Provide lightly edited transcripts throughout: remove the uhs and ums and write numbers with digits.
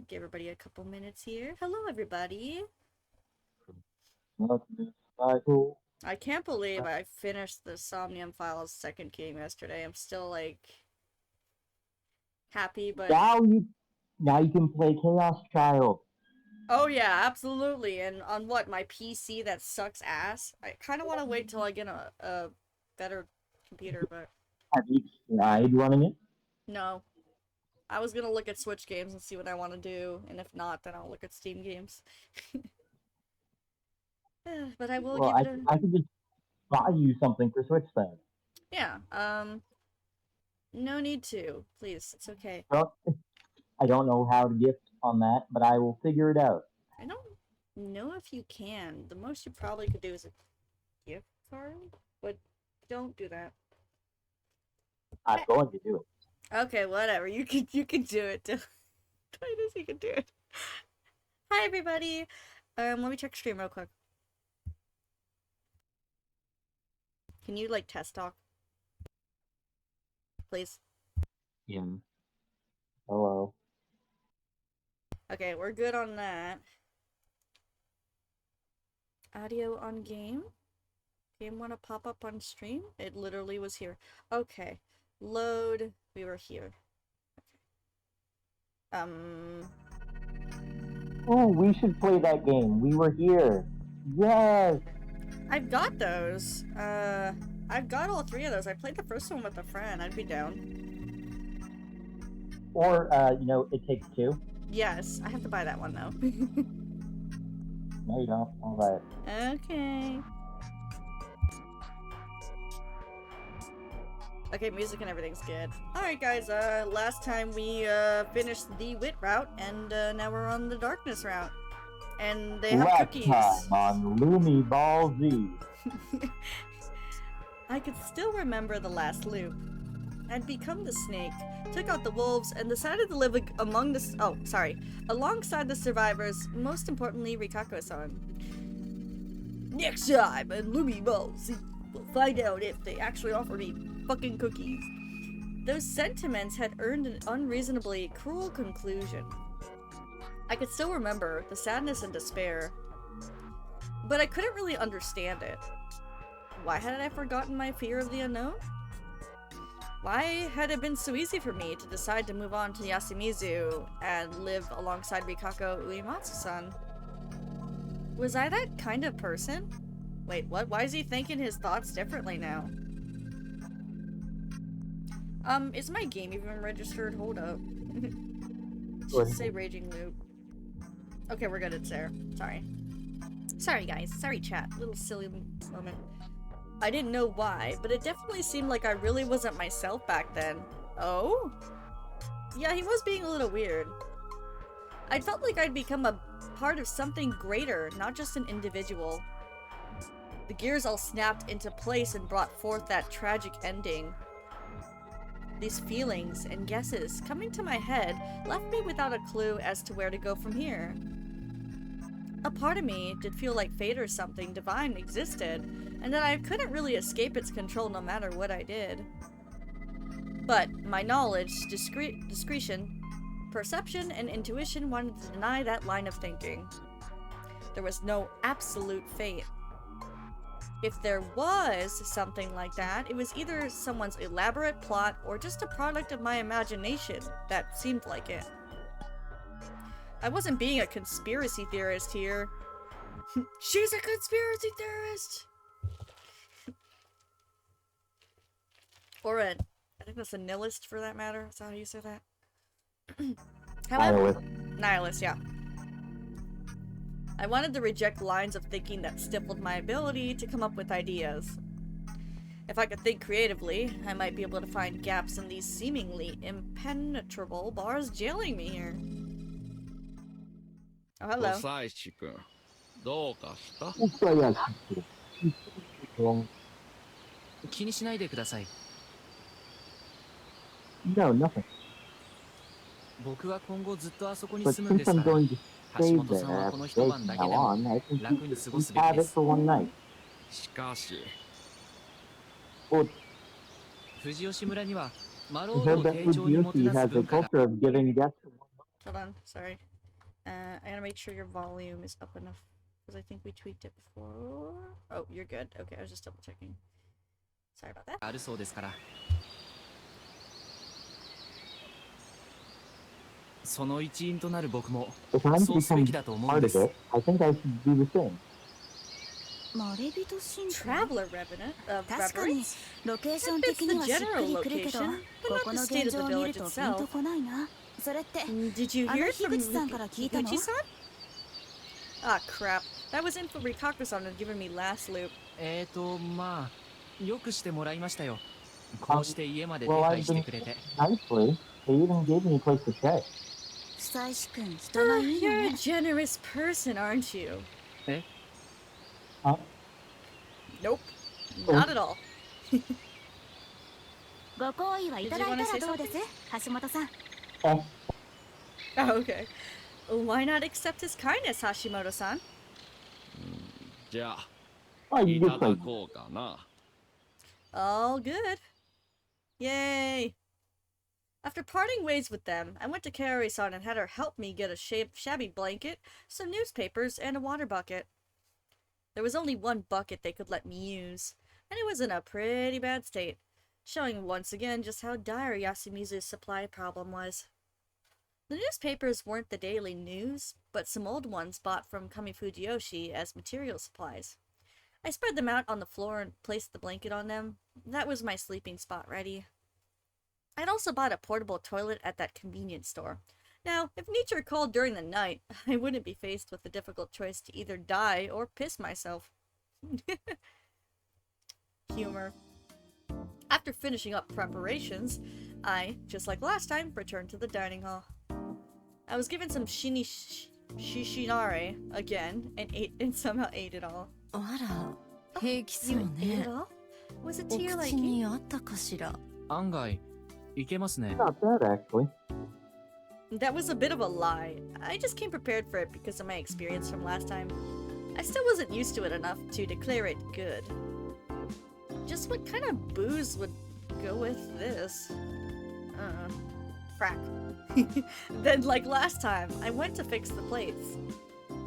Give everybody a couple minutes here. Hello, everybody. I can't believe I finished the Somnium Files second game yesterday. I'm still, like, happy, but... Now you can play Chaos Child. Oh, yeah, absolutely. And on what, my PC that sucks ass? I kind of want to wait till I get a better computer, but... Have you tried running it? No. I was gonna look at Switch games and see what I want to do, and if not, then I'll look at Steam games. But I will give it a... I could just buy you something for Switch then. Yeah, no need to. Please, it's okay. Well, I don't know how to gift on that, but I will figure it out. I don't know if you can. The most you probably could do is a gift card, but don't do that. I'm going to do it. Okay, whatever. You can do it. Titus, you can do it. Hi everybody. Let me check stream real quick. Can you like test talk? Please. Yeah. Hello. Okay, we're good on that. Audio on game? Game wanna pop up on stream? It literally was here. Okay. Load. We were here. Okay. Oh, we should play that game. We were here. Yes! I've got those. I've got all three of those. I played the first one with a friend. I'd be down. Or, It Takes Two. Yes, I have to buy that one though. No, you don't. I'll buy it. Okay. Okay, music and everything's good. Alright guys, last time we finished the wit route, and now we're on the darkness route. And they have cookies. Last time on Lumi Ball Z. I could still remember the last loop. I'd become the snake, took out the wolves, and decided to live alongside the survivors, most importantly Rikako-san. Next time on Lumi Ball Z, we'll find out if they actually offer me fucking cookies. Those sentiments had earned an unreasonably cruel conclusion. I could still remember the sadness and despair, but I couldn't really understand it. Why had I forgotten my fear of the unknown? Why had it been so easy for me to decide to move on to Yasumizu and live alongside Rikako Uematsu-san? Was I that kind of person? Wait, what? Why is he thinking his thoughts differently now? Is my game even registered? Hold up. Should say Raging Loop. Okay, we're good, it's there. Sorry. Sorry, guys. Sorry, chat. Little silly moment. I didn't know why, but it definitely seemed like I really wasn't myself back then. Oh? Yeah, he was being a little weird. I felt like I'd become a part of something greater, not just an individual. The gears all snapped into place and brought forth that tragic ending. These feelings and guesses coming to my head left me without a clue as to where to go from here. A part of me did feel like fate or something divine existed, and that I couldn't really escape its control no matter what I did. But my knowledge, discretion, perception, and intuition wanted to deny that line of thinking. There was no absolute fate. If there was something like that, it was either someone's elaborate plot or just a product of my imagination that seemed like it. I wasn't being a conspiracy theorist here. She's a conspiracy theorist! Or I think that's a nihilist for that matter. Is that how you say that? However, nihilist, yeah. I wanted to reject lines of thinking that stifled my ability to come up with ideas. If I could think creatively, I might be able to find gaps in these seemingly impenetrable bars jailing me here. Oh, hello. 小西君、どうかした？気にしないでください。No, nothing. 僕は今後ずっとあそこに住むんですから。橋本さんはこの一晩だけでも楽に過ごすべきです。しかし、藤吉村にはマロードを丁重にもてなす文化が。Hold on, sorry. I gotta make sure your volume is up enough, because I think we tweaked it before. Oh, you're good. Okay, I was just double checking. Sorry about that. あるそうですから。その一員となる僕も If I'm そうすべ become きだと思うん part で of す。 it, I think I should do the same. Traveler revenant of 確かに reverence? ロケーション的にはしっくりくるけど、 Location, こ but こ not の the state 現 of 状 the を見る village とピンと itself. こないな。それって Did you hear it from Higuchi-san から聞いたの？ Higuchi-san? Ah, crap. That was info Rikaku-san had given me last loop. まあ、よくしてもらいましたよ。こうして家まで手 Well, 配 I've して been くれて。 nicely. They even gave me a place to stay. 久石君、人がいいよ You're a ね。 generous person, aren't you? え Huh? Nope. Not at all. ご好意はいただいたらどうです？橋本さん。 Eh, Oh, okay. Why not accept his kindness, Hashimoto-san? じゃあ oh, い you た just だ like こうかな。 All good. Yay. After parting ways with them, I went to Kaori-san and had her help me get a shabby blanket, some newspapers, and a water bucket. There was only one bucket they could let me use, and it was in a pretty bad state, showing once again just how dire Yasumizu's supply problem was. The newspapers weren't the daily news, but some old ones bought from Kami Fujiyoshi as material supplies. I spread them out on the floor and placed the blanket on them. That was my sleeping spot ready. I'd also bought a portable toilet at that convenience store. Now, if nature called during the night, I wouldn't be faced with the difficult choice to either die or piss myself. Humor. After finishing up preparations, I, just like last time, returned to the dining hall. I was given some shishinare again and somehow ate it all. あら、平気そ You う ate ね it。all? Was it お to your 口 liking? にあったかしら。案外、いけますね。 not bad actually. That was a bit of a lie. I just came prepared for it because of my experience from last time. I still wasn't used to it enough to declare it good. Just what kind of booze would go with this? Frack. Then, like last time, I went to fix the plates.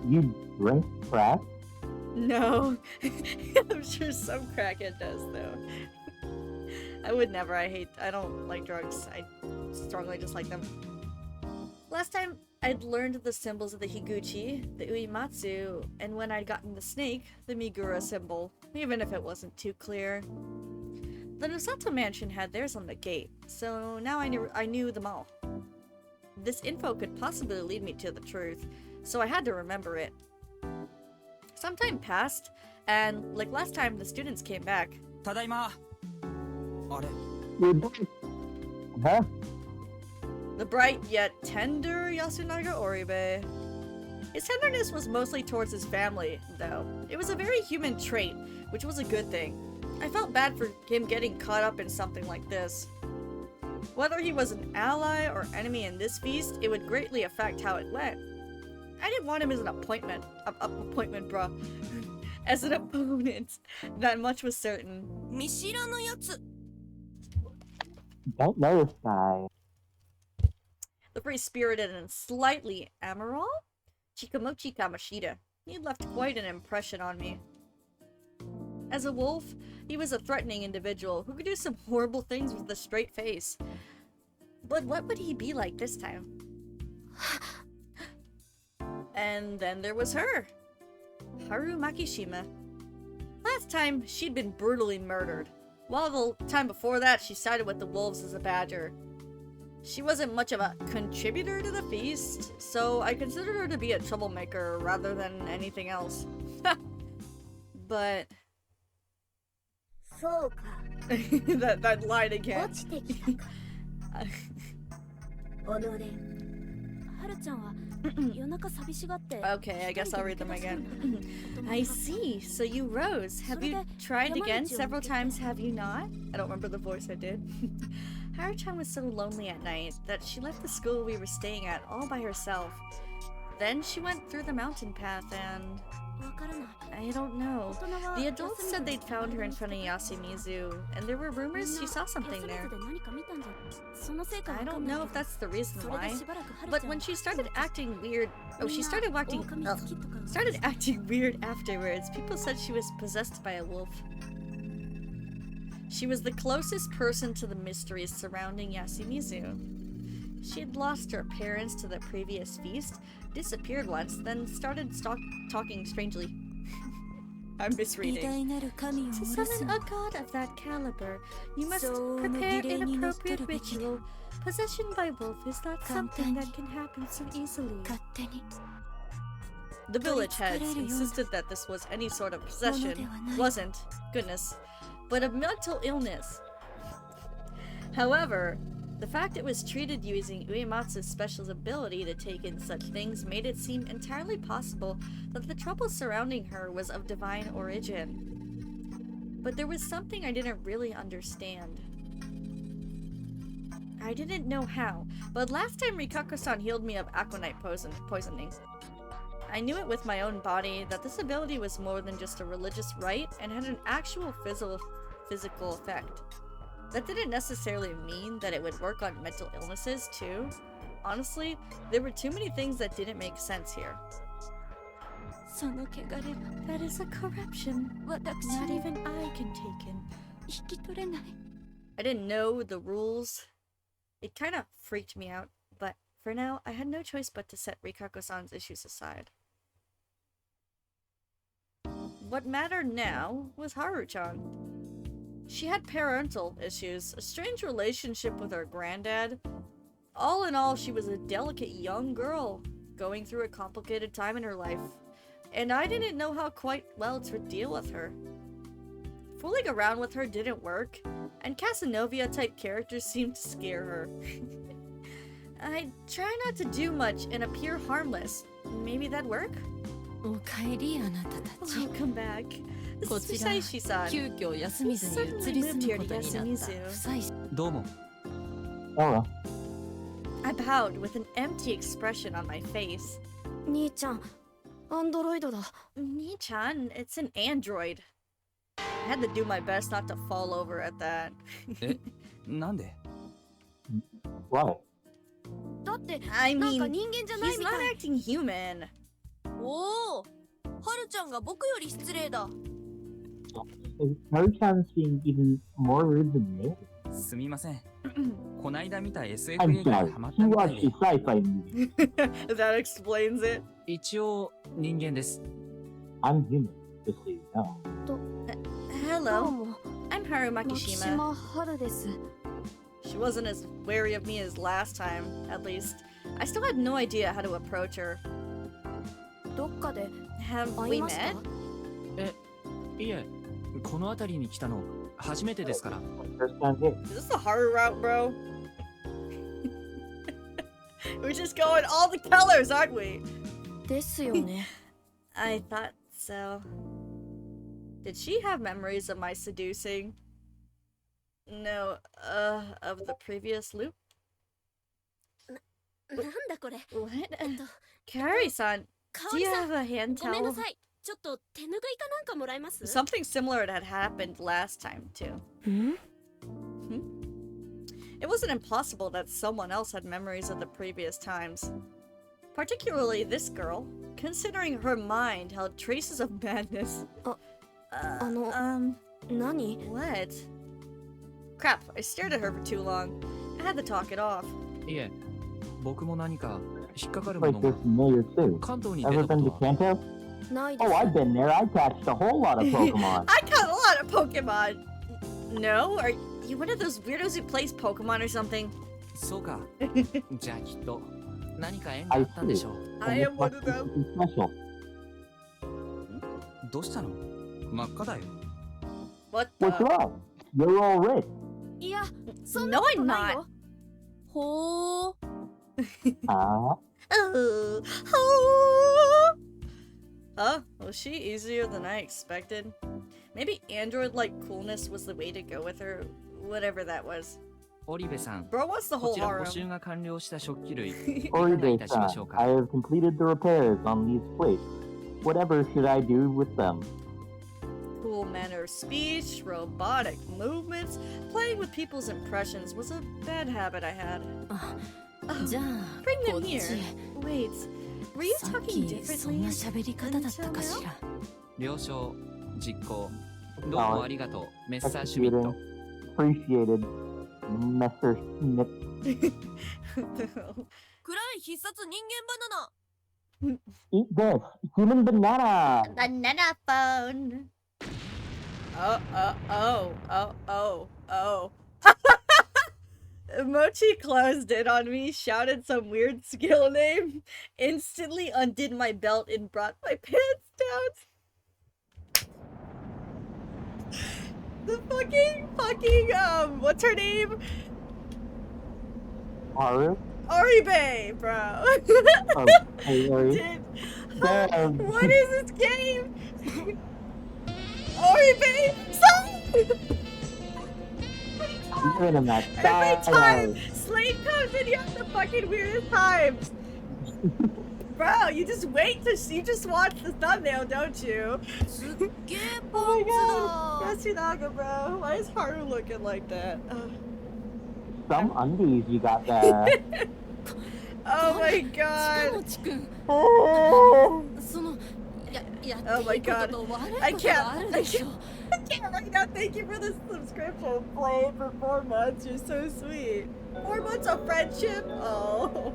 You drink crap? No. I'm sure some crackhead does, though. I would never. I don't like drugs. I strongly dislike them. Last time, I'd learned the symbols of the Higuchi, the Uematsu, and when I'd gotten the snake, the Migura symbol, even if it wasn't too clear. The Nosato mansion had theirs on the gate, so now I knew them all. This info could possibly lead me to the truth, so I had to remember it. Some time passed, and like last time, the students came back. ただいま。あれ You're back. Huh? The bright yet tender Yasunaga Oribe. His tenderness was mostly towards his family, though. It was a very human trait, which was a good thing. I felt bad for him getting caught up in something like this. Whether he was an ally or enemy in this feast, it would greatly affect how it went. I didn't want him as an appointment, bruh. As an opponent. That much was certain. 見知らぬやつ。 Don't know this guy. The free-spirited and slightly amoral Chikamochi Kamashita. He left quite an impression on me. As a wolf, he was a threatening individual who could do some horrible things with a straight face. But what would he be like this time? And then there was her, Haru Makishima. Last time, she'd been brutally murdered, while the time before that, she sided with the wolves as a badger. She wasn't much of a contributor to the feast, so I considered her to be a troublemaker rather than anything else. But... そうか。 that line 落 again. ちてきたか。おのれ。はるちゃんは夜中寂しがって。 Okay, I guess I'll read them again. I see. So you rose. Have you tried again several times, have you not? I don't remember the voice I did. Haru-chan was so lonely at night that she left the school we were staying at all by herself. Then she went through the mountain path and... I don't know. The adults said they'd found her in front of Yasumizu, and there were rumors she saw something there. I don't know if that's the reason why, but when she started acting weird, started acting weird afterwards, people said she was possessed by a wolf. She was the closest person to the mysteries surrounding Yasumizu. She had lost her parents to the previous feast, disappeared once, then started talking strangely. I'm misreading. To summon a god of that caliber, you must prepare an appropriate ritual. Possession by wolf is not something that can happen so easily. The village heads insisted that this was any sort of possession. Wasn't, goodness, but a mental illness. However, the fact it was treated using Uematsu's special ability to take in such things made it seem entirely possible that the trouble surrounding her was of divine origin. But there was something I didn't really understand. I didn't know how, but last time Rikako-san healed me of aconite poisoning. I knew it with my own body that this ability was more than just a religious rite and had an actual physical effect. That didn't necessarily mean that it would work on mental illnesses, too. Honestly, there were too many things that didn't make sense here. That is a corruption. Not even I can take him. I didn't know the rules. It kind of freaked me out, but for now, I had no choice but to set Rikako-san's issues aside. What mattered now was Haru-chan. She had parental issues, a strange relationship with her granddad. All in all, she was a delicate young girl, going through a complicated time in her life, and I didn't know how quite well to deal with her. Fooling around with her didn't work, and Casanova-type characters seemed to scare her. I'd try not to do much and appear harmless. Maybe that'd work? Welcome back. This is Fusaishi-san. He suddenly moved here to Yasumizu. Hello. I bowed with an empty expression on my face. Nii-chan, it's an android. I had to do my best not to fall over at that. Why? I mean, he's not acting human. Haru-chan's being even more rude than me. すみません。こないだ見た SF I'm 映画 sorry. にハマった You みたい watched で the sci-fi movie. That explains it. 一応人間です。 I'm human, just so you know. Hello, I'm Haru Makishima. She wasn't as wary of me as last time, at least. I still had no idea how to approach her. Have we met? いえ、この辺りに来たの初めてですから。 First time here. Is this the Haru route, bro? We're just going all the colors, aren't we? I thought so. Did she have memories of my seducing? No, of the previous loop? What? Kari-san, do you have a hand towel? Something similar had happened last time, too. It wasn't impossible that someone else had memories of the previous times. Particularly this girl, considering her mind held traces of madness. What? Crap, I stared at her for too long. I had to talk it off. いえ、僕も何か引っかかる This も place の is が familiar too. 関東に出 Ever た been こ to とは Kanto? Oh, I've been there. I catched a whole lot of Pokemon. I caught a lot of Pokemon! No? Are you one of those weirdos who plays Pokemon or something? そうか。じゃあきっと何か縁があ I ったんで see. しょう。 I And am this one must of be them. something special. どうしたの？真っ赤だよ。 What What's the? wrong? You're all red. No, I'm not! Ah, Oh. Oh. Huh? Was she easier than I expected? Maybe android-like coolness was the way to go with her. Whatever that was. 織部さん、 Bro wants the こ whole ちら補 harem. 修が完了した食器類いかがいたしましょう Oribe-san, I か。 have completed the repairs on these plates. Whatever should I do with them? Cool manner of speech, robotic movements, playing with people's impressions was a bad habit I had. Bring them here. Wait, were you talking differently until now? 了承実行どうもありがとうメッサーシュミッ Executing. ト Appreciated, Mr. Smith. 暗い必殺人間バナナ Eat this, human banana. Banana phone. Oh. Mochi closed in on me, shouted some weird skill name, instantly undid my belt and brought my pants down. The fucking, what's her name? Haru? Oribe, bro. Oh, hey, Ori. Dude, Damn. what is this game? Oribe, stop! You're in a mess. Every time Slade comes in, you have the fucking weirdest times. Bro, you just wait to you just watch the thumbnail, don't you? すっげえ Oh パ my ンツ god, だ Yoshinaga, bro. Why is Haru looking like that? Some undies you got there. Oh my 近 god. 持くん Oh そのやって Oh my いいこと god. と悪い I ことがあ can't. る I でしょ can't right now. Thank you for the subscription. Played for 4 months. You're so sweet. 4 months of friendship? Oh.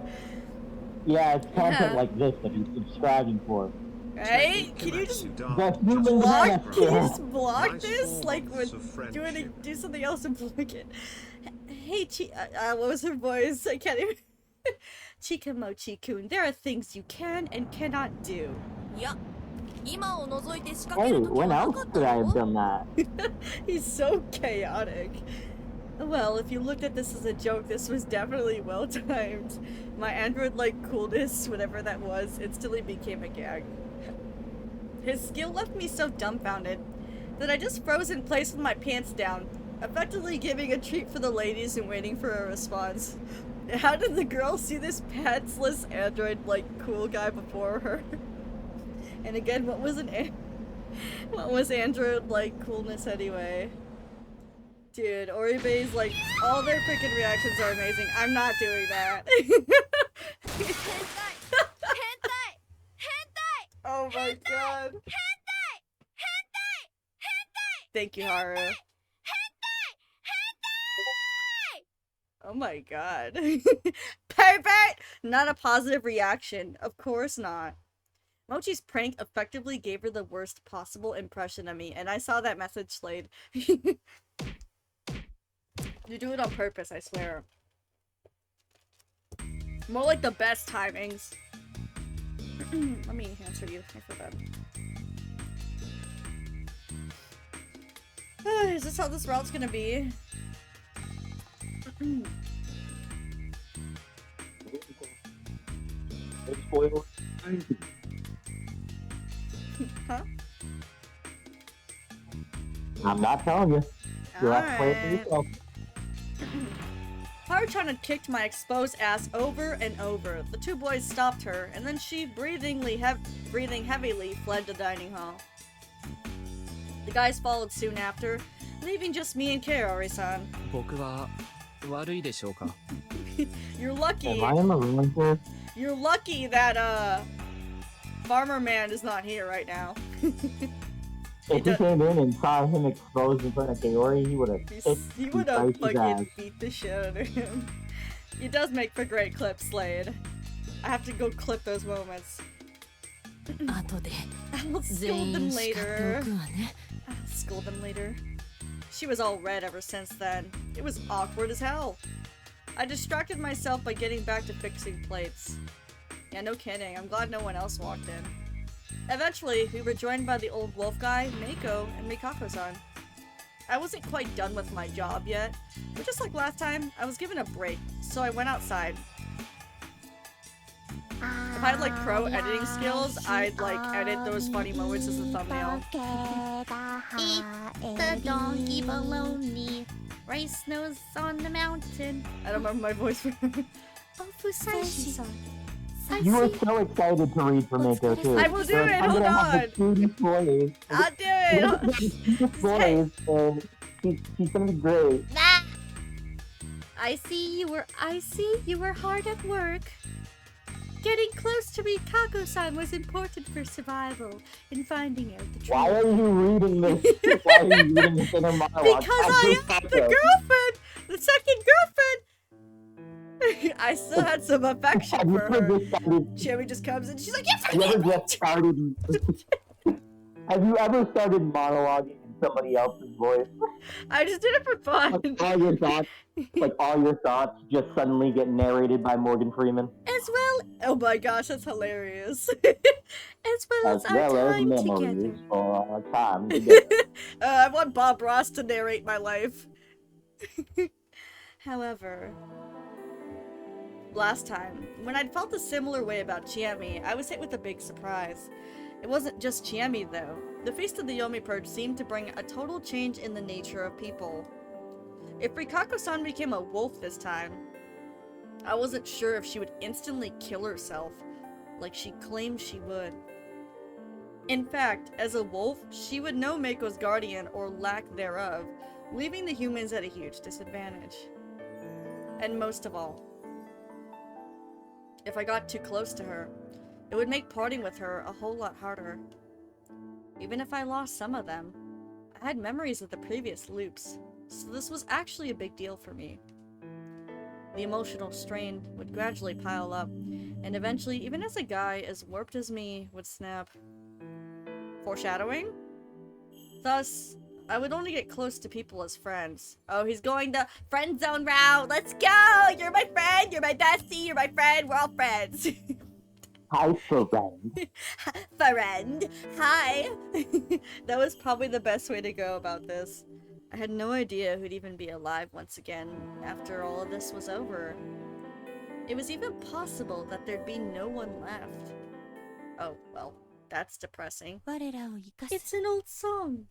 yeah, it's content Yeah. like this that he's subscribing for. Right? Can you just The human banana block? Can you skill. just block Nice this? 4 Like, months when of friendship. do something else and block it. Hey, what was her voice? I can't even. Chikamochi-kun, there are things you can and cannot do. いや今を除いて仕掛け Hey, るときは when な else かっ could た I have の done that? He's so chaotic. Well, if you looked at this as a joke, this was definitely well timed. My android-like coolness, whatever that was, instantly became a gag. His skill left me so dumbfounded that I just froze in place with my pants down, effectively giving a treat for the ladies and waiting for a response. How did the girl see this pantsless android-like cool guy before her? And again, what was android-like coolness anyway? Dude, Oribe's like, all their freaking reactions are amazing. I'm not doing that. 変態変態変態 Oh my god. 変態変態変態 Thank you, Haru. 変態変態 Oh my god. Pervert! Not a positive reaction. Of course not. Mochi's prank effectively gave her the worst possible impression of me, and I saw that message, Slade. You do it on purpose, I swear. More like the best timings. Let me answer you. I feel bad. Is this how this route's gonna be? Huh? I'm not telling you. You'll have to play it for Alright. yourself. Haruchana kicked my exposed ass over and over. The two boys stopped her, and then she, breathing heavily, fled the dining hall. The guys followed soon after, leaving just me and Kaori-san. 僕は悪いでしょうか You're lucky. Am I in the room here? You're lucky that Farmer Man is not here right now. If he came in and saw him exposed in front of Kaori, he would have He would have fucking beat the shit out of him. It does make for great clips, Slade. I have to go clip those moments. 後で I'll 全 scold them 員叱って later. おくわね I'll scold them later. She was all red ever since then. It was awkward as hell. I distracted myself by getting back to fixing plates. Yeah, no kidding. I'm glad no one else walked in. Eventually, we were joined by the old wolf guy, Mako, and Mikako-san. I wasn't quite done with my job yet, but just like last time, I was given a break, so I went outside. If I had like pro editing skills, I'd like edit those funny moments as a thumbnail. Eat the donkey baloney, rice nose on the mountain. I don't remember my voice. Oh, Fusashi-san. You were so excited to read for Mako too. I will do You're like, it, I'm hold gonna have on. the cutest boys. I'll do I'm gonna have the it. cutest boys, and she's gonna be great. I see you were hard at work. Getting close to Mikako-san was important for survival and finding out the truth. Why are you reading this? Why are you reading this inner monologue? Because I am the girlfriend! The second girlfriend! I still had some affection for her. Chiemi just comes and she's like, yes, Have you ever just started? Have you ever started monologuing in somebody else's voice? I just did it for fun. All your thoughts just suddenly get narrated by Morgan Freeman. As well, oh my gosh, that's hilarious. As well as our time together. For our time together. I want Bob Ross to narrate my life. However, last time, when I'd felt a similar way about Chiemi, I was hit with a big surprise. It wasn't just Chiemi, though. The Feast of the Yomi Purge seemed to bring a total change in the nature of people. If Rikako-san became a wolf this time, I wasn't sure if she would instantly kill herself, like she claimed she would. In fact, as a wolf, she would know Mako's guardian or lack thereof, leaving the humans at a huge disadvantage. And most of all, if I got too close to her, it would make parting with her a whole lot harder. Even if I lost some of them, I had memories of the previous loops, so this was actually a big deal for me. The emotional strain would gradually pile up, and eventually, even as a guy as warped as me would snap. Foreshadowing? Thus, I would only get close to people as friends. Oh, he's going the friend zone route! Let's go! You're my friend! You're my bestie! You're my friend! We're all friends! Hi, friend. Friend! Hi! That was probably the best way to go about this. I had no idea who'd even be alive once again after all of this was over. It was even possible that there'd be no one left. Oh, well, that's depressing. It's an old song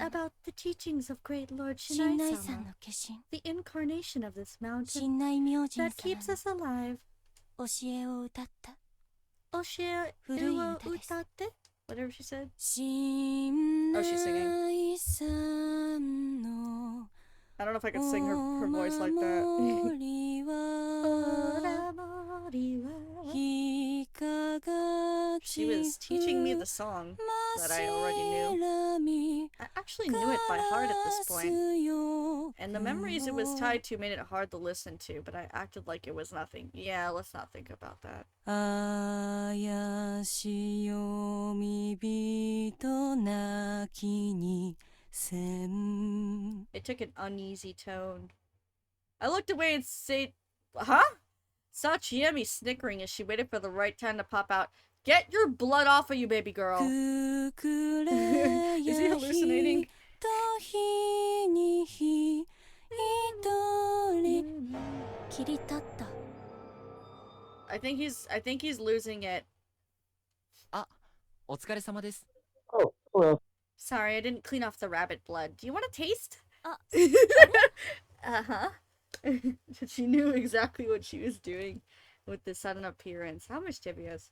about the teachings of great Lord Shinai-sama, the incarnation of this mountain that keeps us alive. Oshie wo utatte? Whatever she said. Oh, she's singing. I don't know if I could sing her voice like that. She was teaching me the song that I already knew. I actually knew it by heart at this point. And the memories it was tied to made it hard to listen to, but I acted like it was nothing. Yeah, let's not think about that. It took an uneasy tone. I looked away and said, huh? Saw Chiemi snickering as she waited for the right time to pop out. Get your blood off of you, baby girl. Is he hallucinating? I think he's losing it. Oh, hello. Sorry, I didn't clean off the rabbit blood. Do you want a taste? Uh-huh. She knew exactly what she was doing with the sudden appearance. How mischievous.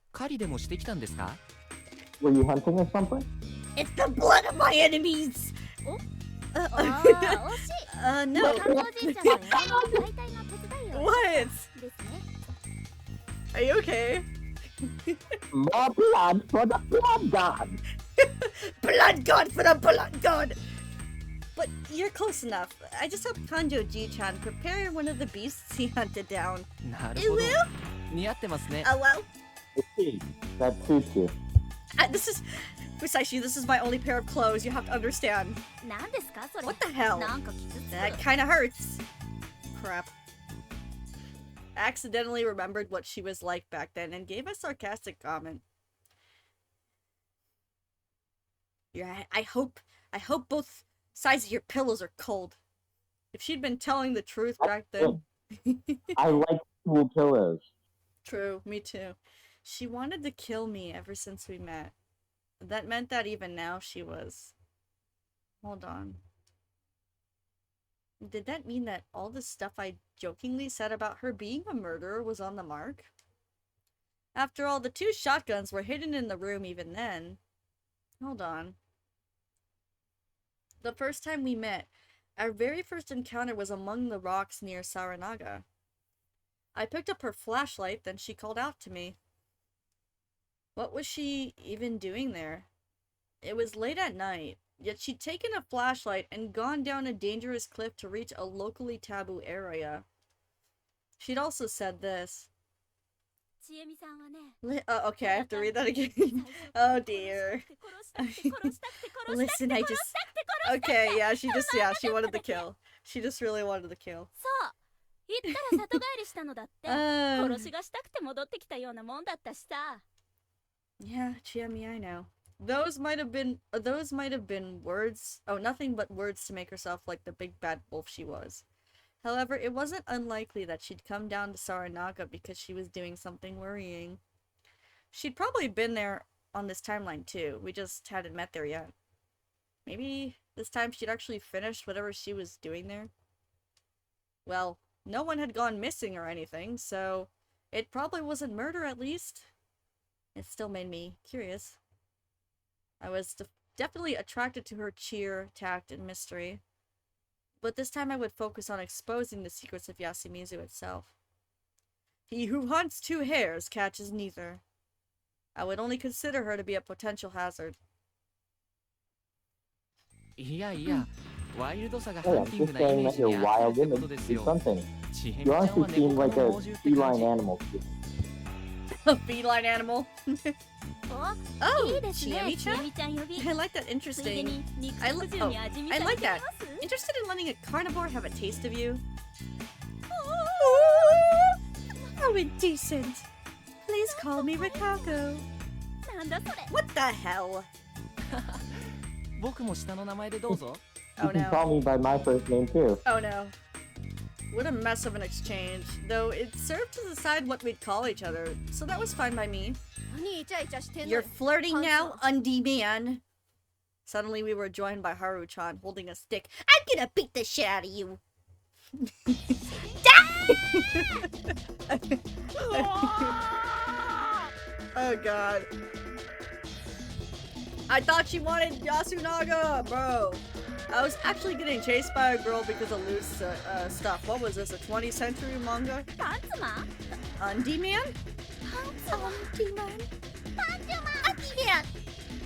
Were you hunting or something? It's the blood of my enemies! No. What? Are you okay? More blood for the blood god! Blood god for the blood god! But you're close enough. I just hope Kanjo Ji-chan prepare one of the beasts he hunted down. It will? Oh well. Okay, that suits you. This is... Precisely, this is my only pair of clothes, you have to understand. What the hell? That kinda hurts. Crap. I accidentally remembered what she was like back then and gave a sarcastic comment. Yeah, I hope both sides of your pillows are cold. If she'd been telling the truth back then... I like cool pillows. True, me too. She wanted to kill me ever since we met. That meant that even now she was... Hold on. Did that mean that all the stuff I jokingly said about her being a murderer was on the mark? After all, the 2 shotguns were hidden in the room even then. Hold on. The first time we met, our very first encounter was among the rocks near Saranaga. I picked up her flashlight, then she called out to me. What was she even doing there? It was late at night, yet she'd taken a flashlight and gone down a dangerous cliff to reach a locally taboo area. She'd also said this. Okay, I have to read that again. Oh dear. Listen, Okay, yeah, she wanted the kill. She just really wanted the kill. Yeah, Chiemi, I know. Those might have been words. Oh, nothing but words to make herself like the big bad wolf she was. However, it wasn't unlikely that she'd come down to Saranaga because she was doing something worrying. She'd probably been there on this timeline too. We just hadn't met there yet. Maybe this time she'd actually finished whatever she was doing there. Well, no one had gone missing or anything, so it probably wasn't murder at least. It still made me curious. I was definitely attracted to her cheer, tact, and mystery. But this time I would focus on exposing the secrets of Yasumizu itself. He who hunts 2 hares catches neither. I would only consider her to be a potential hazard. Yeah, Hey, I'm just saying that you're wild women. Do something. You honestly seem like a feline animal. A feline animal? Oh, Chiemi-chan? I like that. Interesting. I like that. Interested in letting a carnivore have a taste of you? How indecent. Please call me Rikako. What the hell? You Oh can no. call me by my first name too. Oh no. What a mess of an exchange. Though it served to decide what we'd call each other, so that was fine by me. You're flirting now, undie man. Suddenly we were joined by Haru-chan holding a stick. I'm gonna beat the shit out of you. Oh god. I thought she wanted Yasunaga, bro. I was actually getting chased by a girl because of loose stuff. What was this, a 20th century manga? Undie man? Undie man?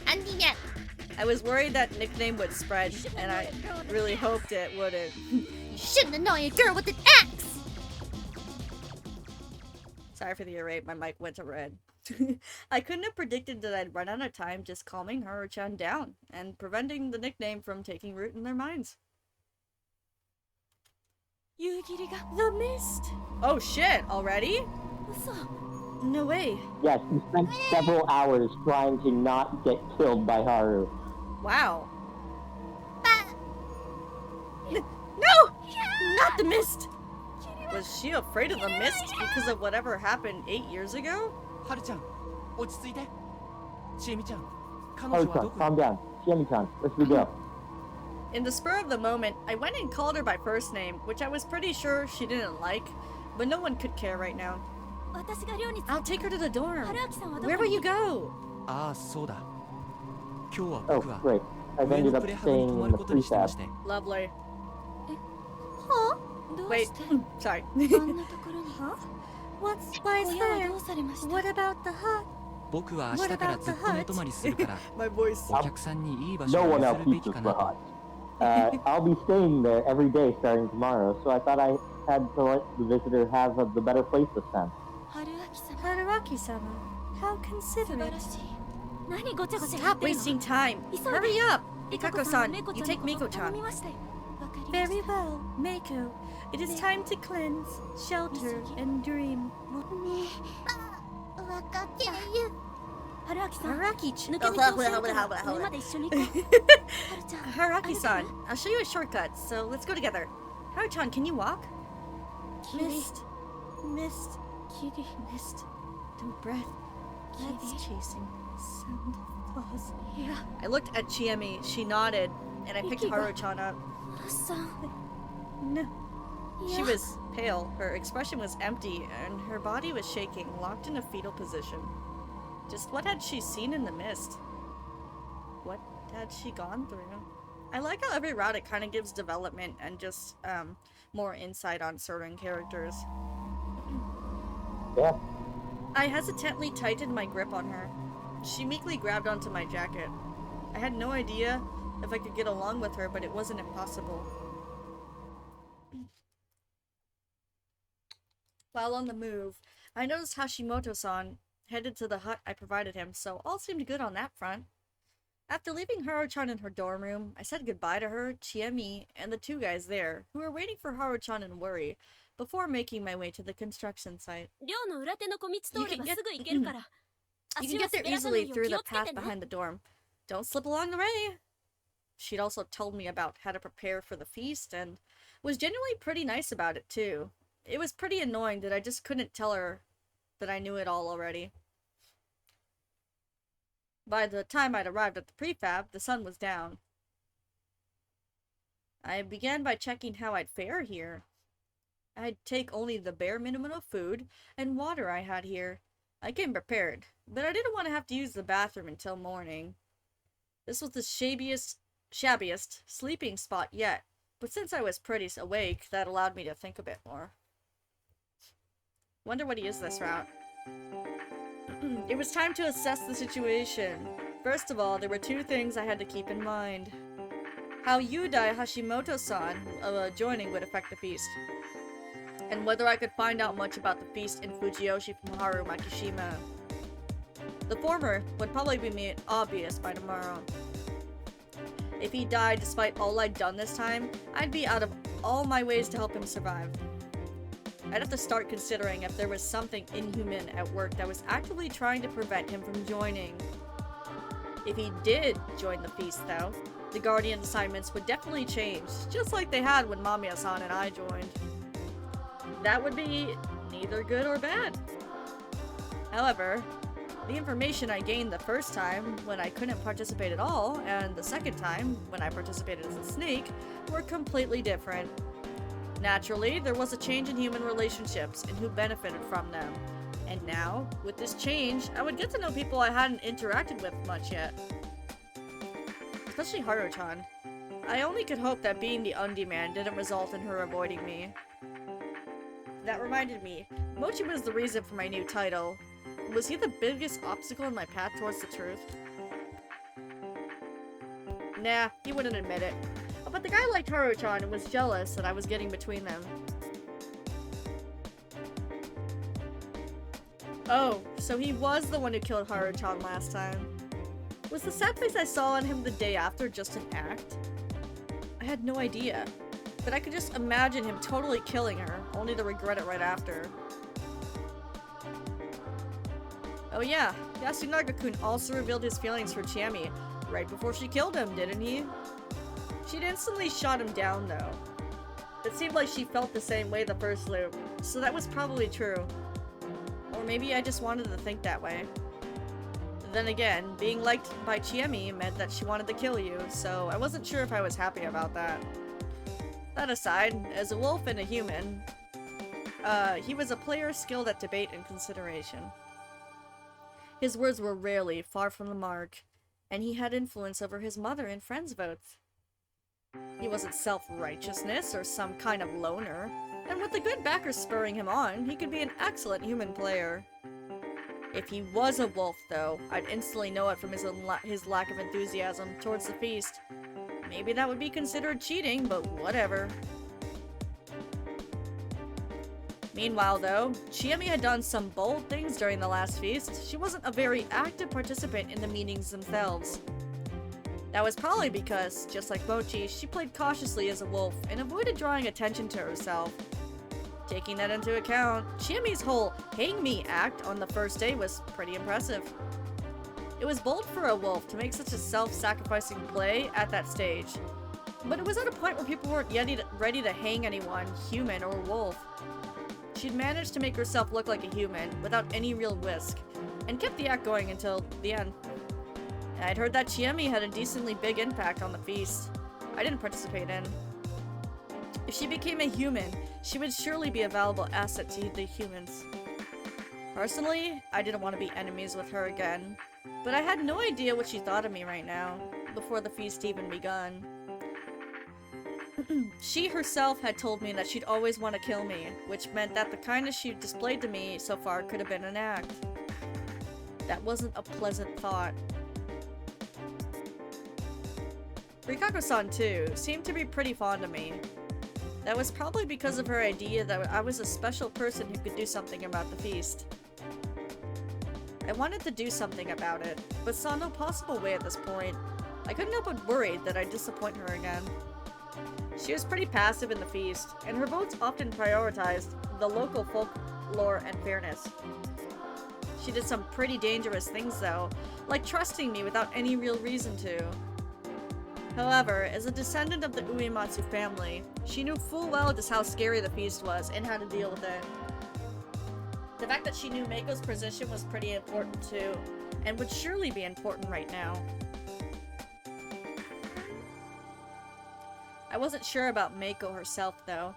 Undie man! I was worried that nickname would spread, and I really hoped it wouldn't. You shouldn't annoy a girl with an axe! Sorry for the irate, my mic went to red. I couldn't have predicted that I'd run out of time just calming Haru-chan down and preventing the nickname from taking root in their minds. The mist! Oh shit, already? No way. Yes, you spent several hours trying to not get killed by Haru. Wow. No! Not the mist! Was she afraid of the mist because of whatever happened 8 years ago? Haru-chan, CHIEMI-chan, Haru-chan, calm down. Chiemi-chan, let's go. In the spur of the moment, I went and called her by first name, which I was pretty sure she didn't like, but no one could care right now. I'll take her to the dorm. Where will you go? Oh, great. I've ended up staying in the prefab. Lovely. Wait, sorry. Huh? Why is there? What about the hut? What about the hut? My voice. No one else uses the hut. I'll be staying there every day starting tomorrow, so I thought I had to let the visitor have the better place this time. Haruaki-sama, how considerate. Stop wasting time. Hurry up. Ikako-san, you take Miko-chan. Very well, Mako. It is time to cleanse, shelter, and dream. Haraki-san, I'll show you a shortcut, so let's go together. Haru-chan, can you walk? Mist. Mist. Mist. No breath. That's chasing. Sound of claws. Yeah. I looked at Chiemi, she nodded, and I picked Haru-chan up. No. She was pale, her expression was empty, and her body was shaking, locked in a fetal position. Just what had she seen in the mist? What had she gone through? I like how every route it kind of gives development and just more insight on certain characters. Yeah. I hesitantly tightened my grip on her. She meekly grabbed onto my jacket. I had no idea if I could get along with her, but it wasn't impossible. While on the move, I noticed Hashimoto-san headed to the hut I provided him, so all seemed good on that front. After leaving Haru-chan in her dorm room, I said goodbye to her, CHIEMI, and the two guys there, who were waiting for Haru-chan in worry, before making my way to the construction site. You can get there easily through the path behind the dorm. Don't slip along the way. She'd also told me about how to prepare for the feast, and was genuinely pretty nice about it too. It was pretty annoying that I just couldn't tell her that I knew it all already. By the time I'd arrived at the prefab, the sun was down. I began by checking how I'd fare here. I'd take only the bare minimum of food and water I had here. I came prepared, but I didn't want to have to use the bathroom until morning. This was the shabbiest sleeping spot yet, but since I was pretty awake, that allowed me to think a bit more. Wonder what he is this route. It was time to assess the situation. First of all, there were two things I had to keep in mind. How Yudai Hashimoto-san joining would affect the feast, and whether I could find out much about the feast in Fujiyoshi from Haru Makishima. The former would probably be made obvious by tomorrow. If he died despite all I'd done this time, I'd be out of all my ways to help him survive. I'd have to start considering if there was something inhuman at work that was actively trying to prevent him from joining. If he did join the feast, though, the Guardian assignments would definitely change, just like they had when Mamiya-san and I joined. That would be neither good or bad. However, the information I gained the first time, when I couldn't participate at all, and the second time, when I participated as a snake, were completely different. Naturally, there was a change in human relationships and who benefited from them. And now, with this change, I would get to know people I hadn't interacted with much yet. Especially Haru-chan. I only could hope that being the undie man didn't result in her avoiding me. That reminded me, Mochi was the reason for my new title. Was he the biggest obstacle in my path towards the truth? Nah, he wouldn't admit it. But the guy liked Haru-chan and was jealous that I was getting between them. Oh, so he was the one who killed Haru-chan last time. Was the sad face I saw on him the day after just an act? I had no idea, but I could just imagine him totally killing her, only to regret it right after. Oh yeah, Yasunaga-kun also revealed his feelings for CHIEMI right before she killed him, didn't he? She'd instantly shot him down, though. It seemed like she felt the same way the first loop, so that was probably true. Or maybe I just wanted to think that way. Then again, being liked by CHIEMI meant that she wanted to kill you, so I wasn't sure if I was happy about that. That aside, as a wolf and a human, he was a player skilled at debate and consideration. His words were rarely far from the mark, and he had influence over his mother and friends' votes. He wasn't self-righteousness or some kind of loner, and with the good backers spurring him on, he could be an excellent human player. If he was a wolf, though, I'd instantly know it from his lack of enthusiasm towards the feast. Maybe that would be considered cheating, but whatever. Meanwhile, though, CHIEMI had done some bold things during the last feast. She wasn't a very active participant in the meetings themselves. That was probably because, just like Mochi, she played cautiously as a wolf and avoided drawing attention to herself. Taking that into account, CHIEMI's whole "hang me" act on the first day was pretty impressive. It was bold for a wolf to make such a self-sacrificing play at that stage, but it was at a point where people weren't yet ready to hang anyone, human or wolf. She'd managed to make herself look like a human without any real risk, and kept the act going until the end. I'd heard that CHIEMI had a decently big impact on the feast. I didn't participate in. If she became a human, she would surely be a valuable asset to the humans. Personally, I didn't want to be enemies with her again, but I had no idea what she thought of me right now, before the feast even begun. She herself had told me that she'd always want to kill me, which meant that the kindness she displayed to me so far could have been an act. That wasn't a pleasant thought. Rikako-san, too, seemed to be pretty fond of me. That was probably because of her idea that I was a special person who could do something about the feast. I wanted to do something about it, but saw no possible way at this point. I couldn't help but worry that I'd disappoint her again. She was pretty passive in the feast, and her votes often prioritized the local folklore and fairness. She did some pretty dangerous things though, like trusting me without any real reason to. However, as a descendant of the Uematsu family, she knew full well just how scary the feast was and how to deal with it. The fact that she knew Mako's position was pretty important too, and would surely be important right now. I wasn't sure about Mako herself though.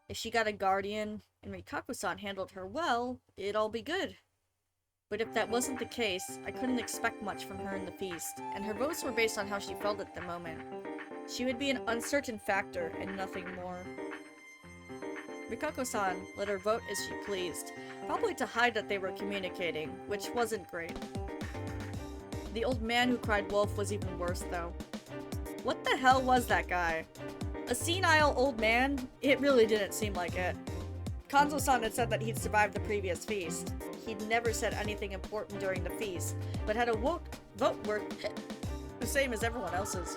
If she got a guardian and Rikako-san handled her well, it'd all be good. But if that wasn't the case, I couldn't expect much from her in the feast, and her votes were based on how she felt at the moment. She would be an uncertain factor and nothing more. Rikako-san let her vote as she pleased, probably to hide that they were communicating, which wasn't great. The old man who cried wolf was even worse though. What the hell was that guy? A senile old man? It really didn't seem like it. Kanzo-san had said that he'd survived the previous feast. He'd never said anything important during the feast, but had a vote worth the same as everyone else's.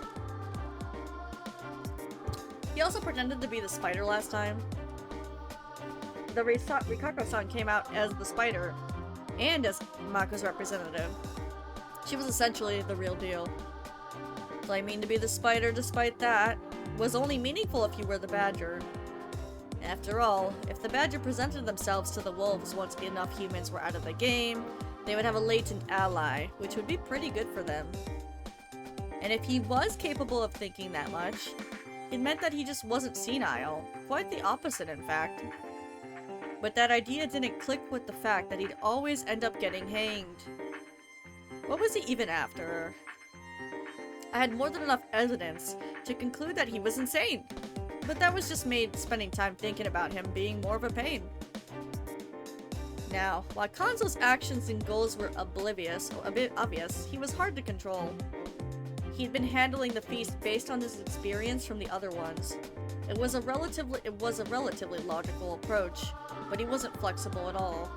He also pretended to be the spider last time. The Rikako-san came out as the spider, and as Mako's representative. She was essentially the real deal. Claiming to be the spider despite that was only meaningful if you were the badger. After all, if the badger presented themselves to the wolves once enough humans were out of the game, they would have a latent ally, which would be pretty good for them. And if he was capable of thinking that much, it meant that he just wasn't senile. Quite the opposite, in fact. But that idea didn't click with the fact that he'd always end up getting hanged. What was he even after? I had more than enough evidence to conclude that he was insane. But that was just made spending time thinking about him being more of a pain. Now, while Kanzo's actions and goals were a bit obvious, he was hard to control. He'd been handling the feast based on his experience from the other ones. It was a relatively logical approach, but he wasn't flexible at all.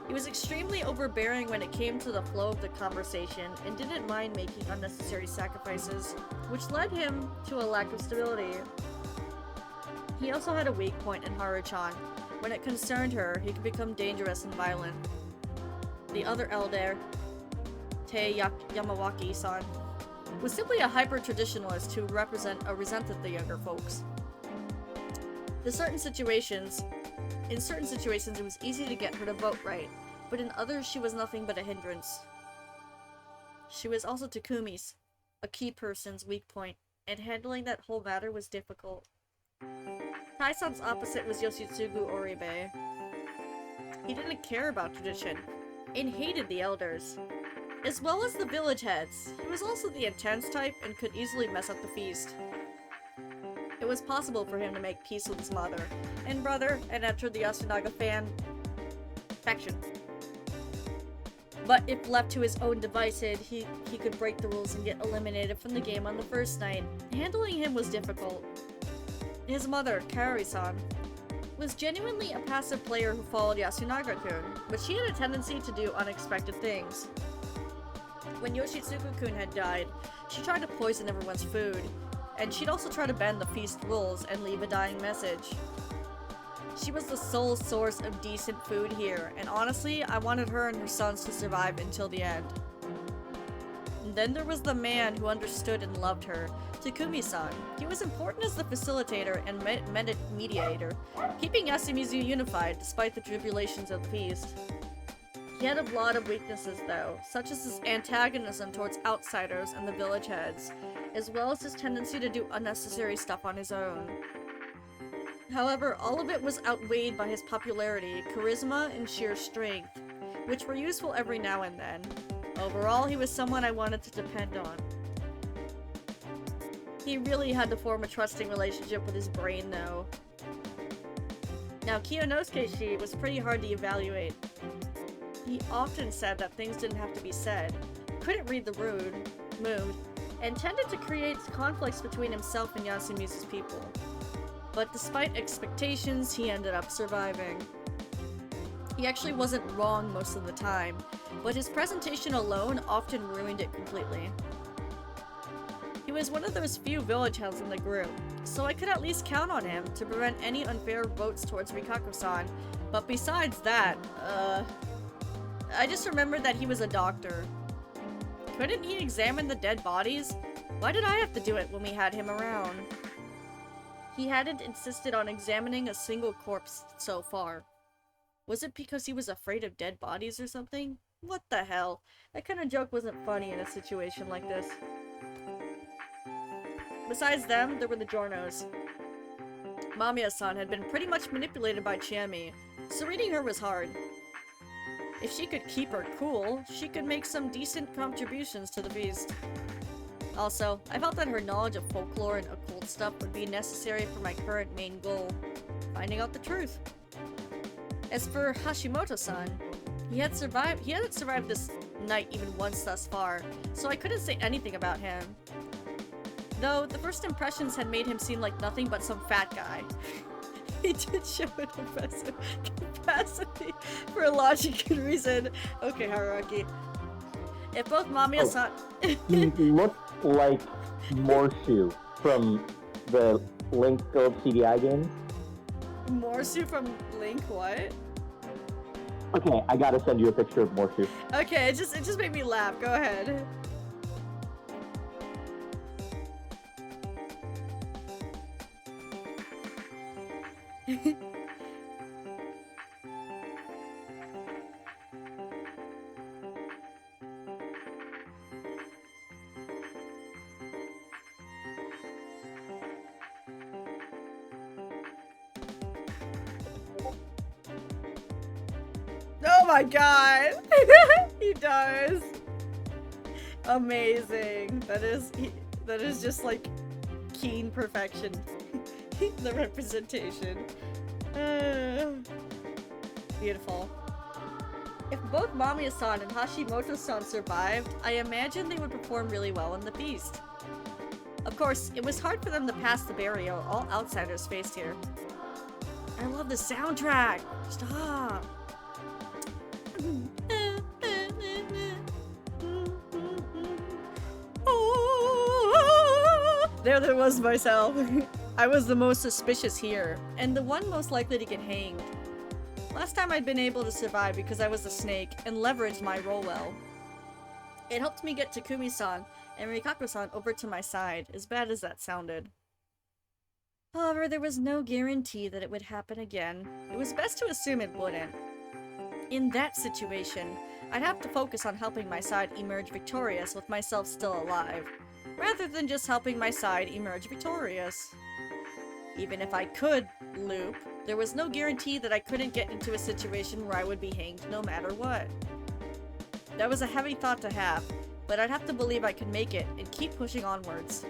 He was extremely overbearing when it came to the flow of the conversation and didn't mind making unnecessary sacrifices, which led him to a lack of stability. He also had a weak point in Haru-chan. When it concerned her, he could become dangerous and violent. The other elder, Yamawaki-san, was simply a hyper-traditionalist who resented the younger folks. In certain situations, it was easy to get her to vote right, but in others she was nothing but a hindrance. She was also Takumi's, a key person's weak point, and handling that whole matter was difficult. Tai-san's opposite was Yoshitsugu Oribe. He didn't care about tradition, and hated the elders. As well as the village heads, he was also the intense type and could easily mess up the feast. It was possible for him to make peace with his mother and brother and enter the Yasunaga faction. But if left to his own devices, he could break the rules and get eliminated from the game on the first night. Handling him was difficult. His mother, Kaori-san, was genuinely a passive player who followed Yasunaga-kun, but she had a tendency to do unexpected things. When Yoshitsugu-kun had died, she tried to poison everyone's food, and she'd also try to bend the feast rules and leave a dying message. She was the sole source of decent food here, and honestly, I wanted her and her sons to survive until the end. And then there was the man who understood and loved her, Takumi-san. He was important as the facilitator and mediator, keeping Yasumizu unified despite the tribulations of the feast. He had a lot of weaknesses though, such as his antagonism towards outsiders and the village heads, as well as his tendency to do unnecessary stuff on his own. However, all of it was outweighed by his popularity, charisma, and sheer strength, which were useful every now and then. Overall, he was someone I wanted to depend on. He really had to form a trusting relationship with his brain, though. Now, Kiyonosuke-shi was pretty hard to evaluate. He often said that things didn't have to be said, couldn't read the mood, and tended to create conflicts between himself and Yasumi's people. But despite expectations, he ended up surviving. He actually wasn't wrong most of the time, but his presentation alone often ruined it completely. He was one of those few village heads in the group, so I could at least count on him to prevent any unfair votes towards Rikako-san, but besides that, I just remembered that he was a doctor. Couldn't he examine the dead bodies? Why did I have to do it when we had him around? He hadn't insisted on examining a single corpse so far. Was it because he was afraid of dead bodies or something? What the hell? That kind of joke wasn't funny in a situation like this. Besides them, there were the Giornos. Mamiya-san had been pretty much manipulated by CHIEMI, so reading her was hard. If she could keep her cool, she could make some decent contributions to the feast. Also, I felt that her knowledge of folklore and occult stuff would be necessary for my current main goal, finding out the truth. As for Hashimoto-san, he hadn't survived this night even once thus far, so I couldn't say anything about him. Though, the first impressions had made him seem like nothing but some fat guy. He did show an impressive capacity for logic and reason. Okay, Haruki. If both Mamiya-san... He looked like Morshu from the Link Phillips CDI game. Morsu from Link, what? Okay, I gotta send you a picture of Morshu. Okay, it just made me laugh. Go ahead. Oh my god! He does. Amazing. That is just like keen perfection. The representation. Beautiful. If both Mamiya-san and Hashimoto-san survived, I imagine they would perform really well in the feast. Of course, it was hard for them to pass the barrier all outsiders faced here. I love the soundtrack! Stop! There was myself. I was the most suspicious here, and the one most likely to get hanged. Last time I'd been able to survive because I was a snake and leveraged my role well. It helped me get Takumi-san and Rikako-san over to my side, as bad as that sounded. However, there was no guarantee that it would happen again. It was best to assume it wouldn't. In that situation, I'd have to focus on helping my side emerge victorious with myself still alive, rather than just helping my side emerge victorious. Even if I could loop, there was no guarantee that I couldn't get into a situation where I would be hanged no matter what. That was a heavy thought to have, but I'd have to believe I could make it and keep pushing onwards.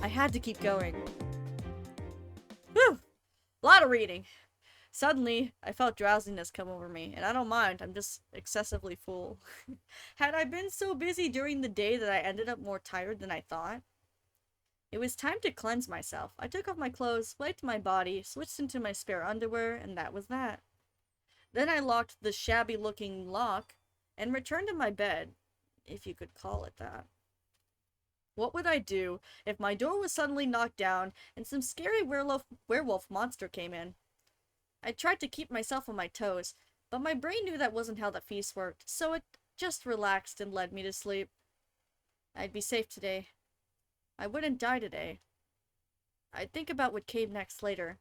I had to keep going. Whew! A lot of reading. Suddenly, I felt drowsiness come over me, and I don't mind, I'm just excessively full. Had I been so busy during the day that I ended up more tired than I thought? It was time to cleanse myself. I took off my clothes, wiped my body, switched into my spare underwear, and that was that. Then I locked the shabby-looking lock, and returned to my bed, if you could call it that. What would I do if my door was suddenly knocked down and some scary werewolf monster came in? I tried to keep myself on my toes, but my brain knew that wasn't how the feast worked, so it just relaxed and led me to sleep. I'd be safe today. I wouldn't die today. I'd think about what came next later.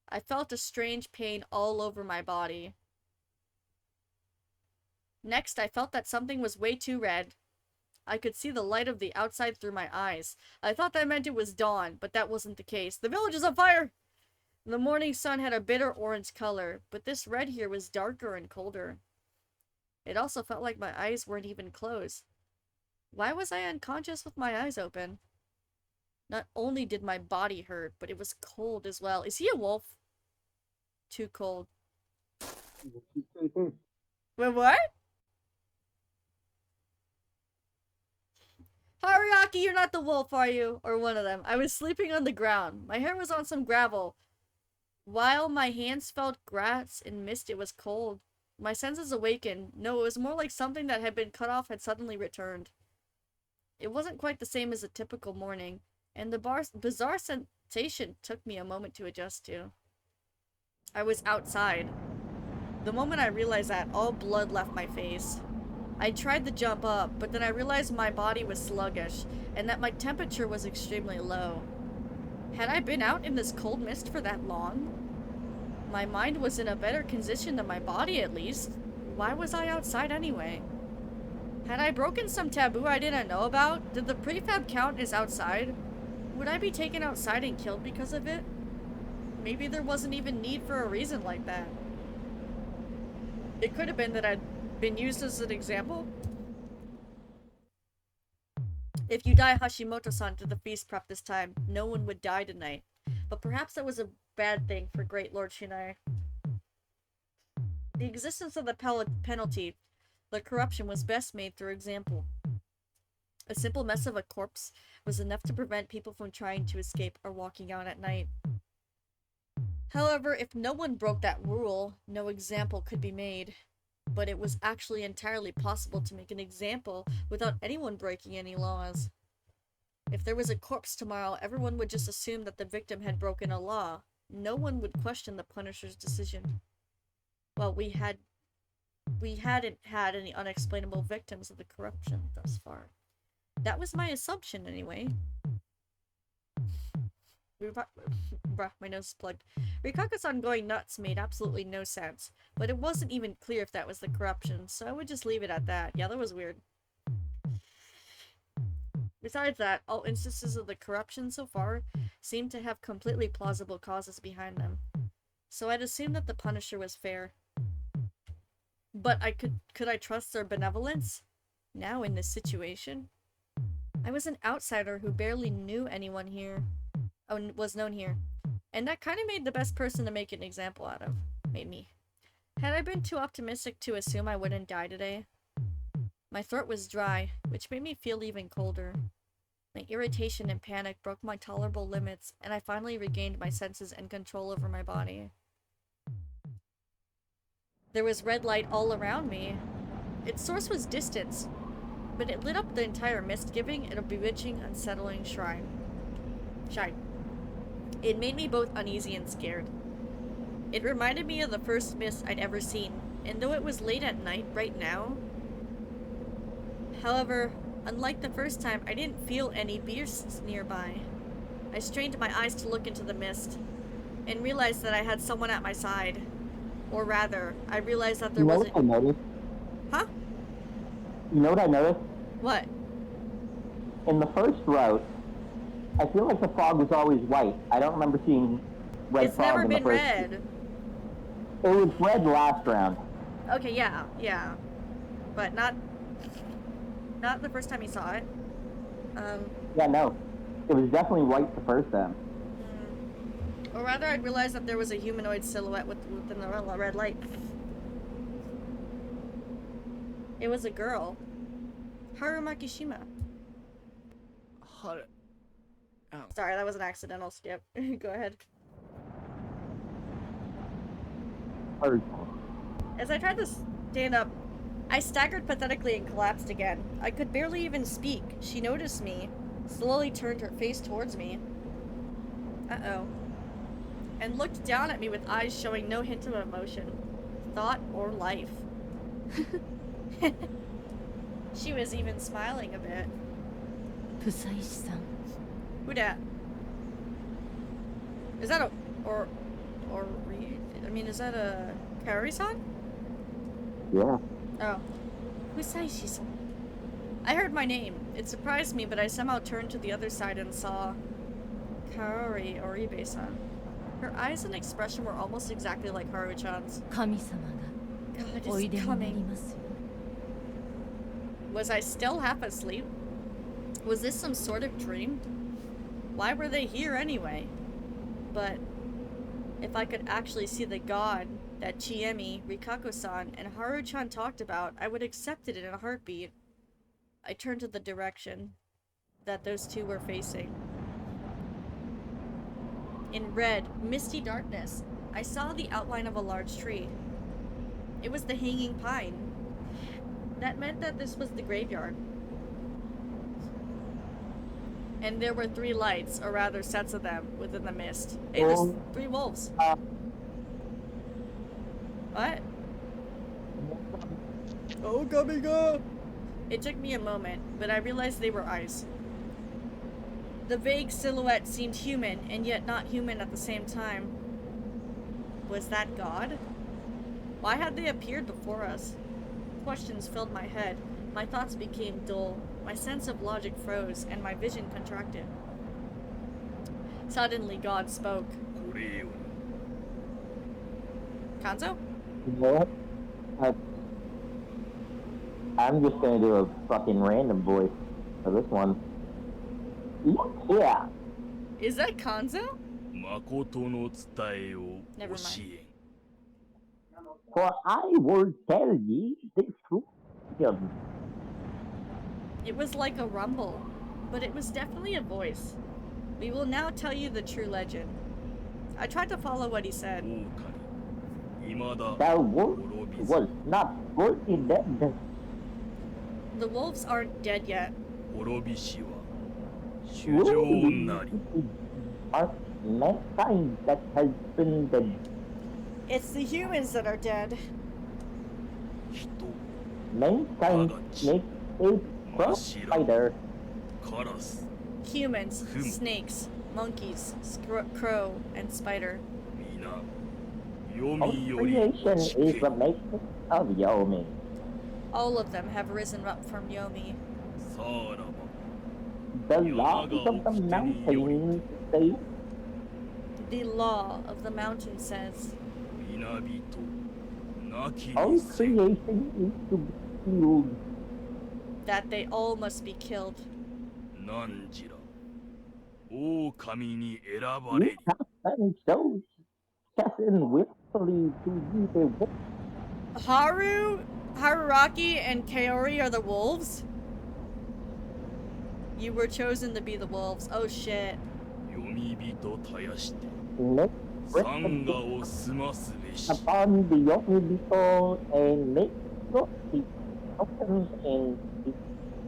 I felt a strange pain all over my body. Next, I felt that something was way too red. I could see the light of the outside through my eyes. I thought that meant it was dawn, but that wasn't the case. The village is on fire! The morning sun had a bitter orange color, but this red here was darker and colder. It also felt like my eyes weren't even closed. Why was I unconscious with my eyes open? Not only did my body hurt, but it was cold as well. Is he a wolf? Too cold. Wait, what? Haruyaki, you're not the wolf, are you? Or one of them. I was sleeping on the ground. My hair was on some gravel. While my hands felt grass and mist, it was cold. My senses awakened. No, it was more like something that had been cut off had suddenly returned. It wasn't quite the same as a typical morning, and the bizarre sensation took me a moment to adjust to. I was outside. The moment I realized that, all blood left my face. I tried to jump up, but then I realized my body was sluggish, and that my temperature was extremely low. Had I been out in this cold mist for that long? My mind was in a better condition than my body, at least. Why was I outside anyway? Had I broken some taboo I didn't know about? Did the prefab count as outside? Would I be taken outside and killed because of it? Maybe there wasn't even need for a reason like that. It could have been that I'd been used as an example. If you die Hashimoto-san to the feast prep this time, no one would die tonight. But perhaps that was a bad thing for Great Lord Shinai. The existence of the penalty, the corruption, was best made through example. A simple mess of a corpse was enough to prevent people from trying to escape or walking out at night. However, if no one broke that rule, no example could be made. But it was actually entirely possible to make an example without anyone breaking any laws. If there was a corpse tomorrow, everyone would just assume that the victim had broken a law. No one would question the Punisher's decision. Well, we hadn't had any unexplainable victims of the corruption thus far. That was my assumption, anyway. Bruh, my nose is plugged. Rikaka-san going nuts made absolutely no sense, but it wasn't even clear if that was the corruption, so I would just leave it at that. Yeah, that was weird. Besides that, all instances of the corruption so far seem to have completely plausible causes behind them, so I'd assume that the Punisher was fair. But could I trust their benevolence? Now in this situation? I was an outsider who barely knew anyone here. Was known here. And that kind of made the best person to make an example out of. Made me. Had I been too optimistic to assume I wouldn't die today? My throat was dry, which made me feel even colder. My irritation and panic broke my tolerable limits, and I finally regained my senses and control over my body. There was red light all around me. Its source was distance, but it lit up the entire mist, giving it a bewitching, unsettling shine. It made me both uneasy and scared. It reminded me of the first mist I'd ever seen, and though it was late at night right now... However, unlike the first time, I didn't feel any beasts nearby. I strained my eyes to look into the mist, and realized that I had someone at my side. Or rather, I realized that there wasn't... You know what I noticed? Huh? You know what I noticed? What? In the first route, I feel like the fog was always white. I don't remember seeing red fog in the first. It's never been red. It was red last round. Okay, yeah. But not the first time you saw it. Yeah, no. It was definitely white the first time. Or rather, I realized that there was a humanoid silhouette within the red light. It was a girl. Haru Makishima. Sorry, that was an accidental skip. Go ahead. As I tried to stand up, I staggered pathetically and collapsed again. I could barely even speak. She noticed me, slowly turned her face towards me. Uh-oh. And looked down at me with eyes showing no hint of emotion, thought, or life. She was even smiling a bit. Pusaishi-san. Who dat? Is that a... is that a... Kaori-san? Yeah. Oh. Pusaishi-san. I heard my name. It surprised me, but I somehow turned to the other side and saw Kaori Oribe-san. Her eyes and expression were almost exactly like Haru-chan's. 神様が God おい is でになり coming. ますよ Was I still half asleep? Was this some sort of dream? Why were they here anyway? But if I could actually see the god that CHIEMI, Rikako-san, and Haru-chan talked about, I would accept it in a heartbeat. I turned to the direction that those two were facing. In red, misty darkness, I saw the outline of a large tree. It was the hanging pine. That meant that this was the graveyard. And there were 3 lights, or rather sets of them, within the mist. Hey, there's 3 wolves. What? Oh, Gamiga! It took me a moment, but I realized they were eyes. The vague silhouette seemed human, and yet not human at the same time. Was that God? Why had they appeared before us? Questions filled my head. My thoughts became dull. My sense of logic froze, and my vision contracted. Suddenly, God spoke. Kanzo? You know what? I'm just gonna do a fucking random voice for this one. Yeah. Is that Kanzo? Never mind. For I will tell ye the truth. It was like a rumble, but it was definitely a voice. We will now tell you the true legend. I tried to follow what he said. The wolf was not fully dead. The wolves aren't dead yet. Are mankind that has been dead. It's the humans that are dead. Mankind makes a spider. Humans, snakes, monkeys, crow, and spider. All creation is the making of Yomi. All of them have risen up from Yomi. The laws of the mountains say. The law of the mountain says. All creation is to be killed. That they all must be killed. You have been so chosen willfully to be the wolf. Haruraki, and Kaori are the wolves? You were chosen to be the wolves. Oh shit. Let's upon the Yomibito and make the mountains and the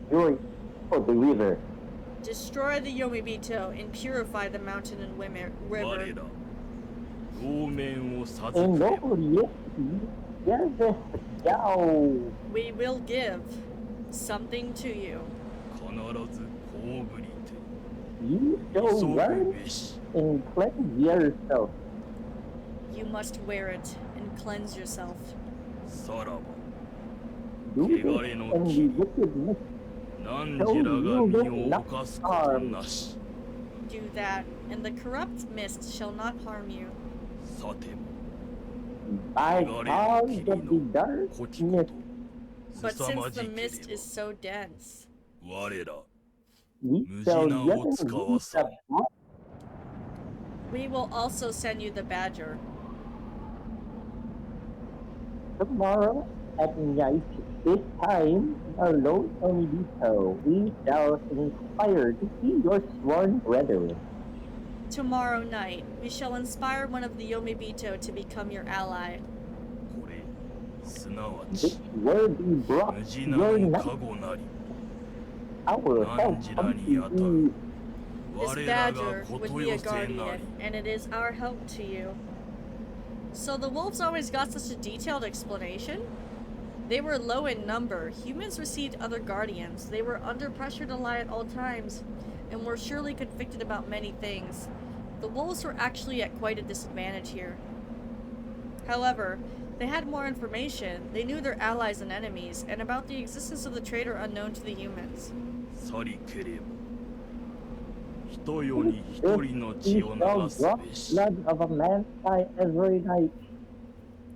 fury for the river. Destroy the Yomibito and purify the mountain and river. We will give something to you. You shall learn and cleanse yourself. You must wear it and cleanse yourself. Do it and the wickedness shall you not harm. Do that, and the corrupt mist shall not harm you. By cause of the darkness, But since the mist is so dense, we shall yet lead the we will also send you the badger. tomorrow at night, this time, alone only so, we shall inspire to see your sworn brethren. Tomorrow night, we shall inspire one of the Yomibito to become your ally. This will be brought your night. Our help comes to you. This badger would be a guardian, and it is our help to you. So the wolves always got such a detailed explanation? They were low in number. Humans received other guardians. They were under pressure to lie at all times, and were surely conflicted about many things. The wolves were actually at quite a disadvantage here. However, They had more information. They knew their allies and enemies, and about the existence of the traitor unknown to the humans. さりければ人よに一人の血を流すべし blood of a man by every night.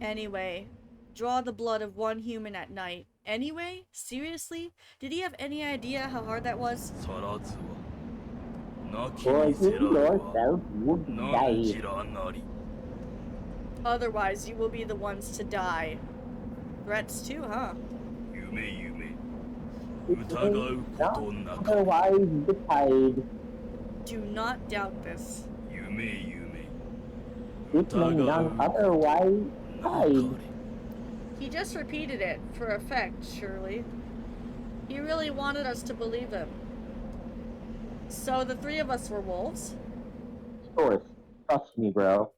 Anyway, draw the blood of one human at night. Anyway? Seriously? Did he have any idea how hard that was? さらずは亡き For にせ you られば yourself would 何 die. じらなり Otherwise, you will be the ones to die. Threats too, huh? 夢夢疑うことなく Otherwise decide. Do not doubt this. 夢夢 It may none otherwise なか hide. れ He just repeated it, for effect, surely. He really wanted us to believe him. So the three of us were wolves? Of course. Trust me, bro.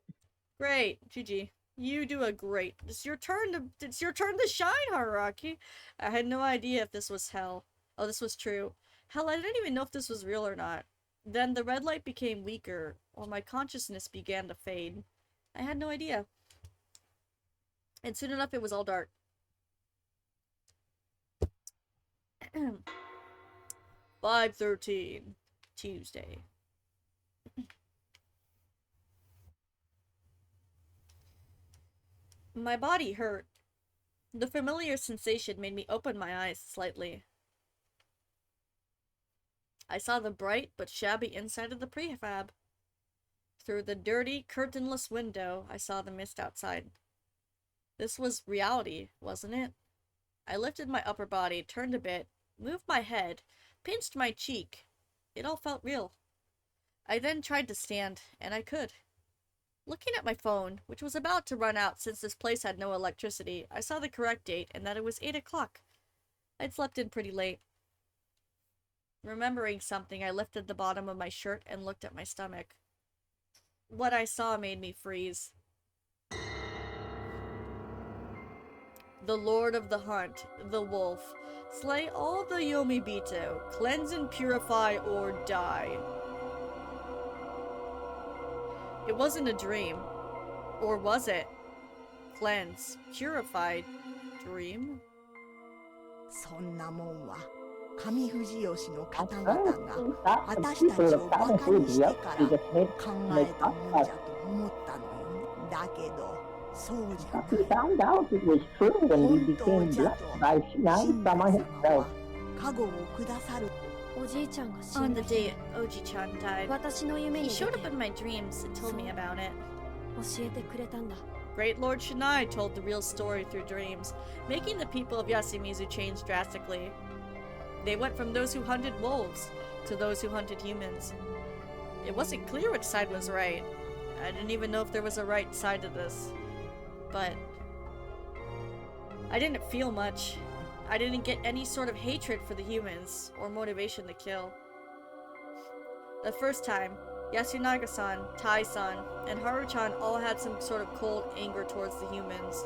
Great, GG. You do a great. It's your turn to shine, Haruaki. I had no idea if this was hell. Oh, this was true. Hell, I didn't even know if this was real or not. Then the red light became weaker, while my consciousness began to fade. I had no idea. And soon enough, it was all dark. 5:13, Tuesday. My body hurt. The familiar sensation made me open my eyes slightly. I saw the bright but shabby inside of the prefab. Through the dirty, curtainless window, I saw the mist outside. This was reality, wasn't it? I lifted my upper body, turned a bit, moved my head, pinched my cheek. It all felt real. I then tried to stand, and I could. Looking at my phone, which was about to run out since this place had no electricity, I saw the correct date and that it was 8 o'clock. I'd slept in pretty late. Remembering something, I lifted the bottom of my shirt and looked at my stomach. What I saw made me freeze. The Lord of the Hunt, the Wolf, slay all the Yomibito, cleanse and purify or die. It wasn't a dream. Or was it? Cleanse, purify, dream? そんなもんは上富士吉の方々 I が think that the 私たち people を of バ Southern カに Korea してか they ら just made 考 make えたもん us じゃと思ったのよ。だけどそうじゃ We ない。 found out it was true when we 本当 became じゃ blessed と by 神 Shinai 様 Sama は himself. 加護をくださる。おじいちゃんが死 On ん the だ day 日 Oji-chan died, 私の夢 he に出 showed て up in my dreams and told me about it. 教えてくれたんだ。 Great Lord Shinai told the real story through dreams, making the people of Yasumizu change drastically. They went from those who hunted wolves to those who hunted humans. It wasn't clear which side was right. I didn't even know if there was a right side to this. But I didn't feel much. I didn't get any sort of hatred for the humans or motivation to kill. The first time, Yasunaga-san, Tai-san, and Haru-chan all had some sort of cold anger towards the humans.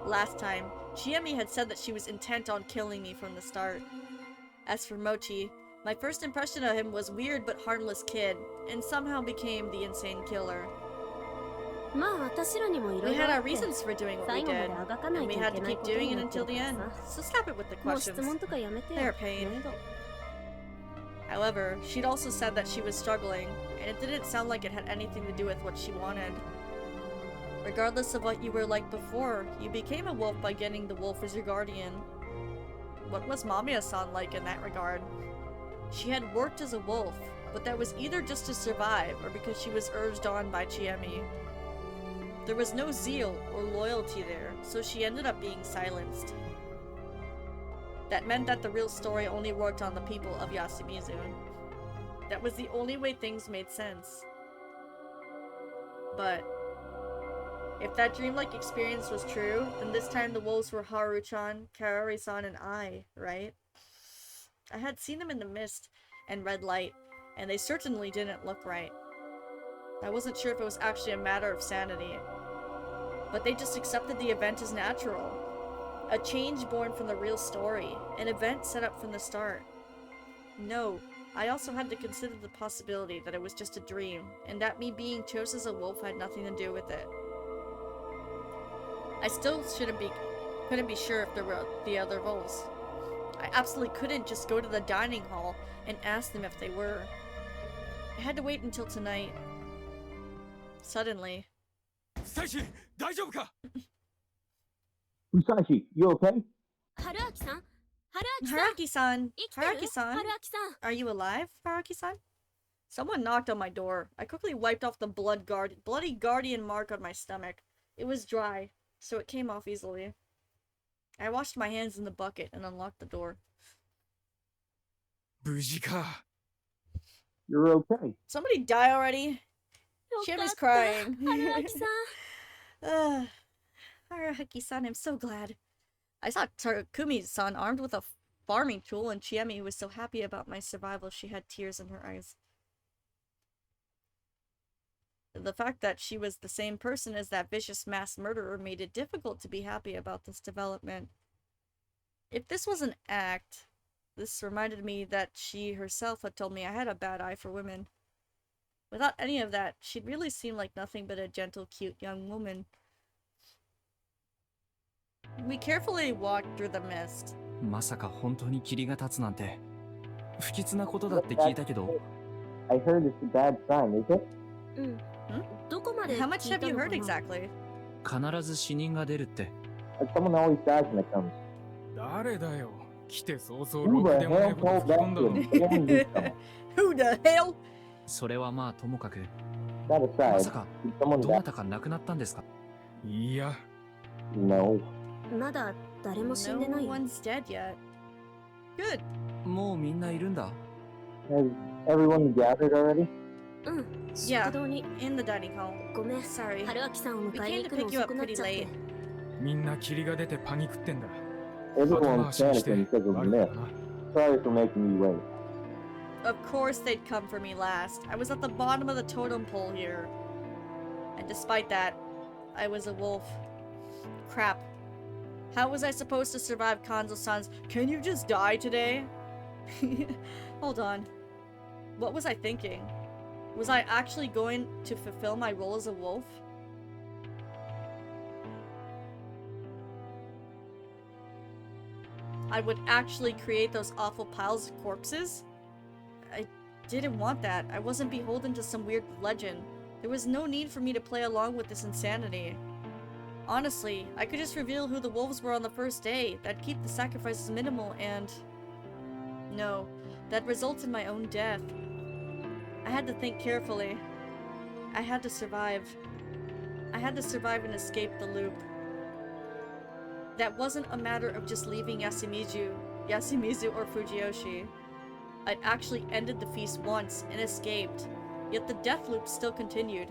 Last time, CHIEMI had said that she was intent on killing me from the start. As for Mochi, my first impression of him was weird but harmless kid, and somehow became the insane killer. まあ私らにもいろ We いろ had あ our って reasons for doing what we 最後ま did, であがかない and と we い had け to ない keep こと doing に it なって until る the から end. さ So stop it with the もう質 questions. 問とかやめてよ They're a pain. めんど However, she'd also said that she was struggling, and it didn't sound like it had anything to do with what she wanted. Regardless of what you were like before, you became a wolf by getting the wolf as your guardian. What was Mamiya-san like in that regard? She had worked as a wolf, but that was either just to survive or because she was urged on by CHIEMI. There was no zeal or loyalty there, so she ended up being silenced. That meant that the real story only worked on the people of Yasumizu. That was the only way things made sense. But if that dreamlike experience was true, then this time the wolves were Haru-chan, Kaori-san, and I, right? I had seen them in the mist and red light, and they certainly didn't look right. I wasn't sure if it was actually a matter of sanity. But they just accepted the event as natural. A change born from the real story, an event set up from the start. No, I also had to consider the possibility that it was just a dream, and that me being chosen as a wolf had nothing to do with it. I still couldn't be sure if there were the other wolves. I absolutely couldn't just go to the dining hall and ask them if they were. I had to wait until tonight. Suddenly. Saishi, 大丈夫か? Musashi, you okay? 春秋さん、春秋さん、 Haraki-san! 生きてる？ Haraki-san! 春秋さん。 Are you alive, Haraki-san? Someone knocked on my door. I quickly wiped off the bloody guardian mark on my stomach. It was dry, so it came off easily. I washed my hands in the bucket and unlocked the door. 無事か? You're okay. Somebody die already? よか Chiemi's った crying. 春秋さん。 Haraki-san, I'm so glad. I saw Takumi-san armed with a farming tool, and Chiemi was so happy about my survival she had tears in her eyes. The fact that she was the same person as that vicious mass murderer made it difficult to be happy about this development. If this was an act, this reminded me that she herself had told me I had a bad eye for women. Without any of that, she'd really seemed like nothing but a gentle, cute young woman. We carefully walked through the mist. まさか本当に霧が立つなんて不吉なことだって聞いたけど I heard it's a bad sign, is it? うん。どこまで How much 聞い have た you のか heard な？ exactly? 必ず死人が出るって Someone always dies when it comes. 誰だよ。来て早々 Who ろく the でもない hell こと told 吹き込んだ that の。 kid? Go and do something. Who the hell? それはまあともかく That ま aside, さか did someone どな die? たか亡くなったんですか いや、 No. まだ誰も死んで No ないよ。 one's dead yet. Good. もうみんないるんだ Has everyone gathered already? うん。 Yeah. 食堂に。 In the dining hall. ごめん。 Sorry. 春秋さんを We 迎え came に to 行くの pick you 遅 up くなっ pretty ちゃって late.。みんな霧が出てパニクってんだ。 Everyone's 後回しにして panicking because of 悪 the か mist. ったな。 Sorry for making you wait. Of course they'd come for me last. I was at the bottom of the totem pole here. And despite that, I was a wolf. Crap. How was I supposed to survive Kanzo-san's "Can you just die today?" Hold on. What was I thinking? Was I actually going to fulfill my role as a wolf? I would actually create those awful piles of corpses? I didn't want that. I wasn't beholden to some weird legend. There was no need for me to play along with this insanity. Honestly, I could just reveal who the wolves were on the first day. That'd keep the sacrifices minimal and... No, that results in my own death. I had to think carefully. I had to survive. I had to survive and escape the loop. That wasn't a matter of just leaving Yasumizu or Fujiyoshi. I'd actually ended the feast once and escaped, yet the death loop still continued.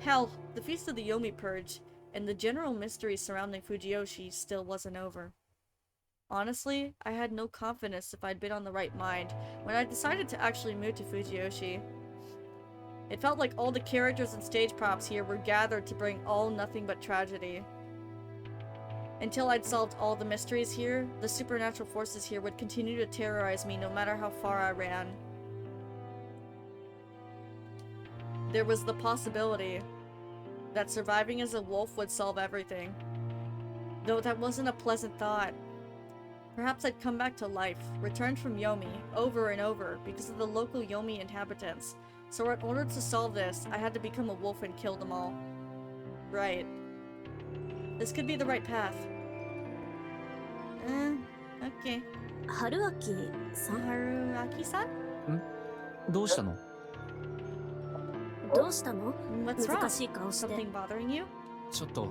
Hell, the Feast of the Yomi Purge and the general mystery surrounding Fujiyoshi still wasn't over. Honestly, I had no confidence if I'd been on the right mind when I decided to actually move to Fujiyoshi. It felt like all the characters and stage props here were gathered to bring all nothing but tragedy. Until I'd solved all the mysteries here, the supernatural forces here would continue to terrorize me no matter how far I ran. There was the possibility that surviving as a wolf would solve everything. Though that wasn't a pleasant thought. Perhaps I'd come back to life, returned from Yomi, over and over, because of the local Yomi inhabitants. So in order to solve this, I had to become a wolf and kill them all. Right. This could be the right path. Okay. 春秋さん。 Haruaki-san? どうしたのどうしたの？ What's 難 wrong? しい顔して。 Something bothering you? ちょっと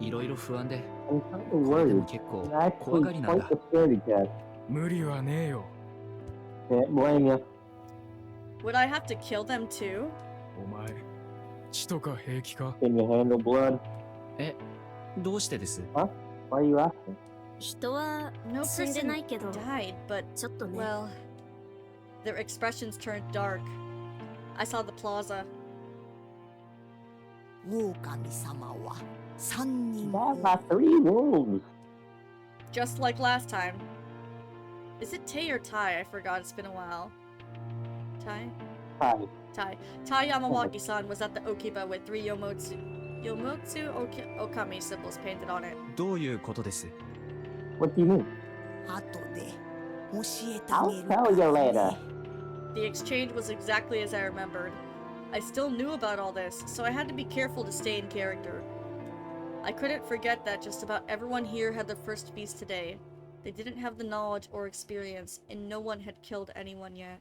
いろいろ不安で I'm kind of これで worried. も結構 I'm 怖が actually りなん quite だ the scaredy cat. 無理はねえよ。 Can't blame you. Would I have to kill them too? お前、血とか平気か？ Can you handle blood? えどうしてです Why are you asking? 人は No 死んで person ないけど、 died, but ちょっとね。 well, their expressions turned dark. I saw the plaza. 狼様は三人 That's not 3 wolves. Just like last time. Is it Tay or Tai? I forgot, it's been a while. Tai? Hi. Tai. Tai Yamawaki-san was at the Okiba with 3 Yomotsu Yomotsu Okami symbols painted on it. どういうことです What do you mean? 後で教えてあ I'll げる tell you から later. ね The exchange was exactly as I remembered. I still knew about all this, so I had to be careful to stay in character. I couldn't forget that just about everyone here had their first feast today. They didn't have the knowledge or experience, and no one had killed anyone yet.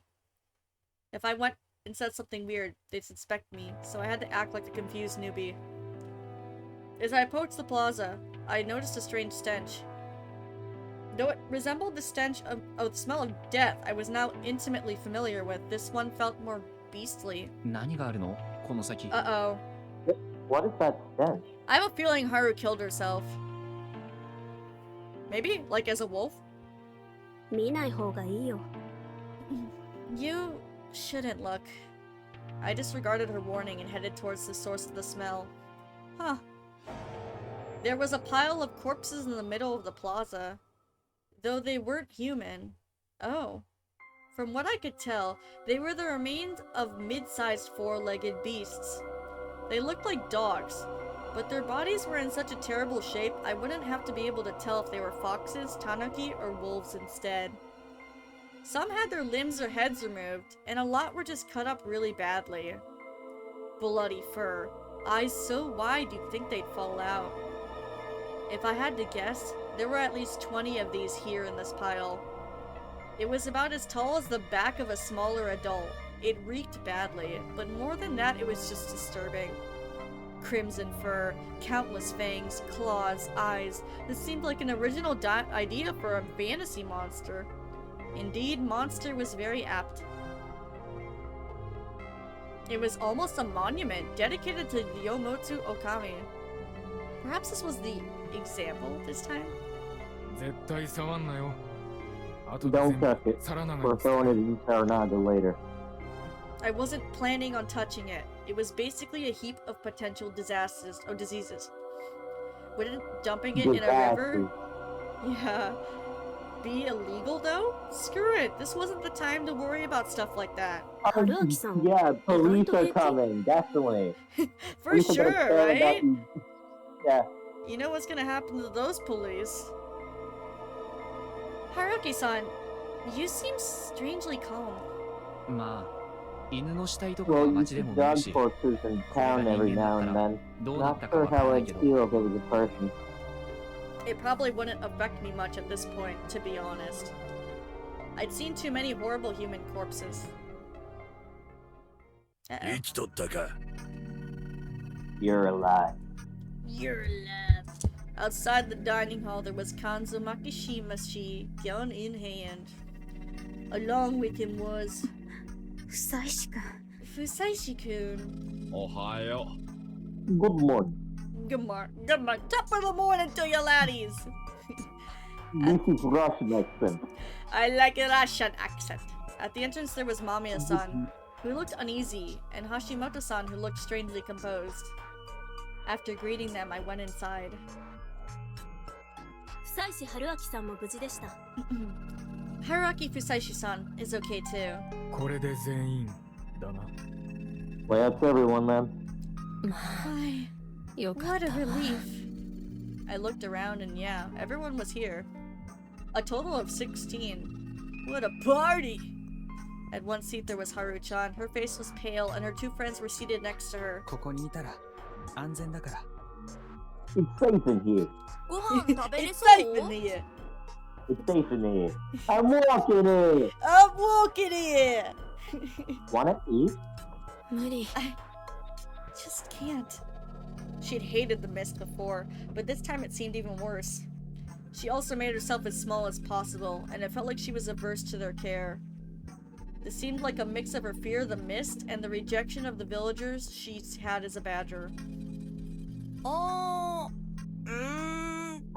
If I went and said something weird, they'd suspect me, so I had to act like a confused newbie. As I approached the plaza, I noticed a strange stench. Though it resembled the stench of the smell of death I was now intimately familiar with, this one felt more beastly. 何があるのこの先 Uh-oh. What is that stench? I have a feeling Haru killed herself. Maybe? Like as a wolf? 見ない方がいいよ You shouldn't look. I disregarded her warning and headed towards the source of the smell. Huh. There was a pile of corpses in the middle of the plaza. Though they weren't human. Oh. From what I could tell, they were the remains of mid-sized four-legged beasts. They looked like dogs, but their bodies were in such a terrible shape I wouldn't have to be able to tell if they were foxes, tanuki, or wolves instead. Some had their limbs or heads removed, and a lot were just cut up really badly. Bloody fur. Eyes so wide you'd think they'd fall out. If I had to guess, there were at least 20 of these here in this pile. It was about as tall as the back of a smaller adult. It reeked badly, but more than that, it was just disturbing. Crimson fur, countless fangs, claws, eyes. This seemed like an original idea for a fantasy monster. Indeed, monster was very apt. It was almost a monument dedicated to Yomotsu Okami. Perhaps this was the example this time? 絶対触んなよ。後で Don't 全部 touch it. 皿長 We're にする throwing it in Tornado later. I wasn't planning on touching it. It was basically a heap of potential disasters or diseases. Wouldn't dumping it in a river, yeah, be illegal though? Screw it. This wasn't the time to worry about stuff like that. Haruaki-san, Yeah, police are意外と平気? coming, definitely. For Police are gonna sure, care about right? you. Yeah. You know what's gonna happen to those police. Haruaki-san, you seem strangely calm. まあ犬の死体とかは Well, you 街で see も見る dog し corpses in town every now and then. どうなっ Not たかわ sure から how ない I'd けど feel if it was a person. It probably wouldn't affect me much at this point, to be honest. I'd seen too many horrible human corpses. Uh-oh. 生きとったか You're alive. You're alive. Outside the dining hall, there was Kanzo Makishimashi, gun in hand. Along with him was 久石君 Fusaishi-kun. おはよ Good morning. Good morning. Good morning. Top of the morning to you laddies. This is Russian accent. I like a Russian accent. At the entrance, there was Mamiya-san, who looked uneasy, and Hashimoto-san, who looked strangely composed. After greeting them, I went inside. 久石春明さんも無事でした Haruaki Fusaishi-san is okay too. う。これで全員だな。 Well, that's everyone, man. まあ Why, よかっ what た a わ relief. I looked around and yeah, everyone was here. A total of 16. What a party! At one seat there was Haru-chan. Her face was pale and her two friends were seated next to her. ここにいたら安全だから It's safe in here. ご飯食べれ It's そ safe in う here! It's safe in here. I'm walking in. I'm walking here! Wanna eat? 無理 Just can't. She'd hated the mist before, but this time it seemed even worse. She also made herself as small as possible, and it felt like she was averse to their care. This seemed like a mix of her fear of the mist and the rejection of the villagers she had as a badger.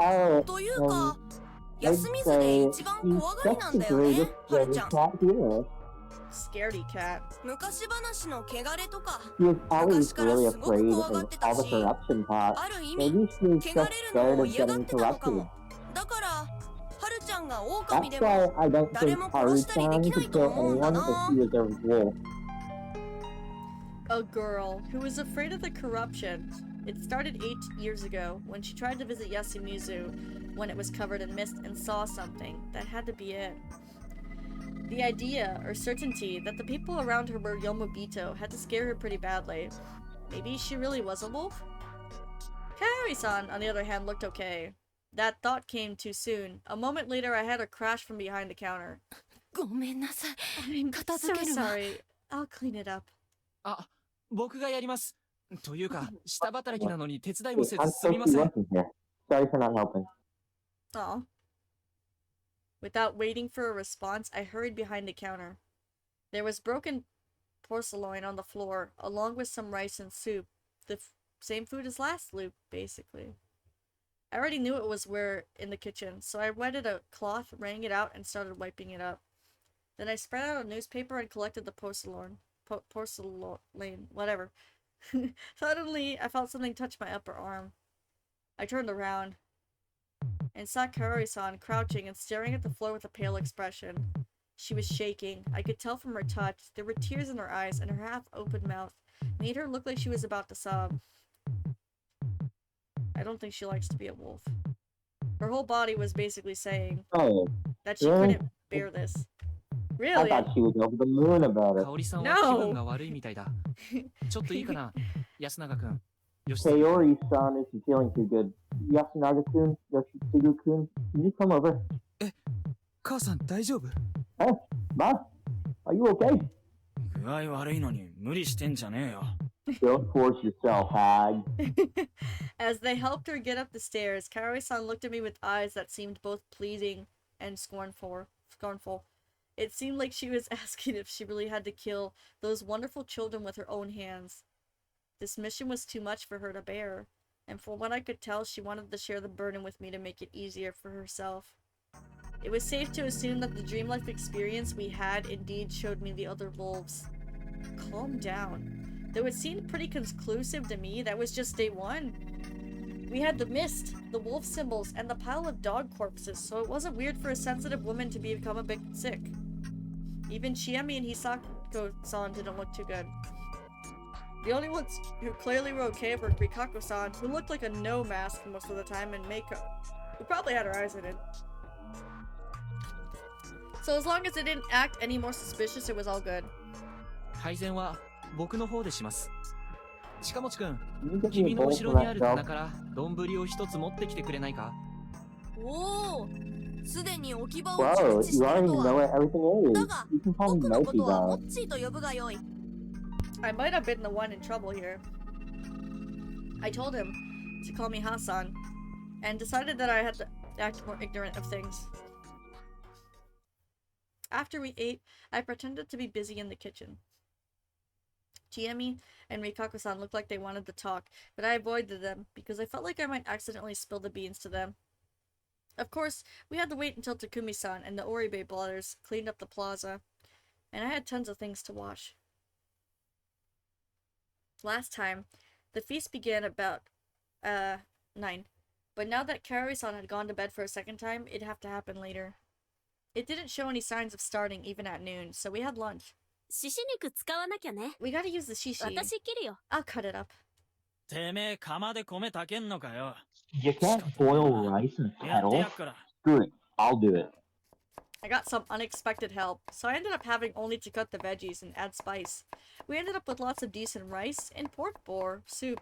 あという Um, か I'd 休みずで say 一番 he's 怖がりなん just だ the よね greatest はる that ち we ゃん got here. Scaredy cat. 昔話の汚れとか He was always 昔から really すごく afraid 怖がっ of て all た the し corruption part. ある意 Maybe 味 she's 汚 just れる の scared を of 嫌がっ getting てたのか corrupted. もだからはるちゃんが狼 That's で why も I don't 誰 think も殺したりで Haru-chan きない could と kill 思うんだ anyone な if he was a wolf. A girl who was afraid of the corruption. It started 8 years ago when she tried to visit Yasumizu when it was covered in mist and saw something. That had to be it. The idea, or certainty, that the people around her were Yomobito had to scare her pretty badly. Maybe she really was a wolf? Kaori-san, on the other hand, looked okay. That thought came too soon. A moment later, I had her crash from behind the counter. ごめんなさい。 I'm 片 so 付けるわ。 sorry. I'll clean it up. あ、僕がやります。というか、下働きなのに手伝いもせ I'm ずすみ supposed ま to be せん。 working here. Sorry for not helping. Aw. Without waiting for a response, I hurried behind the counter. There was broken porcelain on the floor, along with some rice and soup. The same food as last loop, basically. I already knew it was where in the kitchen, so I wetted a cloth, wrung it out, and started wiping it up. Then I spread out a newspaper and collected the porcelain, whatever. Suddenly, I felt something touch my upper arm. I turned around and saw Kaori-san crouching and staring at the floor with a pale expression. She was shaking. I could tell from her touch. There were tears in her eyes, and her half-open mouth made her look like she was about to sob. I don't think she likes to be a wolf. Her whole body was basically saying that she really? couldn't bear this. I Really? thought she was over the moon about it. 香織さんは気分が悪いみたいだ。ちょっといいかな、安永くん。Kaori-san isn't feeling too good. Yasunaga-kun, Yoshitsugu-kun, can you come over? 母さん大丈夫？ Huh? Ma? Are you okay? 具合悪いのに無理してんじゃねえよ。Don't force yourself, hag. As they helped her get up the stairs, Kaori-san looked at me with eyes that seemed both pleasing and scornful. It seemed like she was asking if she really had to kill those wonderful children with her own hands. This mission was too much for her to bear, and from what I could tell, she wanted to share the burden with me to make it easier for herself. It was safe to assume that the dream life experience we had indeed showed me the other wolves. Calm down. Though it seemed pretty conclusive to me, that was just day one. We had the mist, the wolf symbols, and the pile of dog corpses, so it wasn't weird for a sensitive woman to become a bit sick. Even Chiemi and Hisako-san didn't look too good. The only ones who clearly were okay were Rikako-san, who looked like a no mask most of the time, and Meiko, who probably had her eyes in it. So as long as it didn't act any more suspicious, it was all good. 配膳は僕の方でします。近持くん、 Can you get me a 君の bowl 後ろ for にある myself? 棚から丼を一つ持ってきてくれないか？おお、すでに置き場を Whoa, 熟知し you ている already と know は。 where everything だ is. が、 You can call me 僕のことは Mochi モ dog. ッチーと呼ぶがよい。 I might have been the one in trouble here. I told him to call me Hassan, and decided that I had to act more ignorant of things. After we ate, I pretended to be busy in the kitchen. Chiemi and Rikako-san looked like they wanted to talk, but I avoided them because I felt like I might accidentally spill the beans to them. Of course, we had to wait until Takumi-san and the Oribe brothers cleaned up the plaza, and I had tons of things to wash. Last time, the feast began about 9, but now that Kaori-san had gone to bed for a second time, it'd have to happen later. It didn't show any signs of starting even at noon, so we had lunch. 獅子肉使わなきゃね。 We gotta use the shishi. 私切るよ。 I'll cut it up. てめえ釜で米炊けんのかよ。 You can't boil rice in a やって kettle? やっから。 Screw it. I'll do it. I got some unexpected help, so I ended up having only to cut the veggies and add spice. We ended up with lots of decent rice and pork boar soup.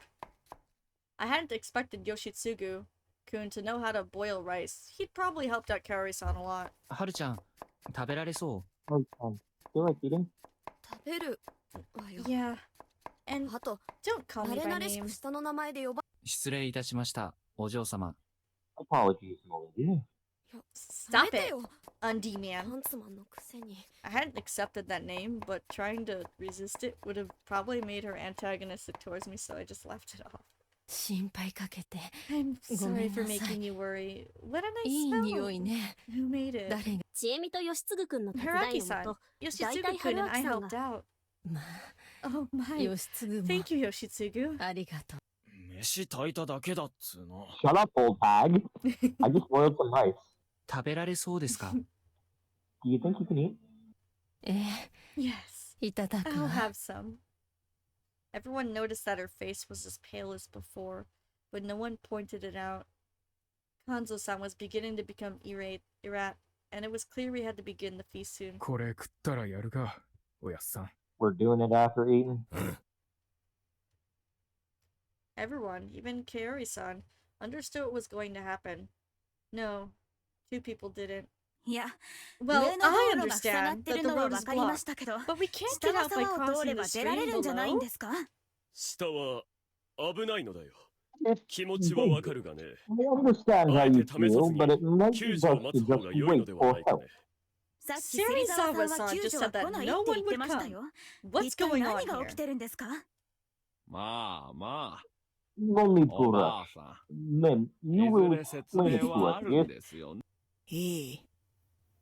I hadn't expected Yoshitsugu-kun to know how to boil rice. He'd probably helped out Kaori-san a lot. はるちゃん、食べられそ Oh, feel like eating? 食べるわよ。 Yeah. And あと、 don't call 慣 me れ by 慣れし name. く下の名前で呼ば。う。失礼いたしました、お嬢様。 Apologies, Molly. Stop やめて it, よ。 Undie ハ man. ンツマンのくせに。 I hadn't accepted that name, but trying to resist it would have probably made her antagonistic towards me, so I just left it off. 心配かけて。 I'm sorry for ごめんなさい。 making you worry. What a いい nice 匂い smell. ね。 Who made it? 誰が。ちえみと吉嗣くんの手伝いの Haraki-san. もと。 Yoshitsugu-kun and I helped out. ま Oh あ、 my. 吉嗣も。 Thank you, Yoshitsugu. ありがとう。飯炊いただけだっつうの。 Shut up, old hag. I just boiled some rice. 食べられそうですか？ Do you think you can eat? ええ、 Yes. いただく I'll わ。 have some. Everyone noticed that her face was as pale as before, but no one pointed it out. Kanzo-san was beginning to become irate, and it was clear we had to begin the feast soon. これ食ったらやるか、おやっさん。We're doing it after eating. Everyone, even Kaori-san, understood what was going to happen. No, two people didn't. いや、 Well, 上の I 道路が塞がっ understand て that る the のは road 分 is かりま blocked, したけど、 but we can't 下 get の out by 沢を通 crossing れ the ば出られ stream るんじゃないん below. ですか？下は危ないのだよ。 It's 気持ちはわかるがね。 I understand how you feel, but it might be 救 best 助を to 待つ方 just が良いの wait では for ないか help. ね。さっき芹沢さんは Serizawa-san 救 just 助は said that 来ないっ no て one 言って would ました come. よ。 What's 一体 going 何 on が起き here? てるんですか？まあま No need あ、 to お rush. ばあさ Mem, ん。 you いず will れ説 explain it 明 to はあ us, るん yes? ですよね。ええ。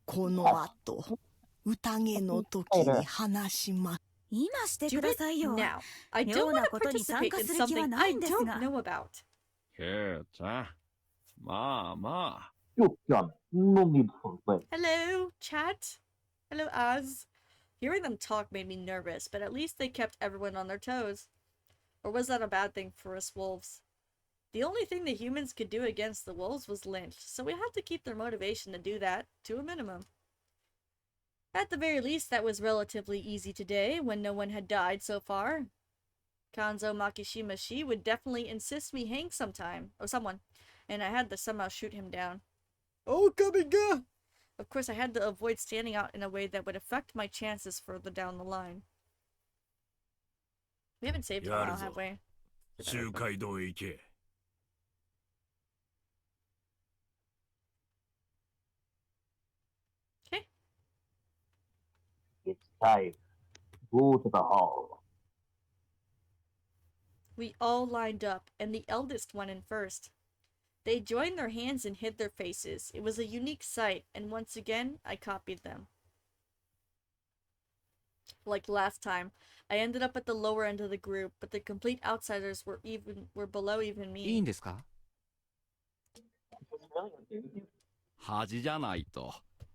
この後、宴の時に話します。今してく Do だ it さいよ。 now. I don't 妙 want な to ことに参 participate 加 in する気は something な I いんです don't が。 know about. ケイちゃん。まあまあ。 Look, John, no need for wait. Hello, chat. Hello, Az. Hearing them talk made me nervous, but at least they kept everyone on their toes. Or was that a bad thing for us wolves? The only thing the humans could do against the wolves was lynch, so we had to keep their motivation to do that to a minimum. At the very least, that was relatively easy today, when no one had died so far. Kanzo Makishima-shi would definitely insist me hang sometime, or someone, and I had to somehow shoot him down. Oh, Kamiga! Of course, I had to avoid standing out in a way that would affect my chances further down the line. We haven't saved in a while, have we? 周回道へ行け。 Okay. It's time. Go to the hall. We all lined up, and the eldest went in first. They joined their hands and hid their faces. It was a unique sight, and once again, I copied them. Like last time, I ended up at the lower end of the group, but the complete outsiders were below even いい me. んですか？恥じゃないと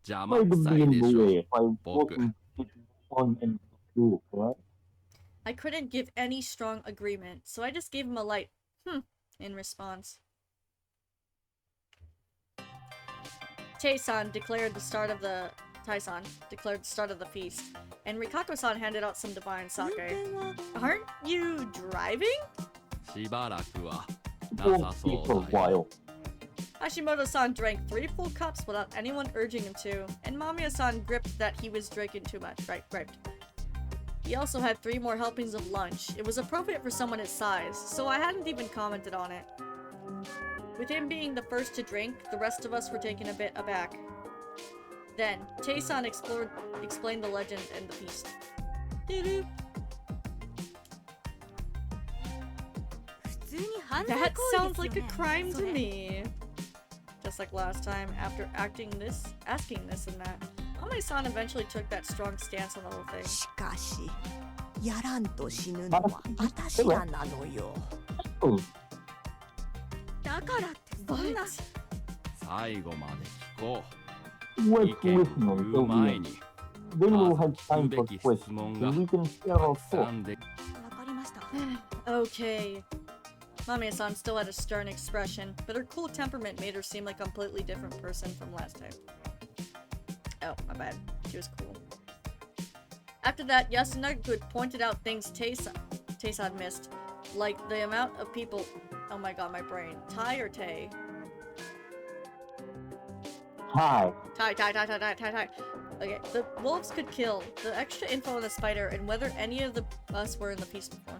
邪魔 Might く have さい been で in し the ょ。 way if I 僕。 wasn't on and through, right? I couldn't give any strong agreement, so I just gave him a light in response. Tae-san declared the start of the feast, and Rikako-san handed out some divine sake. Aren't you driving? しばらくはな Won't さ be そ for う a だよ。 while. Hashimoto-san drank 3 full cups without anyone urging him to, and Mamiya-san gripped that he was drinking too much. Griped. He also had 3 more helpings of lunch. It was appropriate for someone his size, so I hadn't even commented on it. With him being the first to drink, the rest of us were taken a bit aback. Then, Tae-san explained the legend and the feast. Doo-doo. 普通に犯罪 That 行為 sounds ですよ like a ね。 crime そ to れ。 me. Just like last time, after asking this and that, Mami-san eventually took that strong stance on the whole thing. しかし、やらんと死ぬのは私らなのよ。 Oh, だからってそんな。 But 最後まで聞こ let's う。意見 listen を言 until う the 前 end. に Then we'll ま have ず聞 time く for べき questions, 質問 and が we can share た our くさ thoughts. んで。わかりました。 okay. Mami-san still had a stern expression, but her cool temperament made her seem like a completely different person from last time. Oh, my bad. She was cool. After that, Yasunagi pointed out things Tae-san missed, like the amount of people. Oh my god, my brain. Tai or Tay? Hi. Tai. Okay, the wolves could kill. The extra info on the spider and whether any of us were in the feast before.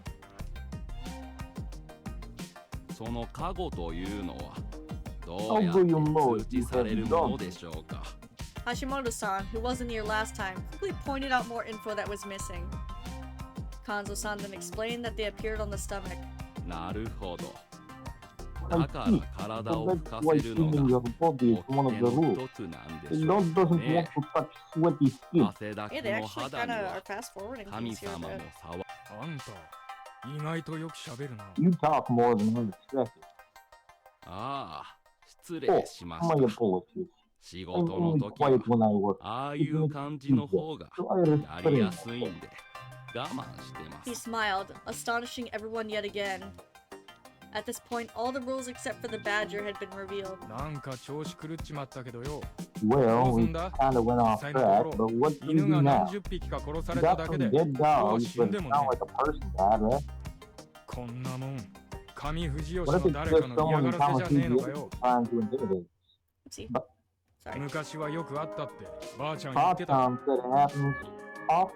その過去というのはどうやって通知されるものでしょうか。 Hashimoto-san, who wasn't here last time, quickly pointed out more info that was missing. Kanzo-san then explained that they appeared on the stomach. なるほど。 I だから see. 体 So を that's 浮か why せるの cleaning が your body is one of 掟 the の rules. 一つなんで The しょ Lord う doesn't ね want。to touch sweaty skin. 汗だ Hey, く they の actually 肌に kinda は are fast forwarding 神 things here a 様も bit. あ触んた意外とよく喋るな。 You talk more than I'm expecting. ああ、失 Oh, 礼しまし my た。 apologies. 仕 I'm 事の only 時は quiet when I work. ああいう感じの方が So I や respect りや it. すいんで。我慢してま He す smiled, astonishing everyone yet again. At this point, all the rules except for the badger had been revealed. なんか調子狂っちまったけどよ Well, we んだ kind of went off 実際のとこ track, ろ but what do we 犬 do が now? 何十匹か殺さ We れた got だけ some で dead 人は dogs, 死 but んで it's も not ね like a person that, eh? こんなもん神藤吉 What if の it's 誰 just かの嫌 someone が in らせじゃねえのか Kamakiji よ trying to intimidate? Oopsie. But- Sorry. 昔はよくあったってばあちゃん言ってた Tom said it happens often.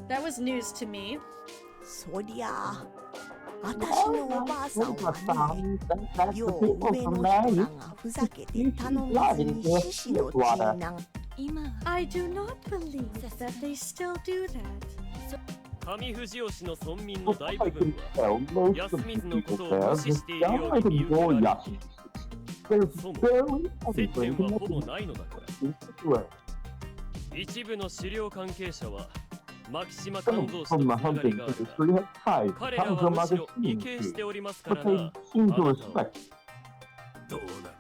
That That was news to me. そりゃあ私のおばあさんはね That's よ the う people 上の from 人 Maddie. らがふざけて頼まずに獅子の血なん今は I do not believe that they still do that. 上藤吉の村民の Well, 大 I 部分 can は tell most of the Yasumi's no people ことを there 無視し just ているよ sound う like に a 見受け boy られる Yashi. There's そう barely 接 anything 点 to は make ほぼないのだから this situation. 一部の資料関係者は牧島 Some 勘蔵氏 from と the つなが hunting りがある industry have ties が to 彼ら Kanzo はむしろ magazine 理解して too, おりますから but they な seem to あなたは respect. どうな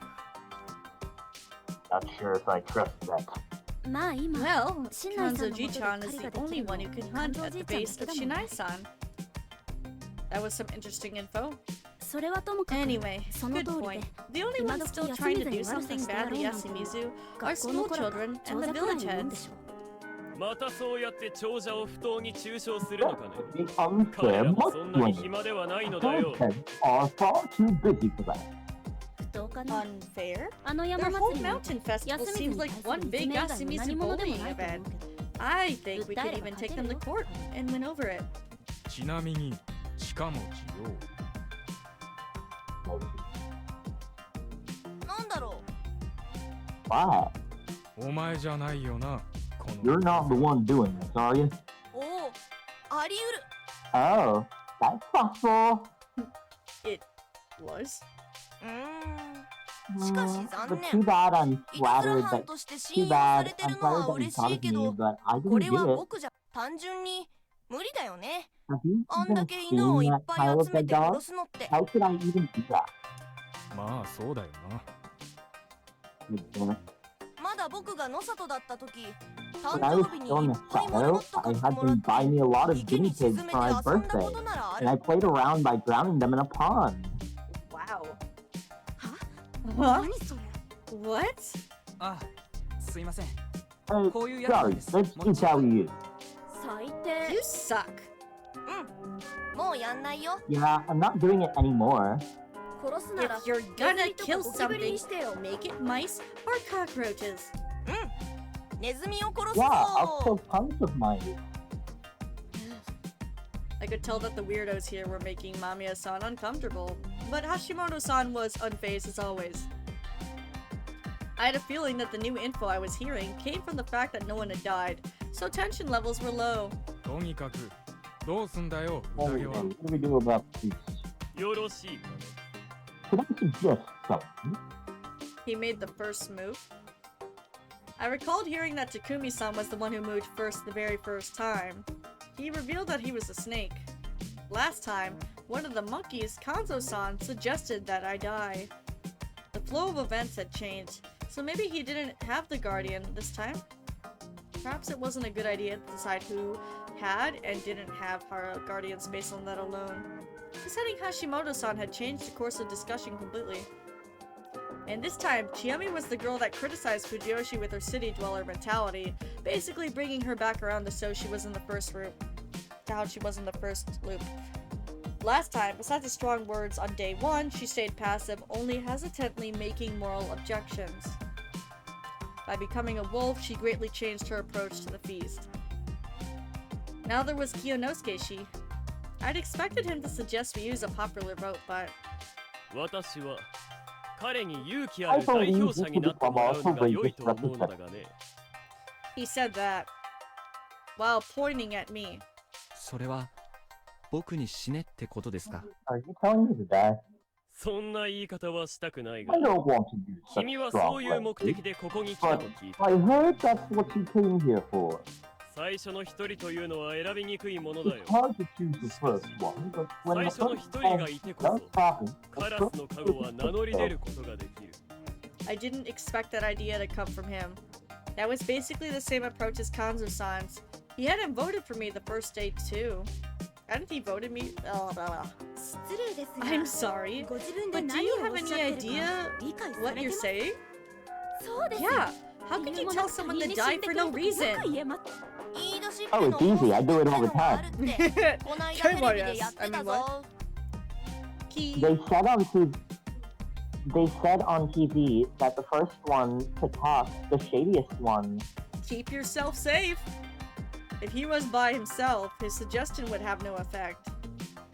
Not sure if I trust that. まあ今 Well, 新内さんの Kanzo 元で Ji-chan is 狩り the がで only きる one の who can 勘 hunt 蔵 at じ the いちゃん base だ of けだもんね Shinai-san. That was some interesting info. それはともかく Anyway, その good 通り point. で The only 今 ones 時 still 休 trying み to ずに do 悪さ something してや bad ろ to うなんていうの Yasumizu are 学校の school 子らが children 長 and the 者くらい village のもんで heads. しょまたそうやって長者を不当に中傷するのかね The 彼 unfair らもそんなに mudslingers. 暇ではないのだよ Those heads are far too busy for that. 不当かな Unfair? あの山 Their 祭 whole りも mountain festival 休みず seems に like 対す one るいじ big め以外の Yasumizu 何者でも bullying ないと思 event. うけど I think we 訴 could えれば even 勝 take て them る to よ court and win over it. ちなみに近持ちよ なんだろ Why? お前じゃないよなこの You're not the one doing this, are you? うおおあり Oh, that's possible. It was. 得るしかし残 But 念 too bad I'm いたずら flattered 犯 that として too 信用さ bad れて I'm るのは flattered that you 嬉し thought い of け me, ど but I こ didn't れは do it. 僕じゃ単純に無理だよね Have you あん even だけ犬を seen いっ that ぱい pile 集 of め dead て殺 dogs? すのって How could I even do that? まあそうだよな You damn it. まだ僕が野里だった時 When 誕 I was 生日に still in い the っぱいモル shadow, モット I 買って had もらっ them buy me a lot て of 池 guinea に沈 pigs めて for my 遊んだこ birthday, とならあ and る I played around by drowning them in a pond. Wow. 何 Huh? それ What? あすいません Hey, こういうやつなん sorry, です let's も just っち how you. 最低 You suck. もうやんないよ Yeah, I'm not doing it anymore. 殺すなら If you're ネズ gonna ミとか kill ゴキブリ something, にしてよ make it mice or cockroaches. ネズミを殺す Yeah, ぞ I'll kill tons of mine. I could tell that the weirdos here were making Mamiya-san uncomfortable, but Hashimoto-san was unfazed as always. I had a feeling that the new info I was hearing came from the fact that no one had died, so tension levels were low. とにかくどうすんだよ Hey, 宴 hey, は what do we do about these? よろしいかね Could I suggest something? He made the first move. I recalled hearing that Takumi-san was the one who moved first the very first time. He revealed that he was a snake. Last time, one of the monkeys, Kanzo-san, suggested that I die. The flow of events had changed, so maybe he didn't have the guardian this time? Perhaps it wasn't a good idea to decide who had and didn't have our guardians based on that alone. Deciding Hashimoto-san had changed the course of discussion completely. And this time, CHIEMI was the girl that criticized Fujiyoshi with her city dweller mentality, basically bringing her back around to how she was in the first loop. Last time, besides the strong words on day one, she stayed passive, only hesitantly making moral objections. By becoming a wolf, she greatly changed her approach to the feast. Now there was Kiyonosuke-shi. I'd expected him to suggest we use a popular vote, but 私は彼に勇気ある代表者になってもらうのが良いと思うのだがね he said that while pointing at me. それは僕に死ねってことですか Are you telling me to die? そんな言い方はしたくないが I don't want to use such 君は strong そういう目 language, 的でここに来た but と聞いた I heard that's what you came here for. 最初の一人というのは選びにくいものだよ It's hard to choose the first one, but when 最 the 初の first 一人が one いてこ does そ happen, カ the ラス first の加護は名乗り出ることができる I didn't expect that idea to come from him. That was basically the same approach as Kanzo-san's. He hadn't voted for me the first day too. Hadn't he voted me? Oh, blah, blah. 失礼ですが I'm sorry. ご自分で But do 何 you をお have っし any ゃってる idea か理解さ what れて you're ます saying? そうです Yeah. How could you tell someone to die for no reason? 言い出しっ Oh, ぺ it's の easy. I do it all the ってのがあ time. るってこないだテレビでやって I mean, た what? ぞ He They said on TV that the first one to talk, the shadiest one, keep yourself safe. If he was by himself, his suggestion would have no effect.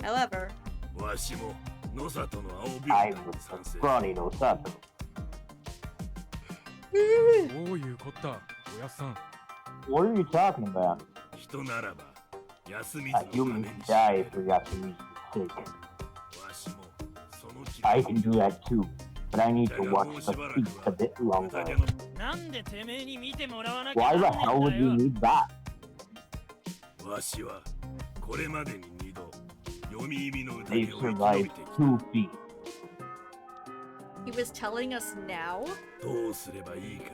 However, わしも野里の青病 I 院に was 賛成 Ronnie no Sato. どういうこったおやっさん。 What are you talking about? 人ならば休み A ずのため human に can die for Yasumi's sake. わしもその気 I can do that too, but I need to watch the feast a bit longer. なんでてめえに見てもらわなきゃ Why な the んね hell ん would だ you よ need that? わしはこれまでに2度読み意味の They 宴を生き延 survived びてき 2 feet. he was telling us now. たどうすればいいか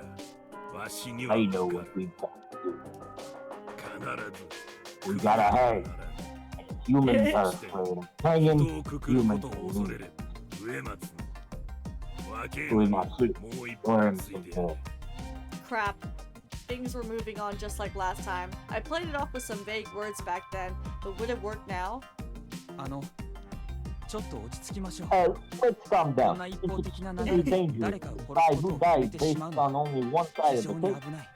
わしには I 分 know か what る we've got to do. 必ず We gotta hurry. Humans are afraid of 人 hanging. をくくるこ Humans とを are 恐れ losing. る植松の若え Doing の my に suit. もう一 Or 本 in つい some てやる Crap. Things were moving on just like last time. I played it off with some vague words back then, but would it work now? ちょっと落ち着きましょう。 Let's calm こ down. んな It's 一方的な extremely 流れで誰 dangerous. かを Decide 殺すこ who とを決め dies てし based まうの on は only one 非 side of 常 the に case. 危ない。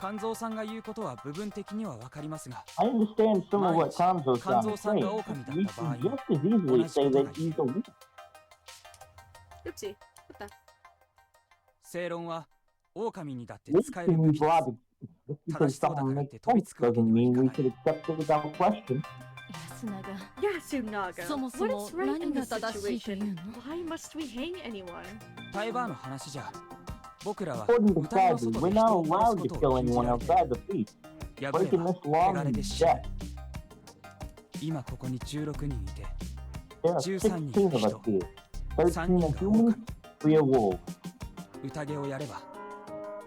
肝臓さんが言うことは部分的にはわかりますが、 I understand some of what Kanzo-san is Kanzo-san saying. が狼だ We った場合 can just as easily say that he's a witch. Oopsie. What the? 正論は狼にだって This 使える can 武 be 器です。 brought just because someone makes sense doesn't mean we should accept it without question. 安永 Yasunaga. そもそ What も is right 何 in が this 正しいという situation? の Why must we hang anyone? タイバーの話じゃ、僕らは According to 歌の Sadly, 外 we're で人 not を殺 allowed す to こと kill を禁じ anyone られて outside the feast. 破れ Breaking ば this 汚 law れで means 死ぬ。 death. 今ここに16人いて、 There are 13 16 of us here. 13 are humans, 3 are wolves. 宴をやれば、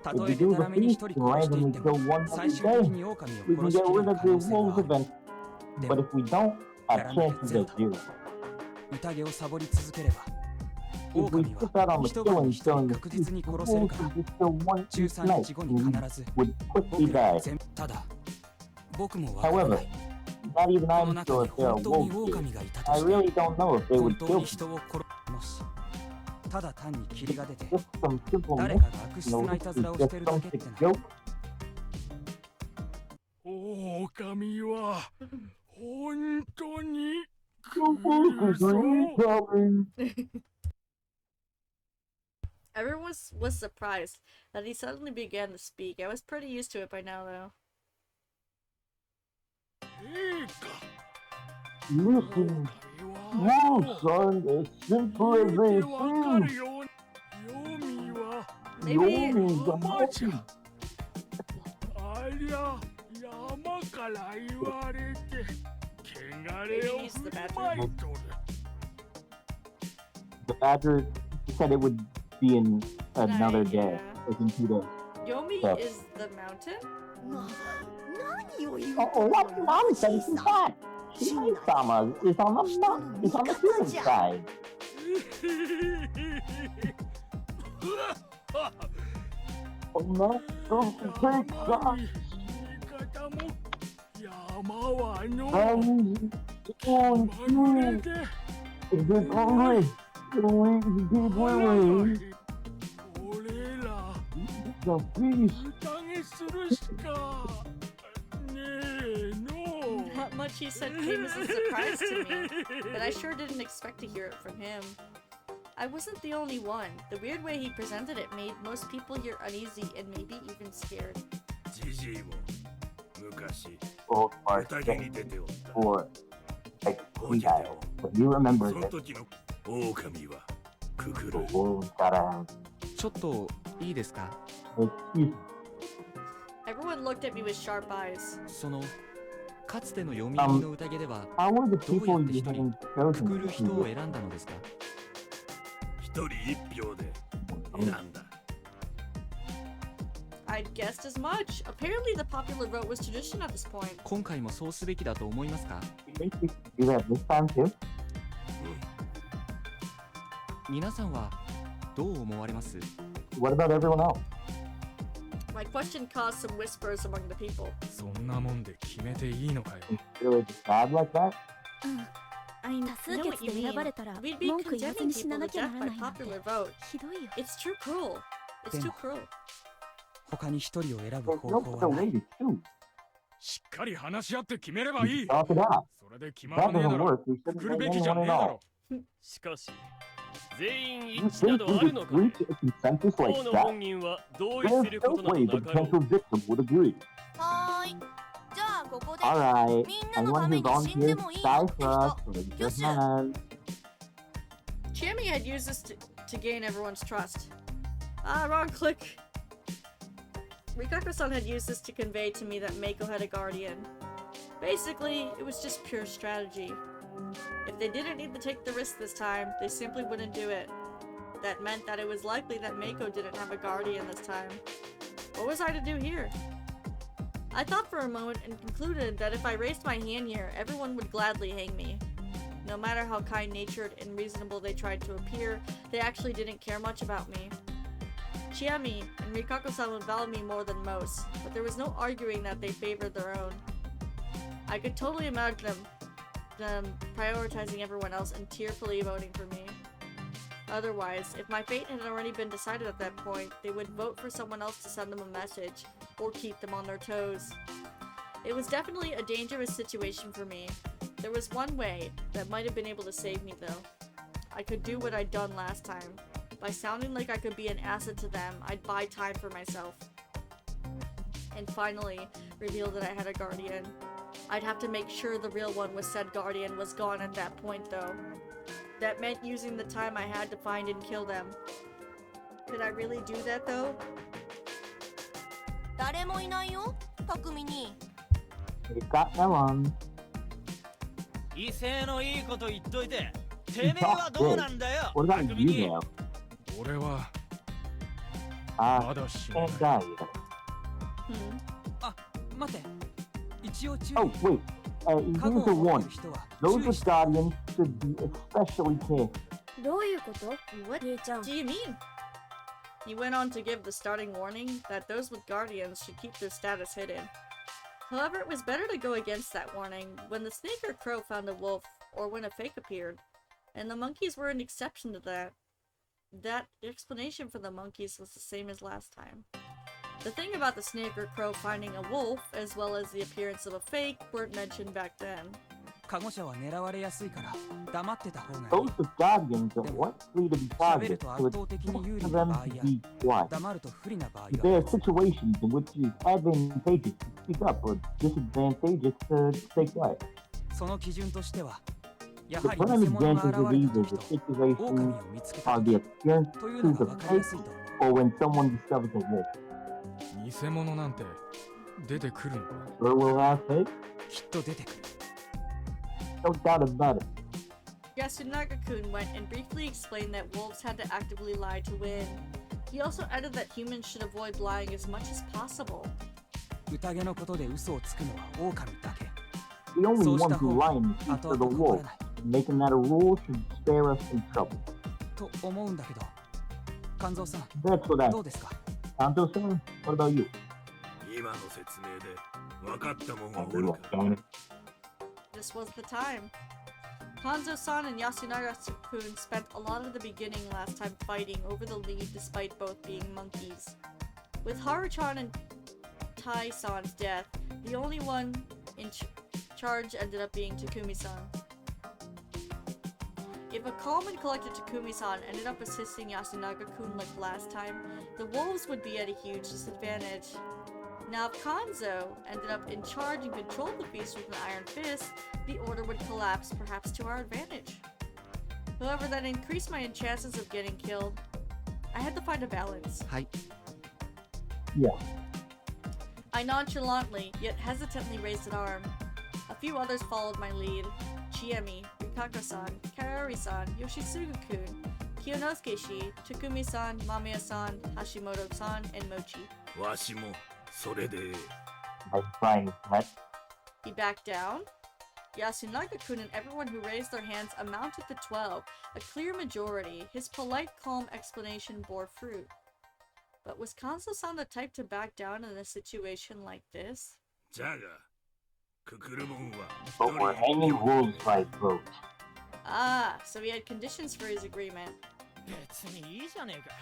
た If と we えで do た the らめに一 feast 人 and 殺していっ randomly て kill も、 one 最 every 終的 day, に狼を we 殺 can し get きれ rid る of 可 the 能性は wolves ある。 event. で But も、 if we don't, our やらなきゃ chances ゼロ are だ。 zero. 宴をサボり続ければ、 If we 狼 skip out は on the 一晩に killing 一人 during the 確 feast, 実に the 殺せる wolves から、 would just kill one each 13 night 日後に and 必ず we would quickly 僕らは die. 全ただ、僕もわからな However, い。 not even この I'm 中 sure に if there are 本当に wolves here. 狼がいたと I して、 really don't know if they 本 would 当 kill に me. 人を殺もし、ただ単に霧が出て、 Just some simple 誰 myth, かが悪質 you know, ないた this ず is らをして just るだ some けって sick な。 joke. 狼は本当に You think coming. Everyone was surprised that he suddenly began to speak. I was pretty used to it by now, though. いいか Listen, 狼は you son, as simple as 見 they てわか seem. るように黄泉は Maybe Yomi's the 山じ monkey. ゃありゃ山から言われて汚れを振りまいとる The badger said it would be in another Right, day, yeah. as in 2 days. Yomi Yeah. is the mountain? 何を言う Oh, what nonsense is that? Shimai-sama is on the human side. こんなどうしてか言い方も山はの and まぐれで is it hungry? We keep 腹 living. が俺ら The feast. 宴するしかねえの Not much he said came as a surprise to me, but I sure didn't expect to hear it from him. I wasn't the only one. The weird way he presented it made most people here uneasy and maybe even scared. じじいも昔 Both are 宴 sick に出ておった for like 3 died. But you remember その that 時の狼はくく the る wolves gotta ちょっといいですか？ excuse me. Everyone looked at me with sharp eyes. そのかつての読み入りの宴では How were the どう people やって you 一人 having く chosen くる to 人を do 選んだのですか？一人一票で選んだ I I'd guessed as much. Apparently the popular vote was tradition at this point. 今回もそうすべきだと思いますか？ You think we should do that this time too? 皆さんはどう思われます？ What about everyone else? My question caused some whispers among the people. そんなもんで決めていいのかよ。 Really decide like that? I 多数 know 決 what you で選ば mean. れたら We'd be 文句言わず condemning に死な people な to きゃ death なら by ないなんて popular vote. ひどいよ。 It's too cruel. It's too cruel. 他に一人を選ぶ There's 方 no 法 other はな way い。 to choose. しっかり話し合って決めればい We い。 talk it out. それで決ま If ら that ねえな doesn't ら work, we 来 shouldn't るべ blame きじゃ anyone ねえ at だ all. ろ。しかし全員 You 一致な think ど we ある just のか reach a consensus 王 like の that? 本人は同意 There's するこ no となど way な the かろう potential victim would agree. はーい。じゃあここで Alright, みんなのた anyone め who に死んで volunteers も to いいよ die って for us, 人。 raise よ your し。 hand. Chiemi had used this to gain everyone's trust. Ah, wrong click. Rikako-san had used this to convey to me that Meiko had a guardian. Basically, it was just pure strategy. If they didn't need to take the risk this time, they simply wouldn't do it. That meant that it was likely that Meiko didn't have a guardian this time. What was I to do here? I thought for a moment and concluded that if I raised my hand here, everyone would gladly hang me. No matter how kind-natured and reasonable they tried to appear, they actually didn't care much about me. Chiemi and Rikako-san would value me more than most, but there was no arguing that they favored their own. I could totally imagine them prioritizing everyone else and tearfully voting for me. Otherwise, if my fate had already been decided at that point, they would vote for someone else to send them a message, or keep them on their toes. It was definitely a dangerous situation for me. There was one way that might have been able to save me though. I could do what I'd done last time. By sounding like I could be an asset to them, I'd buy time for myself. And finally, reveal that I had a guardian. I'd have to make sure the real one with said guardian was gone at that point though. That meant using the time I had to find and kill them. Could I really do that though? 誰もいないよ、匠に。 We've got no one. 威勢のいいこと言っといて、てめえはどうなんだよ。 What about 匠 you に。 now? 俺は Ah, まだ死ね can't ない。 die yet. Hmm. あ、待て。一応注意。 Oh, wait. 過去 Here's を a 持って warning. る人は Those 注意 with して。 guardians should be especially careful. どういうこと？ What 兄ちゃん。 do you mean? He went on to give the starting warning that those with guardians should keep their status hidden. However, it was better to go against that warning when the snake or crow found a wolf, or when a fake appeared. And the monkeys were an exception to that. That explanation for the monkeys was the same as last time. The thing about the snake or crow finding a wolf, as well as the appearance of a fake, weren't mentioned back then. カゴ車は狙われやすいから黙ってた方がいい。 Those with guardians are likely to be 喋る targeted, と so 圧 it's 倒的に有 important 利 for な them 場合 to や be quiet. 黙ると不利な場合 But が there あ are る。 situations in which it is advantageous to speak up or disadvantageous to stay quiet. その基準としては、や The はり偽 prime 物が examples of 現れ these た are 時 the と situations 狼を見つけた are 時 the appearances というの of が分かりやす fake いと思う。 or when someone discovers a wolf. 偽物なんて出てくるのか。 Where will have fake? きっと出てくる。 No doubt about it. Yasunaga-kun went and briefly explained that wolves had to actively lie to win. He also added that humans should avoid lying as much as possible. 宴のことで嘘をつくのは狼だけ。 The only そうし ones た who 方 lie が in the 後 are the 々残ら wolves. ない。 Making that a rule should spare us some trouble. と思うんだけど、肝臓さん、 That's what I どうですか？ Kanto-san, what about you? 今の説明で分かったもんは I'll お do る it, か。 darn it. This was the time. Kanzo-san and Yasunaga-kun spent a lot of the beginning last time fighting over the lead despite both being monkeys. With Haruchan and Tai-san's death, the only one in charge ended up being Takumi-san. If a calm and collected Takumi-san ended up assisting Yasunaga-kun like last time, the wolves would be at a huge disadvantage. Now if Kanzo ended up in charge and controlled the beast with an iron fist, the order would collapse, perhaps to our advantage. However, that increased my chances of getting killed. I had to find a balance. はい。 Yeah. I nonchalantly, yet hesitantly raised an arm. A few others followed my lead. Chiemi, Rikako-san, Kaori-san, Yoshisugu-kun, Kyonosuke-shi, Takumi-san, Mamiya-san, Hashimoto-san, and Mochi. わしもそれで I'm trying, right? He backed down. Yasunaga-kun and everyone who raised their hands amounted to 12, a clear majority. His polite, calm explanation bore fruit. But was Kanzo-san the type to back down in a situation like this? じゃがククルボンは But we're hanging rules by vote. Ah, so he had conditions for his agreement. 別にいいじゃねえか。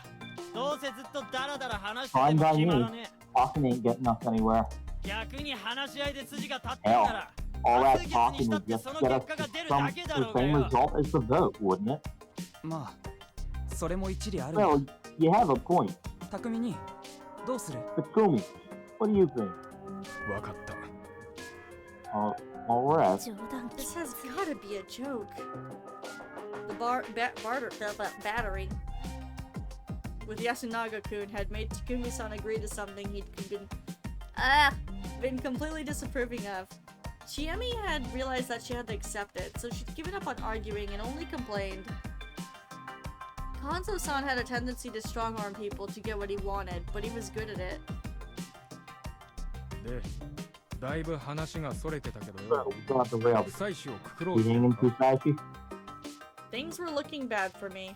どうせずっとダラダラ話してても決まらね Talking ain't getting us anywhere. え。逆に話し合いで筋が立ってんなら All that 明日月 talking にしたっ would て just その get 結 us 果が to 出る some だけだ the ろうが same よ。 result as the vote, wouldn't it? まあそれも一理ある。 Well, you have a point. 匠にどうする？ Takumi, what do you think? わかった。 Alright. 冗談 This has gotta be a joke. The battery with Yasunaga-kun had made Takumi-san agree to something he'd been completely disapproving of. Chiemi had realized that she had to accept it, so she'd given up on arguing and only complained. Kanzo-san had a tendency to strong-arm people to get what he wanted, but he was good at it. で、だいぶ話がそれてたけど So, よ。 we got the rail. 妻子をくくろう You と hanging too flashy? Things were looking bad for me.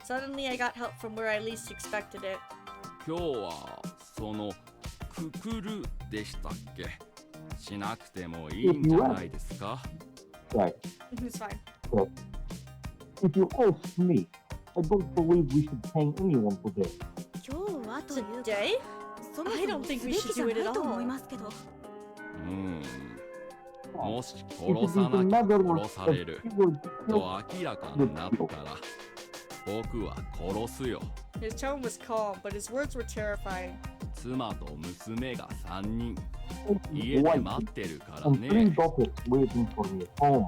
Suddenly I got help from where I least expected it. 今日はそのくくるでしたっけ？しなくてもいいんじゃないですか？ Right. It's fine. If you ask me, I don't believe we should hang anyone today. 今日はというか Today? そもそ I も don't す think べ we き should じゃ do な it い at と思い all. ますけど。もし If 殺さ it is な a きゃ matter of 殺される if you were to と kill 明らかになったら僕は殺すよ。 His tone was calm, but his words were terrifying. 妻と娘が3人家 his で wife 待ってるから and 3ね。 daughters waiting for me at home.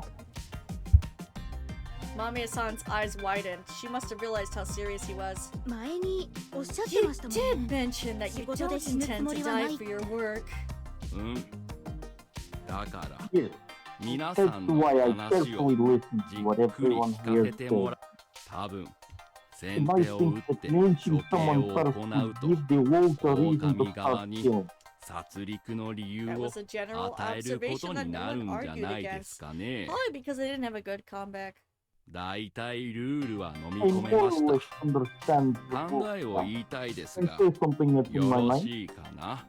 Mamiya-san's eyes widened. She must have realized how serious he was. 前におっしゃって You ましたもん did ね。 mention that you 仕事で don't 死ぬつ intend も to りはな die い for your work. うんだから Yes, 皆さ that's んの why I 話を carefully listen じ to っ what くり everyone 聞か here せても says. らう。多分 If 先 I 手を打 think っ that て mentioning 処刑 someone を first 行う would と give the wolves a reason to 狼側 start に killing. 殺戮の理由 That を was a general 与えるこ observation と that に no なる one んじゃ argued ないです against. かね。 Probably because they didn't have a good comeback. だいたいルールは飲み I 込め more まし or た。 less understand the 考 rules えを now. 言いたいです I が say something that's in よ my ろ mind. しいかな。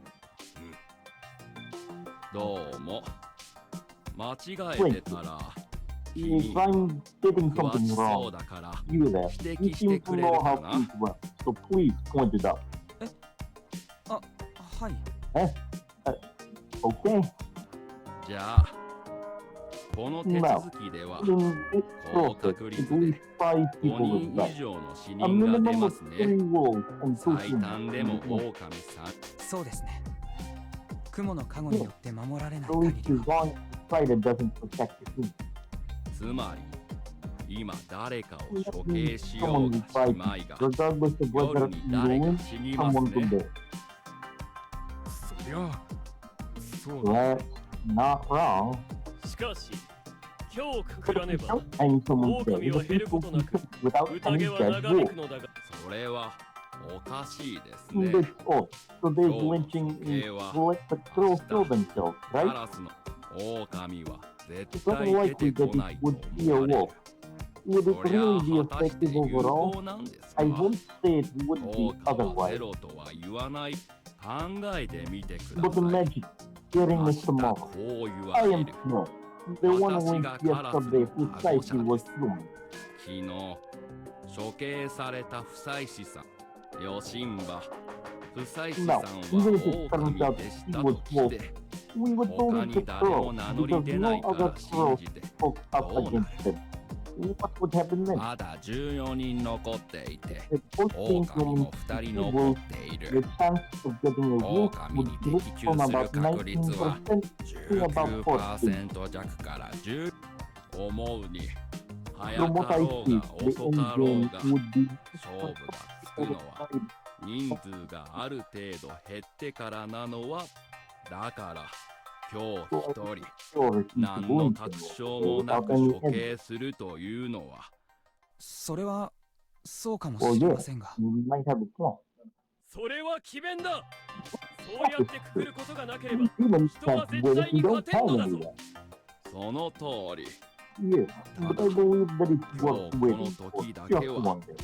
どうも間違えてたら If 君 I'm getting 詳 something しそう wrong, だから you there, 指 you 摘して seem く to れる know か how な。 things work, so please point it out. あ、はい。 Okay? じゃあこの手続きでは In this 高 process, 確 at 率で least 5 5 people 人 will 以 die. 上の死 A 人が出 minimum ま of す 3 ね。 wolves and 2最 humans. 短でも in 狼 this さん。そうですね。雲の加護によって守られない So 限 it's り as は。 long as the spider doesn't protect the human. つまり今誰かを処刑しよう Someone が will し try まいが to, regardless of 夜 whether に you 誰 win, か死にます someone will ね。 die. そりゃそうだ。 That's not wrong. しかし今日くく But ら if ね you ば don't hang someone today, 狼は the 減る people ことな can く cook without 宴 any は dead 長 wolves. 引くのだがそれはおかしいです And ね。 that's all. So there's Oh, lynching okay, in well, let the girls kill themselves, カ right? ラスの狼は絶 It's 対出 unlikely て that こない it と would be 思 a われる。 wolf. Would そ it りゃ really be 果たして effective 有 overall? 効なんですか？ I won't say it would 効 be 果はゼ otherwise. ロとは言わない。考えてみてくだ But さい。 imagine hearing 明 this 日 tomorrow. こう言わ I れ am る。 Snow. The one who 私 went がカラス yesterday の precisely 保護 was 者です。 human. 昨日処刑された不妻子さんヨシンバ不妻子さん Now, は even if it 狼 turns out でし he た was と聞 wolf, いて we would 他 only に the 誰も girls 名乗り because 出な no いか other ら信 girls じて spoke up どうなる？ against them. What would happen then? まだ14人残っていて If both things 狼 were も2人残 wolves, ってい the る。 chance of getting a wolf 狼 would に slip 的中 from する about 確率は 19% to about 14%. 19% 弱から10思うに早 From か what I ろう see, が the 遅 end かろう game が would be 勝負がつくのは人数がある程度減ってからなのはだから今日一人 sure 何 he's の going 確 to 証もな without く any 処 evidence. 刑するというのはそれはそうかも Well, しれ yeah, ませんが。 you might have a point. それは詭弁だ。そうやってくくることがなければ Humans 人は can't 絶 win 対 if you に don't 勝てん tell のだ anyone. ぞ。その通り。 Yes, but I believe that it's 今 worth 日この waiting for 時だ just けは one day.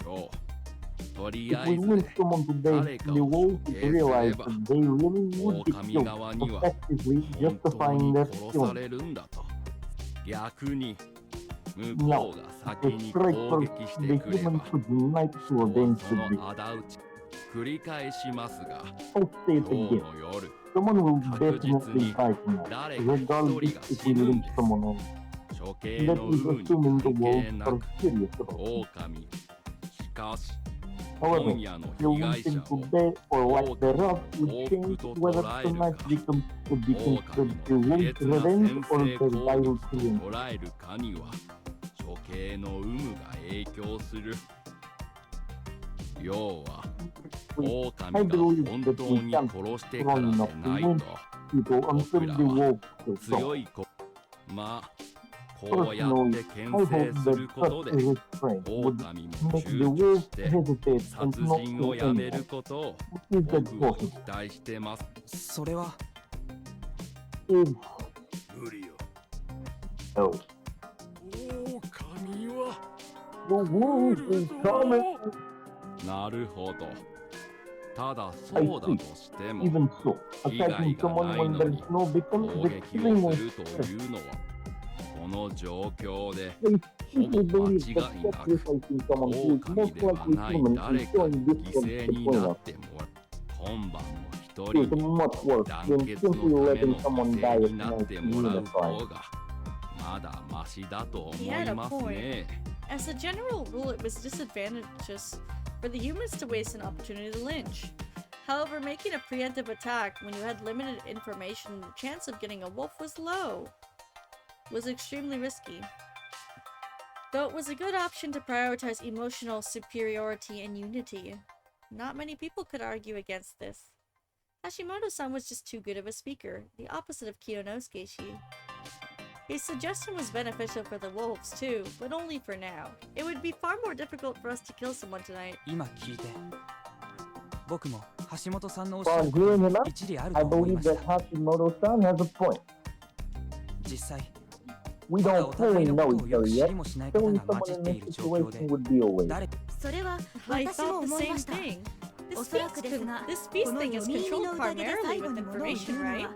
今日とり If あ we えず lynch someone today, 誰か the を wolves 処 would 刑す realize れば that they really would get 狼 killed, 側には effectively 本当 justifying に their 殺さ killing. れるんだと。逆に向こ No, うが先 the に strike 攻 for 撃し the てくれ humans ば would like to 人は avenge そ the の beast. 仇討ち繰り返しますが I'll say it 今日 again. の夜 Someone will 確実 definitely に die tonight, 誰か一人が regardless if 死 we ぬん lynch です。 someone else. 処刑 That の is 有無に assuming the 関係 wolves な are く serious about it. 狼しかし However, 今夜の the 被害者 lynching を today or lack thereof would 報 change 復と whether 捉える tonight's か victim would be 狼 considered の the 卑 wolves' 劣な revenge 先 or 制 the 攻 rival 撃と killing. 捉えるかには処刑の有無が影響する。要は I 狼が believe 本 that 当 we に can't 殺して strong からで enough to ない lynch と people until the wolves kill 強 someone. いこまあこうやって牽 I 制 hope す that ることで such restraint would 狼も make the 躊躇 wolves して hesitate and 殺 not 人を kill やめる anyone. ことを Is 僕 that は possible? 期待してます。それは If 無理よ。 no, 狼は the wolves is coming. なるほど。ただそうだとしても Even so, 被害 attacking が someone ない when の there's に no victim 攻 is 撃 killing を one. するというのはこの状況で They ほぼ simply 間 believe 違 that いなく sacrificing someone who is 狼 most では likely ない human 誰 is か showing に distance 犠牲に between な us. ってもらう。今晩の一 It is 人に much worse 団 than 結の simply ため letting の someone 犠 die 牲 at になっ night て to もらう unify. 方がまだマシだと思 He い had a ます point. ね。 As a general rule, it was disadvantageous for the humans to waste an opportunity to lynch. However, making a preemptive attack when you had limited information, the chance of getting a wolf was low. Was extremely risky. Though it was a good option to prioritize emotional superiority and unity. Not many people could argue against this. Hashimoto-san was just too good of a speaker, the opposite of Kiyonosuke-shi. His suggestion was beneficial for the wolves too, but only for now. It would be far more difficult for us to kill someone tonight. 今聞いて僕も橋本さんのおっしゃ Upon ること hearing に him out, 一理ある I と思い believe まし that た。 Hashimoto-san has a point. 実際 We まだ don't お互 fully いの know ことを each よ other く知 yet. りもしない方 Killing が混 someone じっ in てい this る状況で situation would be a waste. 誰それは I 私も thought the 思い same ました thing. This おそらくですが this beast この thing 読 is み入り controlled の宴で primarily 最後 with に物を言 information, うの right? は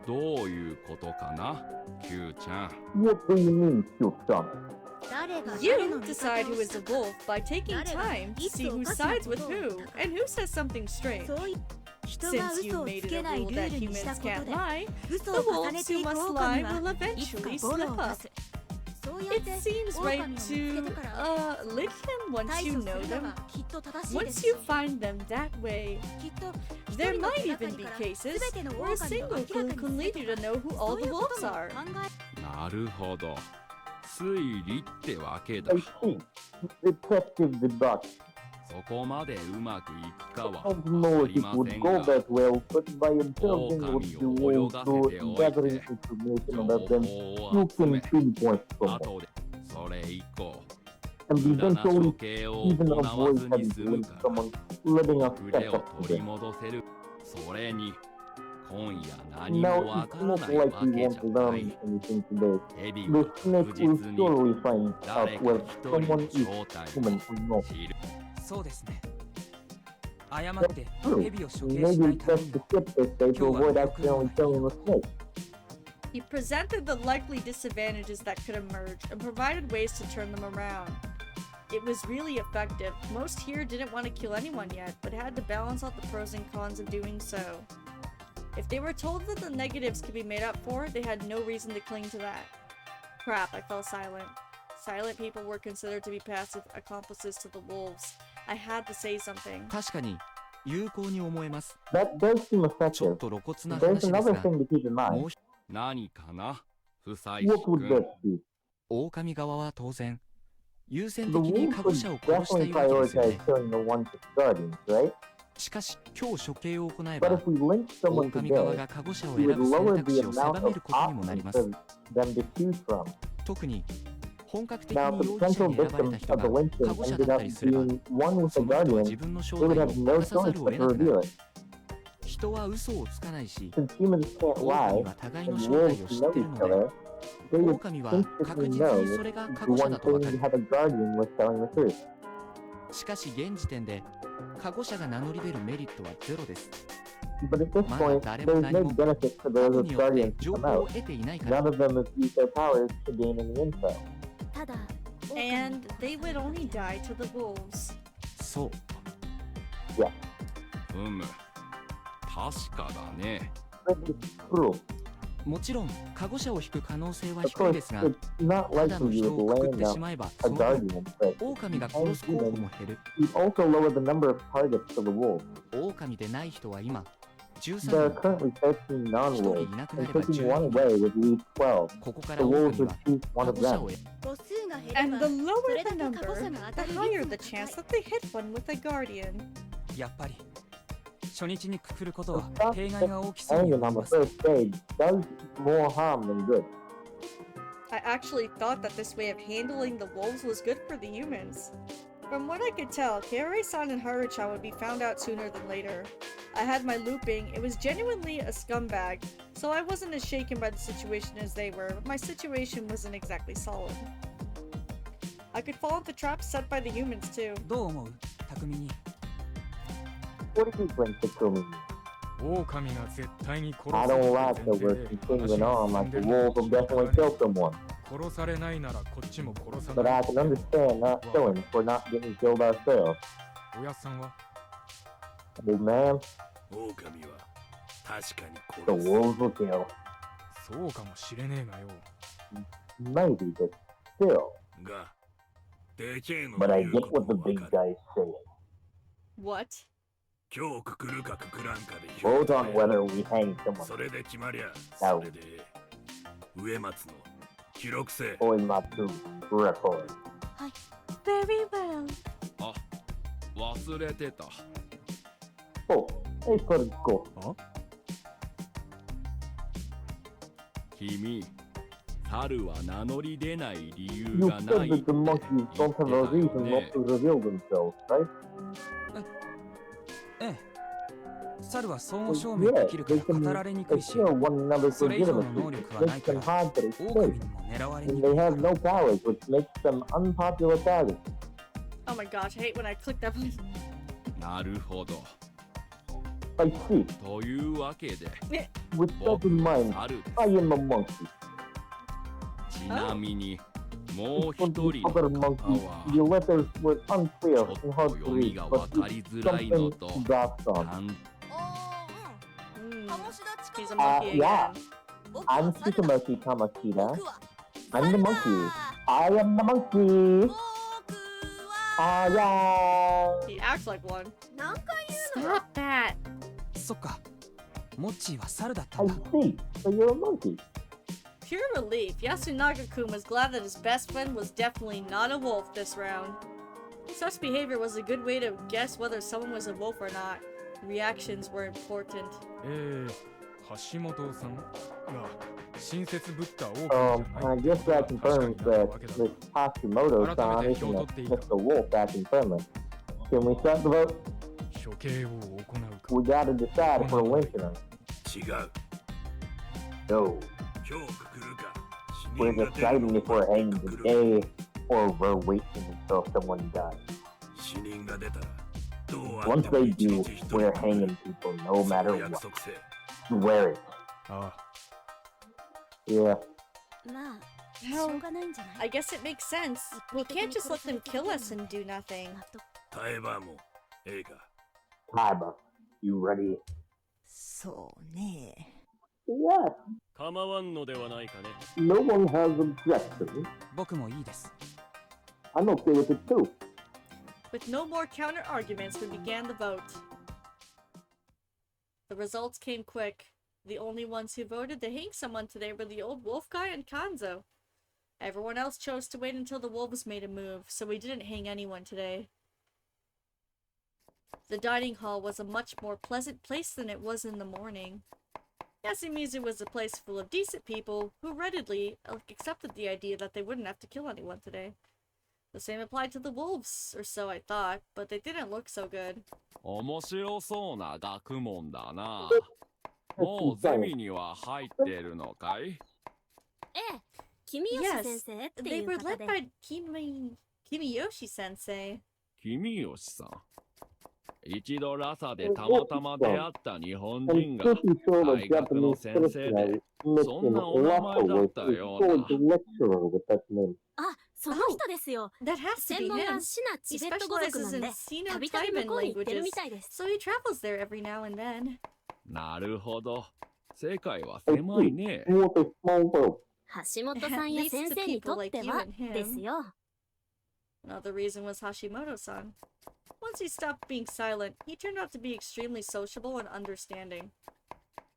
どういうことかな、Q ちゃん。 What do you mean, Kyo-san? 誰が誰 You の味 decide 方を who し is た a か wolf by taking time to see who sides with who and who says something strange. そういう人が Since 嘘 you を made つ it け a ない rule ル that ールにした humans こと can't で lie, 嘘 the を重ね wolves て who いく must 狼 lie は will いつか eventually ボロ slip を出 up. すそうやっ It て seems 狼 right を見つけ to てから lick him once 対 you 処す know るの them. がきっと正しいで Once す you find them that way, きっと there 一人の might 手がか even り be から cases 全ての where a 狼を single 明ら clue かに can す lead る you to know who そ all うい the うこと wolves も are. 考えなるほど。推理ってわけだ。 I see. Detective debate. そこまでうまくいくかは I わ don't know か if り it ませ would ん go が、 that well, but by observing what the wolves do and gathering information 情 about them, 報 you を集 can め、 pinpoint someone 後でそれ以降、 and 無駄な処 eventually 刑を even 行わ avoid ずに having 済 to む lynch から、 someone, letting us 遅れ catch を up to 取り them. 戻せる。それに、今夜何 Now, もわ it's から not ないわ like we けじゃ won't な learn い。 anything today. ヘビ The は snake 確 will 実に surely find 誰 out か where 一人の someone is 正体 human を or not. 知る。そうですね誤って True. 蛇を処刑し Maybe ない it's ため best に to も skip this day to avoid accidentally killing a snake. He presented the likely disadvantages that could emerge and provided ways to turn them around. It was really effective. Most here didn't want to kill anyone yet, but had to balance out the pros and cons of doing so. If they were told that the negatives could be made up for, they had no reason to cling to that. Crap, I fell silent. Silent people were considered to be passive accomplices to the wolves. I had to say something. 確かに有効に思えます That does seem ちょっ effective. と露骨な There's 話です another が thing to keep in も mind. う何かな、不妻子 What would 君。 that be? 狼側は当然優先 The 的に wolves 過護 would 者を殺したい definitely わけですよ prioritize ね killing the ones as guardians, right? しかし今日処刑を行え But ば if we lynch someone 狼側 today, が過護者を we 選 would ぶ選 lower 択 the 肢を amount 狭め of ることにもなります options for them to choose from. 特に Now, the potential victims of the lynching ended up being one with a guardian. They would have no choice but to reveal it. 人は嘘をつかないし、 Since humans can't 狼 lie は互いの and 正 wolves 体を知っ know ている each ので、 other, they would 狼は instinctively 確実 know にそれが過 the 去者 one だとわか claiming る。 to have a guardian was telling the truth. しかし現時点で過去者が名乗り出るメリットはゼロです But at this まだ point, 誰も there's 何 no も benefit for 過 those 去 with によって guardians to 情 come 報を out. 得ていないから None of them have used their powers to gain any info. ただ And they would only die to the wolves. そう Yeah, 確かだね。 this is cruel. もちろん過去者を引く可能性は Of 低い course, ですが it's not ただの likely you 人 would をくくっ land てし up まえば a その分 guardian, but 狼が殺す候補も減る you'd also lower the number of targets for the wolves. 狼でない人は今 There 13 are 人 currently 13 1 non-wolves, 人いなく and なれば taking one 12人 away would leave 12. ここか The ら wolves 狼 would は choose one 過 of 去者 them. を選母数が減れ And ば the そ lower れだ the け過去 number, 者が当た the る higher 率 the が chance 高い that they hit one with a guardian. やっぱり初日にくくること The は fact 弊害が大きそうに hanging 思い on the ます first stage does more harm than good. I actually thought that this way of handling the wolves was good for the humans. From what I could tell, Kaori-san and Haru-chan would be found out sooner than later. I had my looping, it was genuinely a scumbag, so I wasn't as shaken by the situation as they were, but my situation wasn't exactly solid. I could fall into traps set by the humans too. どう思う匠に What do you think, Takumi? 狼が絶対に殺 I す don't と like 前 that 提 we're で continuing 話 on が like 進ん the でる wolves will definitely kill someone. 殺されないならこっちも殺さ But な I い can understand not killing if we're not getting killed ourselves. おやっさんは Big man, 狼は確かに the 殺す wolves will kill. そうかもしれねえがよ Maybe, but still. がでけえの But I 言う get こと what the も big わかる guy's saying. What? 今日くくるかくくらんかで Vote on whether we hang someone. それで決まりゃ Now. それで植松の記録せ Oimatsu record. Very well. あ、忘れてた。 Oh, hey, put go. 君、猿は名乗り出ない理由 You が said ないっ that て the monkeys 言 don't って have a たよ reason ね not to reveal themselves, right? ええ猿は相互証明 Yeah, できるか they ら can 語られにくいし assure one another's それ以上の legitimacy. 能力は Makes ないか them ら hard to 狼 escape, にも狙われ and にく they いか have ら no powers, which makes them unpopular targets. Oh my gosh, I hate when I click that button. なるほど。 I see. というわけで、 With that in mind, 猿です。 I am a monkey. ちなみに、もう For 一 the 人 other の方 monkeys, は、 the letters were ちょ unclear っ and と hard to 読み read, が but わかり it's づらいの something と、 to grasp か on. ん Mm, 鴨志田近 he's く a の monkey yeah. again. 僕は I'm 猿だ Tsukumoshi Kamakita. 僕は I'm the 猿だ monkey. I am the monkey. 僕は Ah, yeah. He acts like one. 何回言うの Stop that! そっかモッチーは猿だった I んだ see. So you're a monkey. Pure relief, Yasunaga-kun was glad that his best friend was definitely not a wolf this round. Such behavior was a good way to guess whether someone was a wolf or not. Reactions were important. 橋本さんが親切ぶった狼じゃない I guess that confirms that this Hashimoto-san isn't just a wolf acting friendly. Can we start the vote? 処刑を行うか We gotta decide if we're lynching him. 違う No. 今日くくるか死 We're 人が出る deciding の if を we're 待って hanging くくる today or we're waiting until someone dies. 死人が出たらどうあっ Once ても they 一 do, 日一人 we're hanging people no そ matter う約 what. 束せ Swear it. ああ Yeah. まあしょ Hell, うがないんじゃない I guess it makes sense. We can't just let them kill us and do nothing. 耐えばもええか Kaiba, you ready? そうね。 Yes. 構わんのではないかね No one has objections. 僕もいいです I'm okay with it too. With no more counter arguments, we began the vote. The results came quick. The only ones who voted to hang someone today were the old wolf guy and Kanzo. Everyone else chose to wait until the wolves made a move, so we didn't hang anyone today. The dining hall was a much more pleasant place than it was in the morning. Yasumizu was a place full of decent people who readily accepted the idea that they wouldn't have to kill anyone today. The same applied to the wolves, or so I thought, but they didn't look so good. 面白そうな学問だな。もうゼミには入ってるのかい？ええ、君吉先生ってい They う were 方 led で。 by Kimiyoshi sensei. 君吉さん。一度ラサでたまたま出会った日本人が I'm pretty sure the 大学の Japanese 先生 citizen で I そ met ん in なお名前だ Oahu った was よ a うな。 college lecturer with that name. あ、その人ですよ。 That has to 専 be 門が him. シナ He チベット語族な specializes ん in で、たびたび向 Sino-Tibetan こうに行ってる languages, みたいです。 so he travels there every now and then. なるほど。世界は狭いね。 What a small world. 橋本さんや先生にとってはですよ。 Another reason was Hashimoto-san. Once he stopped being silent, he turned out to be extremely sociable and understanding.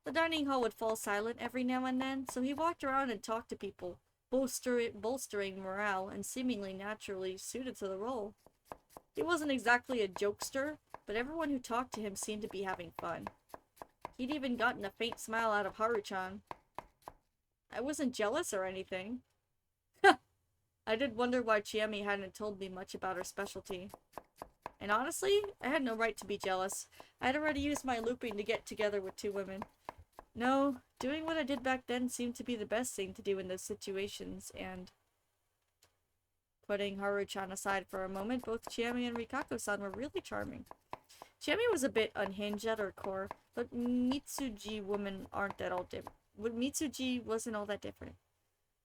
The dining hall would fall silent every now and then, so he walked around and talked to people, bolstering morale and seemingly naturally suited to the role. He wasn't exactly a jokester, but everyone who talked to him seemed to be having fun. He'd even gotten a faint smile out of Haru-chan. I wasn't jealous or anything. I did wonder why CHIEMI hadn't told me much about her specialty. And honestly, I had no right to be jealous. I had already used my looping to get together with two women. No, doing what I did back then seemed to be the best thing to do in those situations, and... Putting Haru-chan aside for a moment, both CHIEMI and Rikako-san were really charming. CHIEMI was a bit unhinged at her core, but Mitsuji women aren't that all different. Mitsuji wasn't all that different.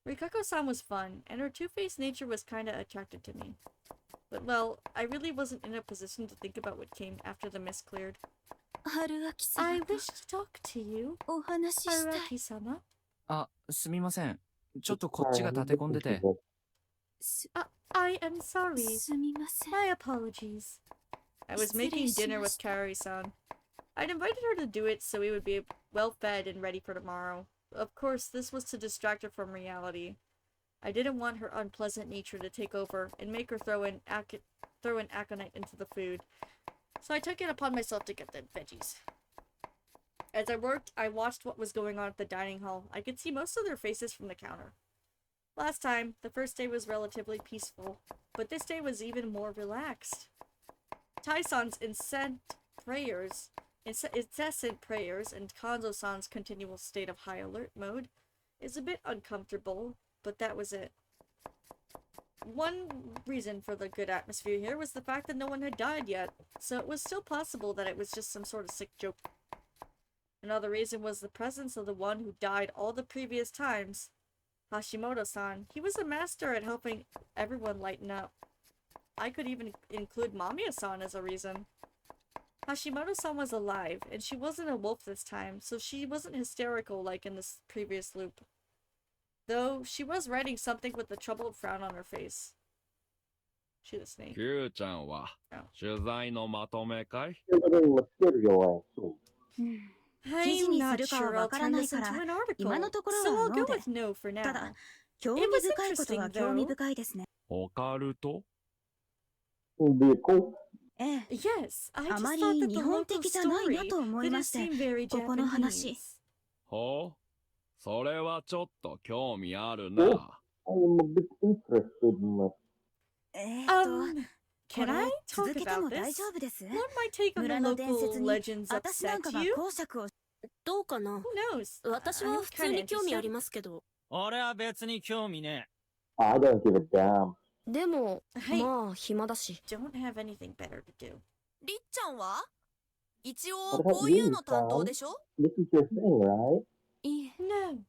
Rikako-san was fun, and her two-faced nature was kinda attracted to me. But well, I really wasn't in a position to think about what came after the mist cleared. I wish to talk to you, Haruaki-sama. あ、すみません。ちょっとこっちが立て込んでて。I am sorry. すみません。 My apologies. I was making dinner with Kaori-san. I'd invited her to do it so we would be well fed and ready for tomorrow. Of course, this was to distract her from reality. I didn't want her unpleasant nature to take over and make her throw in aconite into the food, so I took it upon myself to get the veggies. As I worked, I watched what was going on at the dining hall. I could see most of their faces from the counter. Last time, the first day was relatively peaceful, but this day was even more relaxed. Tai-san's incessant prayers and Kanzo-san's continual state of high alert mode is a bit uncomfortable, but that was it. One reason for the good atmosphere here was the fact that no one had died yet, so it was still possible that it was just some sort of sick joke. Another reason was the presence of the one who died all the previous times, Hashimoto-san. He was a master at helping everyone lighten up. I could even include Mamiya-san as a reason. Hashimoto-san was alive, and she wasn't a wolf this time, so she wasn't hysterical like in this previous loop. Though, she was writing something with a troubled frown on her face. She's a snake. キューちゃんは取材のまとめかい？ Little material ass. I'm not sure I'll turn this into an article, so I'll go with no for now. 興味深いことは興味深いですね。オカルト？ Vehicle. ええ、 Yes, I あ just まり thought that 日 the 本 local 的じゃないな story と思い didn't まして seem very ここの話。 Japanese. ほう、それはちょっと興味ある Oh, な。 I am a bit interested in that. Can これ I 続 talk けて about も大 this? 丈夫です。 Won't my take on 村 the の伝 local 説に legends 私なん upset かが you? 講釈をどうかな Who knows? 私は I'm 普通 kinda に興味あ interested. りますけど。俺は別に興味ね I don't give a damn. でも、はいまあ暇だし。 Don't have anything better to do. りっちゃんは一応 What about こういう you, の担当 Sam? でしょ This is your thing, right? いいえ。 No.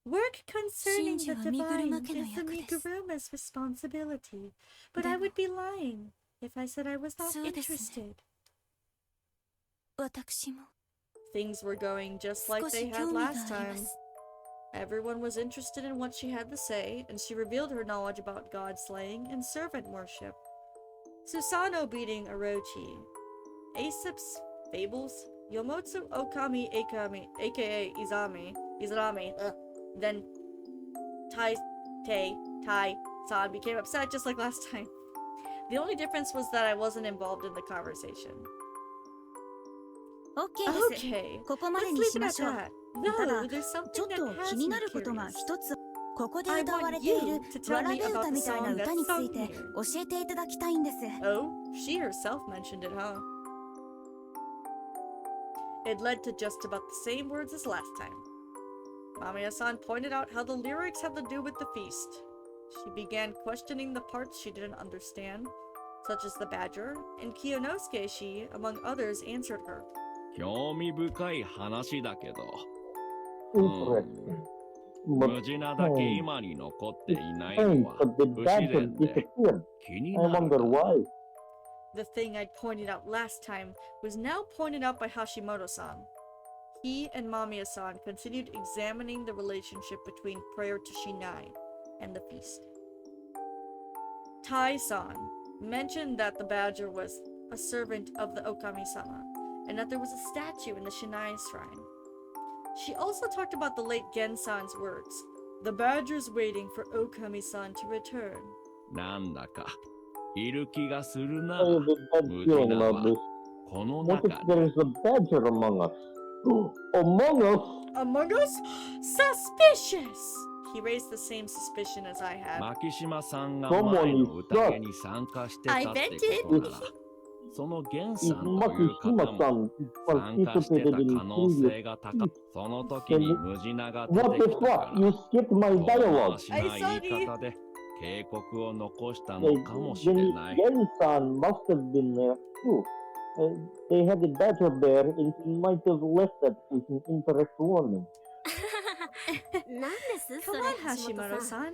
Work concerning the 真珠は身車 divine 家の is the 役です Miguruma's responsibility, but I would be lying if I said I was not そうですね。 interested. 私も Things were going just like 少 they し had 興味があ last りま time. す。 Everyone was interested in what she had to say, and she revealed her knowledge about god slaying and servant worship. Susano beating Orochi, Aesop's fables, Yomotsu Okami Akami, aka Izarami, then Tai-san became upset just like last time. The only difference was that I wasn't involved in the conversation. OK です。 Okay, ここまで let's に leave し it ま at しょう。 that. ただ No, there's ちょ something っと that 気 has に me なることが curious. 一つ、ここで I 歌わ want れてい you る to tell わら me べ about 歌 the みたいな song 歌 that's につ sung いて here. 教えていただきたいんです。 Oh, she herself mentioned it, huh? It led to just about the same words as last time. Mamiya-san pointed out how the lyrics had to do with the feast. She began questioning the parts she didn't understand, such as the badger, and Kiyonosuke-shi, among others, answered her. 興味深い話だけど、Interesting. ムジナだけ今に残っていないの Strange, は but the 不自 badger 然で disappeared. 気に I なる wonder な。 why. The thing I'd pointed out last time was now pointed out by Hashimoto-san. He and Mamiya-san continued examining the relationship between prayer to Shinai and the feast. Tai-san mentioned that the badger was a servant of the Okami-sama, and that there was a statue in the Shinai shrine. She also talked about the late Gen-san's words, "The badger's waiting for Okami-san to return." なんだかいる気がするな。 I have a bad ムジ feeling ナ about は this. この What 中 if に there's a badger among us? Among us? Among us? Suspicious! He raised the same suspicion as I had. 牧島さんが前の宴に参加してたってことなら、そのゲンさんという方も参加してた可能性が高い。その時にムジナが出 What てき if たか what? You ら、 skipped my 遠 dialogue. 回しな言い方で警告を残したのかもしれない。 Gen-san must have been there too. They had the badger there, and he might have left that with an incorrect warning. なんですそ Come れ on, 橋本さん Hashimoto-san.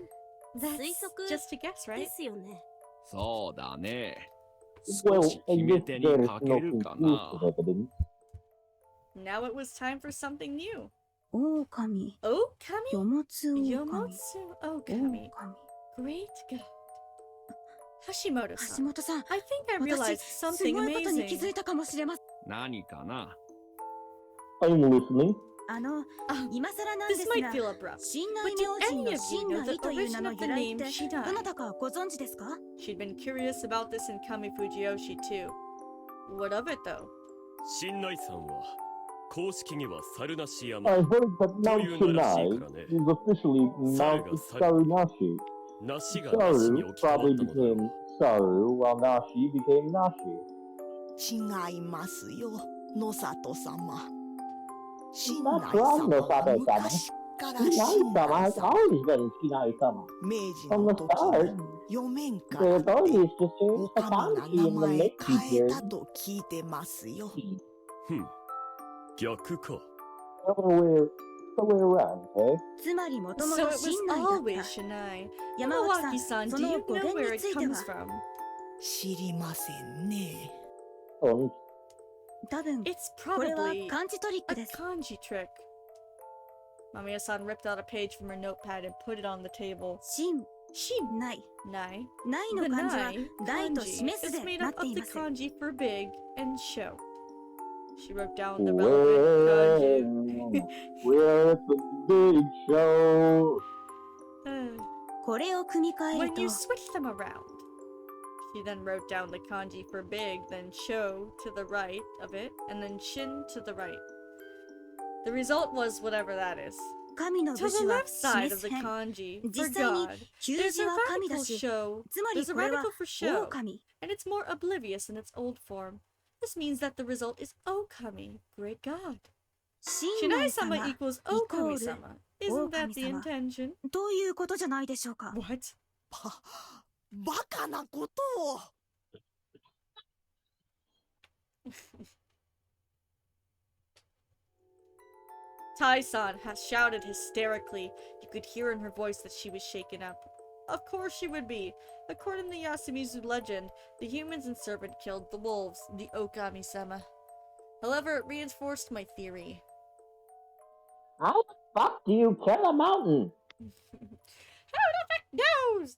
That's 推測 just a guess, で right? すよね。そうだね。少 Well, し I 決め guess 手に there is かけ no るか conclusive な。 evidence. Now it was time for something new. 狼、 Okami? よもつ狼、 Yomotsu Okami. 狼。 Great God. Hashimoto-san. 橋本さん、 I think I 私、 realized す something ごいことに気 amazing. づいたかもしれません。何かな。 I'm listening. 今更なんで This す might が、 feel abrupt. 新 But 内 do 明神 any の of you 新 know 内 the という名 origin の of the 由来っ name て、 Shinai? どなたかご存知ですか？ She'd been curious about this in Kamifujiyoshi too. What of it though? 新内さんは公式には猿なし山 I heard that Mount という名らしい Sinai からね。 is officially Mount Sarunashi. 梨が梨に Saru 置き換わ probably ったのだろ became Saru, while Nashi became Nashi. 違いますよ、野里様。新 That's 内 wrong, 様 no は Sabe-sama. 昔から Shinai 新 sama 内 has 様。 always been Shinai-sama. 明治 From の the 時 start, に四面か the らって authorities just changed お上が Sakanji 名 in the 前 Meiji 変え period. たと聞いてますよ。ふん逆か The other way around, eh? つまりもとも So と it was 新内だっ always た。 Shinai. 山脇さ Mawaki-san, ん、そ do の you 語 know 源 where に it ついて comes は from? 知りませんね。 Don't 多分 It's これは probably 漢字トリッ a クです。 kanji trick. Mamiya-san ripped out a page from her notepad and put it on the table. 新 Shin 内 Nai. 内 The の漢字は Nai 大と kanji 示す is で made なっ up て of い the ます。 kanji for big and show. She wrote down the relevant kanji. Well, where's the big show? これを組み替える When と you switch them around. She then wrote down the kanji for big, then show to the right of it, and then shin to the right. The result was whatever that is. 神の To 武 the 士は left side 示 of す the 変。 kanji 実 for 際に God. 旧 There's 字 a は神だ radical し、 show. つまり There's a これは radical for show, 狼。 and it's more oblivious in its old form. This means that the result is okami, great God. 新内様 Shinai-sama equals イコール okami-sama. Isn't that the 狼様 intention? ということじゃないでしょうか。 What? バカなことを。Tai-san has shouted hysterically. You could hear in her voice that she was shaken up. Of course she would be. According to Yasumizu legend, the humans and serpent killed the wolves, the Okami-sama. However, it reinforced my theory. How the fuck do you kill a mountain? Who the fuck knows?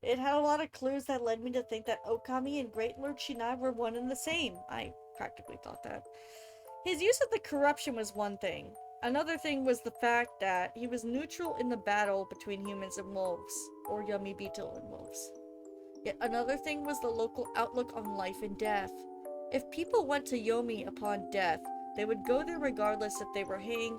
It had a lot of clues that led me to think that Okami and Great Lord Shinai were one and the same. I practically thought that. His use of the corruption was one thing. Another thing was the fact that he was neutral in the battle between humans and wolves, or Yamibito and wolves. Yet another thing was the local outlook on life and death. If people went to Yomi upon death, they would go there regardless if they were hanged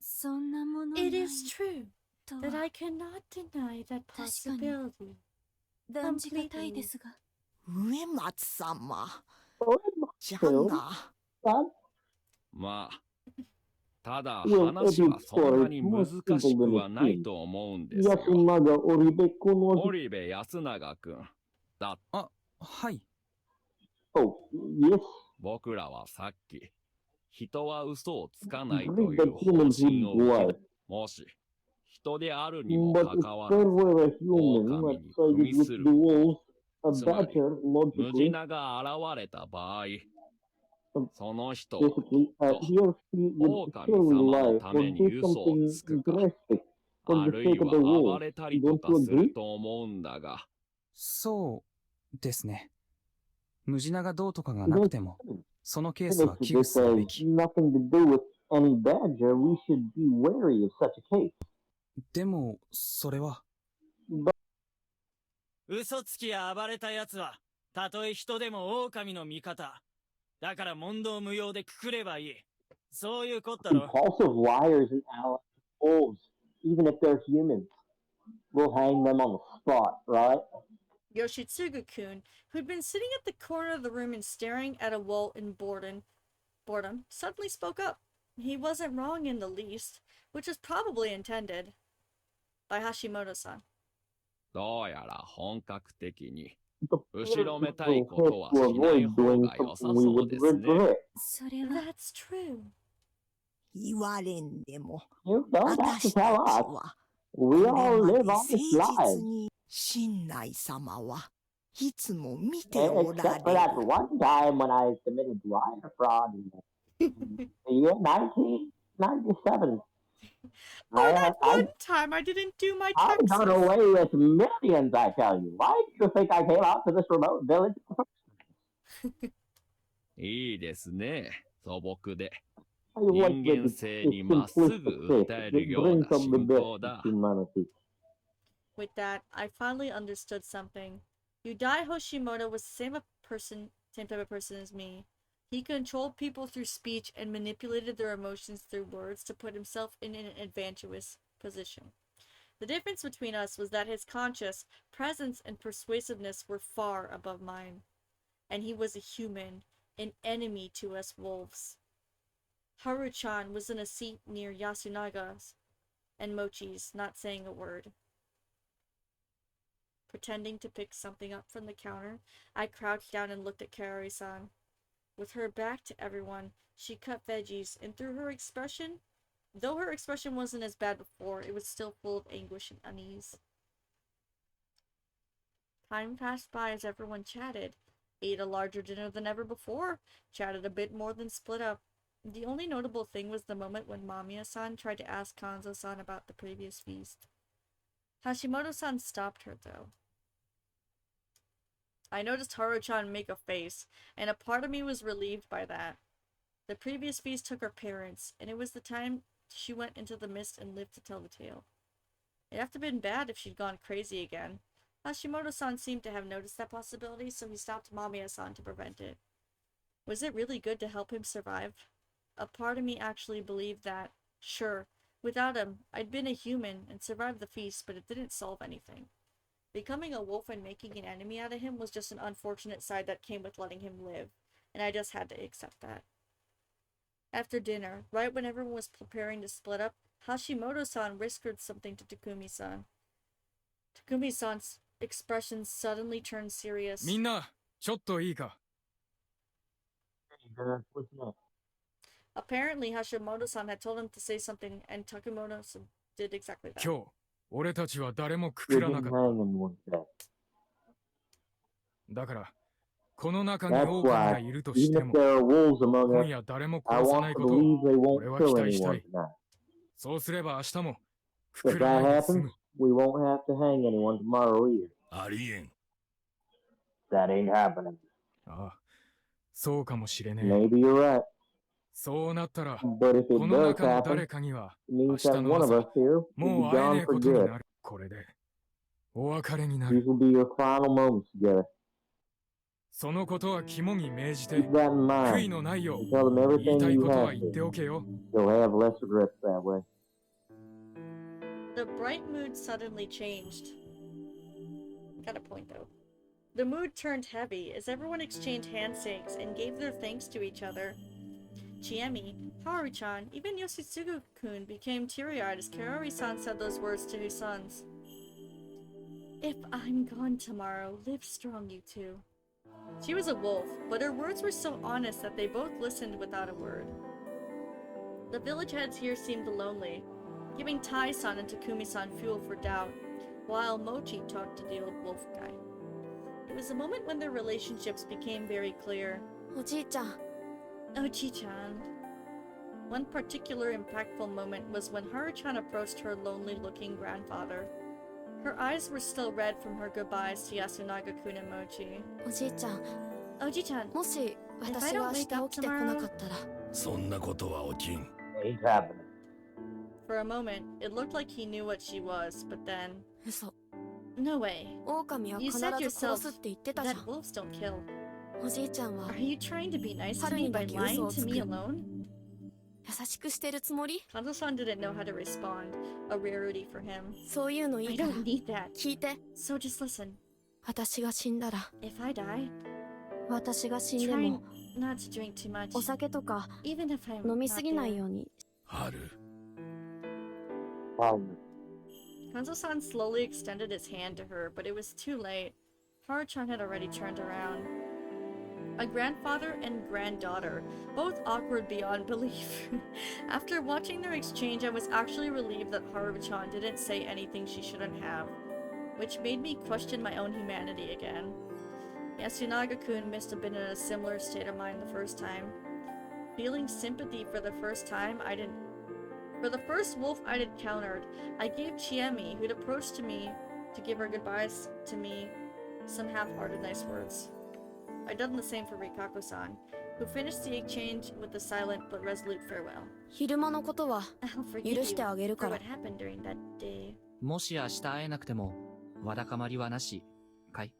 そんなものない。 It is true. that I cannot deny that possibility. 断じがたいですが。上松様。Oh, じゃが。まあ、ただ話はそんなに難しくはないと思うんですよ。織部安永君。だ。あ、はい。僕らはさっき、人は嘘をつかないという方針を受け、もし、人であるにもかかわらず、狼に組みする。つまり、ムジナが現れた場合、その人は狼様のために嘘をつくか、あるいは暴れたりとかすると思うんだが。そうですね。ムジナがどうとかがなくても、そのケースは危惧するべき。でも、それは。嘘つきや暴れた奴は、たとえ人でも狼の味方。だから問答無用でくくればいい。そういうこったろ。Impulsive liars and wolves, even if they're humans, we'll hang them on the spot, right? Yoshitsugu-kun, who'd been sitting at the corner of the room and staring at a wall in boredom, suddenly spoke up. He wasn't wrong in the least, which was probably intended by Hashimoto-san. どうやら本格的に後ろめたいことはしない方が良さそうですね。それは。That's true. 言われんでも、 You don't have to 私たち tell us. は、 We こ all れ live ま on で this 誠 life. 実に、親内様はいつも見ておら Except for れ that る。 one time when I committed wire fraud in the year 1997. Oh, that one time I didn't do my I taxes. got away with millions, I tell you. Why do you think I came out to this remote village? いいですね。素朴で。 I like 人間性にまっすぐ訴えるような信仰だ。 With that, I finally understood something. Yudai Hoshimoto was the same type of person as me. He controlled people through speech and manipulated their emotions through words to put himself in an advantageous position. The difference between us was that his conscience, presence, and persuasiveness were far above mine. And he was a human, an enemy to us wolves. Haru-chan was in a seat near Yasunaga's and Mochi's, not saying a word. Pretending to pick something up from the counter, I crouched down and looked at Kaori-san. With her back to everyone, she cut veggies, and though her expression wasn't as bad before, it was still full of anguish and unease. Time passed by as everyone chatted, ate a larger dinner than ever before, chatted a bit more than split up. The only notable thing was the moment when Mamiya-san tried to ask Kanzo-san about the previous feast. Hashimoto-san stopped her, though. I noticed Haru-chan make a face, and a part of me was relieved by that. The previous feast took her parents, and it was the time she went into the mist and lived to tell the tale. It'd have to have been bad if she'd gone crazy again. Hashimoto-san seemed to have noticed that possibility, so he stopped Mamiya-san to prevent it. Was it really good to help him survive? A part of me actually believed that, sure, without him, I'd been a human and survived the feast, but it didn't solve anything. Becoming a wolf and making an enemy out of him was just an unfortunate side that came with letting him live, and I just had to accept that. After dinner, right when everyone was preparing to split up, Hashimoto-san whispered something to Takumi-san. Takumi-san's expression suddenly turned serious. みんな、ちょっといいか。 Apparently, Hashimoto-san had told him to say something, and Takumi-san did exactly that. 今日、俺たちは誰もくくらなかった。だから、この中に狼がいるとしても、今夜誰も殺さないことを俺は期待したい。そうすれば明日もくくらないで済む。ありえん。ああ、そうかもしれねえ。 Maybe you're right. そうなったら、 But if こ it の does 中の happen, 誰かには it 明 means 日 that の one of 朝 us here will もう be 会えね gone え for ことに good. なる。これでお別れにな These る。 will be your final moments together. そのことは肝に銘じて、 Keep that in 悔い mind. のないよう Tell them 言い everything たい you ことは have 言っておけよ。 to. You'll have less regrets that way. The bright mood suddenly changed. Got a point though. The mood turned heavy as everyone exchanged handshakes and gave their thanks to each other. Chiemi, Haru-chan, even Yoshitsugu-kun became teary-eyed as Kaori-san said those words to his sons. If I'm gone tomorrow, live strong, you two. She was a wolf, but her words were so honest that they both listened without a word. The village heads here seemed lonely, giving Tai-san and Takumi-san fuel for doubt, while Mochi talked to the old wolf guy. It was a moment when their relationships became very clear. Oji-chan. Oji-chan. One particular impactful moment was when Haru-chan approached her lonely-looking grandfather. Her eyes were still red from her goodbyes to Yasunaga-kun and Mochi. Oji-chan. Oji-chan, もし if 私 I が don't 明 wake 日 up 起きてこな tomorrow... かったら、そんなことは起きん。 Ain't happening. For a moment, it looked like he knew what she was, but then... 嘘。 No way. 狼は You 必 said ず殺 yourself すって言ってたじゃ that ん。 wolves don't kill. おじいちゃんは Are you trying to be nice to 春 me にだ by け嘘 lying を to つ me く。 alone? 優しくしてるつもり？ Kanzo-san didn't know how to respond, a rarity for him. そういうのい I いから don't need that. 聞いて。 So just listen. 私が死んだら、 If I die, 私が死んで try も not to drink too much. お酒とか Even if I'm 飲み not すぎない there. ように。春。Kanzo-san slowly extended his hand to her, but it was too late. Haru-chan had already turned around. A grandfather and granddaughter, both awkward beyond belief. After watching their exchange, I was actually relieved that Haru-chan didn't say anything she shouldn't have, which made me question my own humanity again. Yasunaga-kun must have been in a similar state of mind the first time. Feeling sympathy for the first time, For the first wolf I'd encountered, I gave Chiemi, who'd approached to me to give her goodbyes to me, some half-hearted nice words. I'd done the same for Rikako-san, who finished the exchange with a silent but resolute farewell. 昼間のことは I'll 許 forgive して you あげるか for ら what。happened during that day. もし明日会えなくても、わだかまりはなし、かい？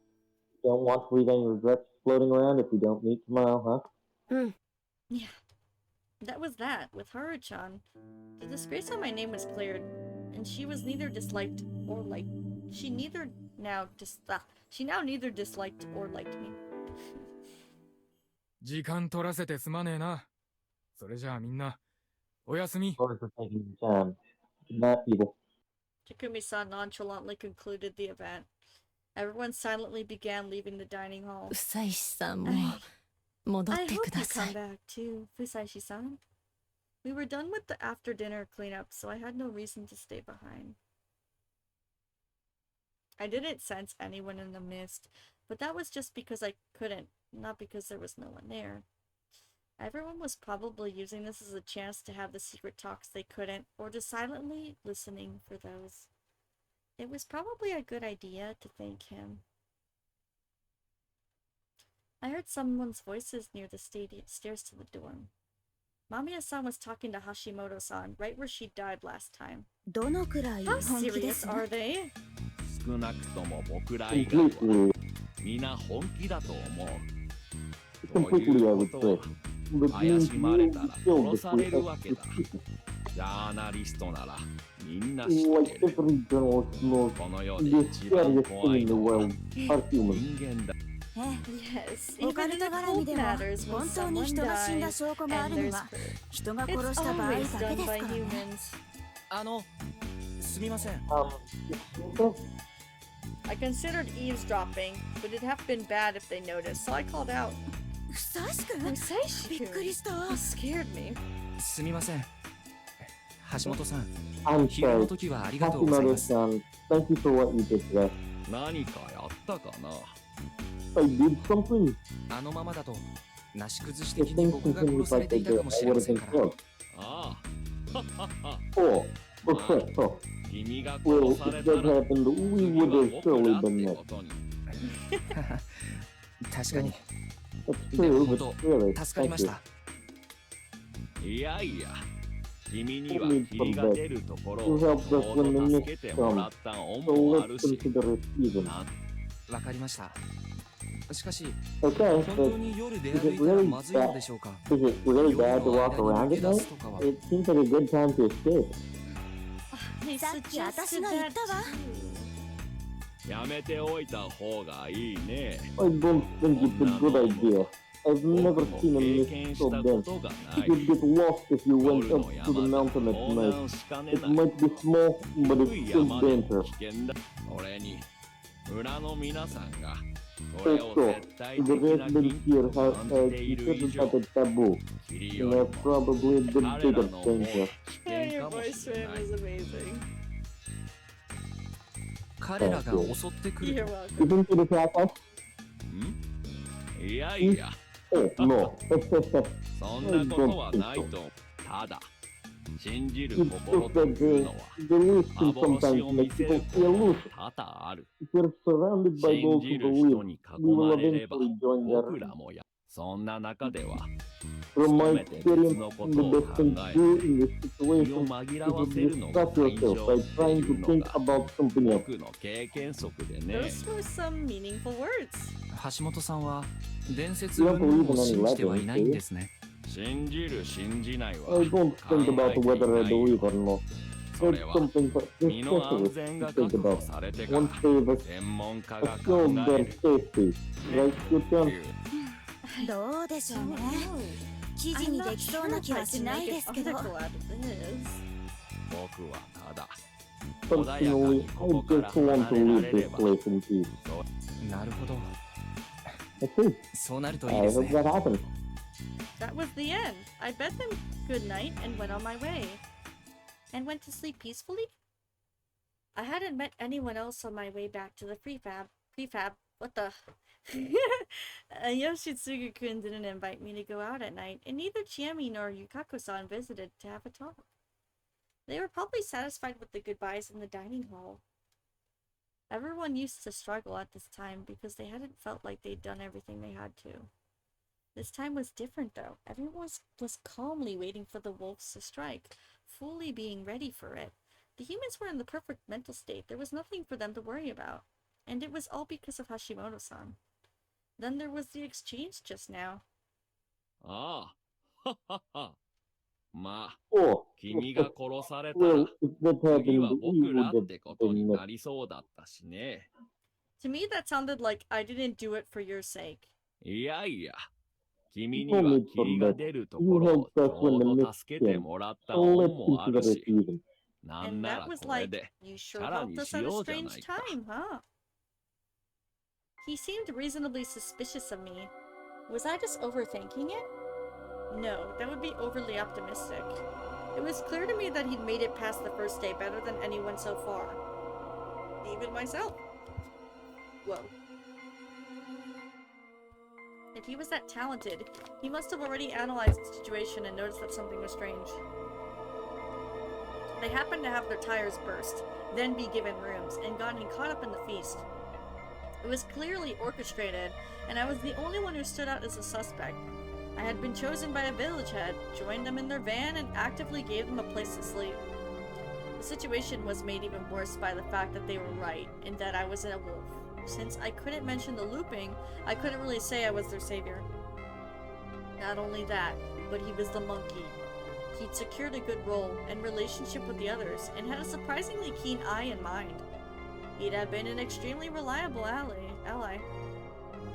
Don't want to leave any regrets floating around if we don't meet tomorrow, huh? うん。 Yeah. That was that, with Haru-chan. The disgrace on my name was cleared, and she was neither disliked or liked. She now neither disliked or liked me. 時間取らせてすまねえな。それじゃあみんな、おやすみ。 Sorry for taking your time. Good night, people. Takumi-san nonchalantly concluded the event. Everyone silently began leaving the dining hall. うさいしさんも I 戻っ hope て you くださ come い。 back too, Fusaishi-san. We were done with the after-dinner cleanup, so I had no reason to stay behind. I didn't sense anyone in the mist, but that was just because I couldn't, not because there was no one there. Everyone was probably using this as a chance to have the secret talks they couldn't, or just silently listening for those. It was probably a good idea to thank him. I heard someone's voices near the stairs to the dorm. Mamiya-san was talking to Hashimoto-san right where she died last time. どのくらい How 本気で serious す are they? 少なくとも僕ら以外は Completely, 皆本気だと思う。 completely, I would say. But 怪 you しまれたら killed 殺 the される three わけだ。 extra ジャーナリストならみんな知 people. っ Like てる。 every journalist knows この世で the 一番 scariest 怖 thing い in the のは world are humans. 人間だ。ええ Yes, オカ even ル in ト the 絡み cold でも matters when 本当に someone 人が死んだ dies 証拠があ and るの there's は proof. 人が It's 殺した場合 always だけ done です by からね。 humans. すみません。Okay. I considered eavesdropping, but it'd have been bad if they noticed, so I called out. ふさしく Fusaishi-kun. びっくりした You scared me. すみません。橋本さん、 I'm 昼の sorry. 時はありがとうございます。 Hashimoto-san, thank you for what you did today. 何かやったかな。 I did something. あのままだと、なし崩し If 的に things 僕が continued 殺さ like れて they いた did, かも I しれ would ま have せん been から。 killed. ああ。 Oh, oh. 君が Well, 殺さ if れ that たら happened, we 次 would は have 僕 surely だって been こ next. とに。確かに、 That's でも true, 本 but 当、 really, 助かり thank まし you. た。いやいや、君には霧が出るところ You を helped ちょ us う when ど the 助 mist けてもら comes, った恩 so もあ let's るし。 consider it even. わかりました。しかし、 Okay, 本当 but に夜出 is 歩 it いたら really まずいの bad? でしょうか。 Is it really 夜 bad to の walk 間に around 抜け at 出 night? すとかは。 It seems like a good time to escape. He さっき私 suggested が言っ that たわ。 too. やめておいた方がいいね。 I don't think it's a good idea. I've never seen a mist so dense. You could get lost if you went up to the mountain at night. It might be small, but it's still dangerous. それに村の皆さんがそ So, れを絶対 the 的な residents 禁 here 忌 have と感じている以 considered 上 that a taboo. キリ And より are も probably a bit 彼 bigger らの方 danger. が危 Yeah, 険 your かも voice しれ man ない。 was amazing. 彼らが襲ってくる You're と welcome. Isn't it a attack? いやいや、 Oh, no. そんなことはないと。ただ、信じる It's 心 just と that いうのは the illusion 幻 sometimes を見 makes せ people るこ feel と loose. が多々ある。 If we're surrounded by 信 those じ who る人 believe, に囲 we will まれれば eventually join 僕 their らもや。そんな中では From 努 my めて別 experience, のこ the とを best 考 thing え to do in this 気を situation 紛ら is わ to せるのが distract 最 yourself 上 by って trying い to うの think が about something else. 僕の経験則でね。 Those were some meaningful words. 橋本さんは伝説 You don't 云 believe 々を in any 信じてはい legends, な do いん you? ですね。信じる信じないは I don't 考 think え about てい whether な I い believe よ。 or not. それ That's は something for 身の安 specialists 全が to think 確保 about. されてから Once they've 専門家が考 assured え their る safety, right, Yu-chan? どうでしょう I ね。 don't know. 記事 I'm に not できそう sure な if 気 I はし can ない make で an すけど。 article out of this. 僕はただ Personally, I just want to leave this place in peace. なるほど。 I see. そうなるといい I です hope ね。 that happens. That was the end. I bid them good night and went on my way. And went to sleep peacefully? I hadn't met anyone else on my way back to the prefab. What the? Yoshitsugu-kun didn't invite me to go out at night, and neither Chiemi nor Yukako-san visited to have a talk. They were probably satisfied with the goodbyes in the dining hall. Everyone used to struggle at this time because they hadn't felt like they'd done everything they had to. This time was different though. Everyone was calmly waiting for the wolves to strike, fully being ready for it. The humans were in the perfect mental state. There was nothing for them to worry about. And it was all because of Hashimoto-san. Then there was the exchange just now. ああ、はっはっは。まあ、 Oh, 君が殺されたら well, if that 次 happened, は we 僕ら would ってことに have なりそうだったしね。 To me, that sounded like I didn't do it for your sake. いやいや、君には霧が出るところをちょうど助けてもらった so 恩 let's もある consider し it、even. なん And な that ら was これ like, で you sure さら helped に us し at a ようじゃな strange いか。 time, huh? He seemed reasonably suspicious of me. Was I just overthinking it? No, that would be overly optimistic. It was clear to me that he'd made it past the first day better than anyone so far. Even myself. Whoa. If he was that talented, he must have already analyzed the situation and noticed that something was strange. They happened to have their tires burst, then be given rooms, and gotten caught up in the feast. It was clearly orchestrated, and I was the only one who stood out as a suspect. I had been chosen by a village head, joined them in their van, and actively gave them a place to sleep. The situation was made even worse by the fact that they were right, and that I was a wolf. Since I couldn't mention the looping, I couldn't really say I was their savior. Not only that, but he was the monkey. He'd secured a good role and relationship with the others, and had a surprisingly keen eye and mind. He'd have been an extremely reliable ally.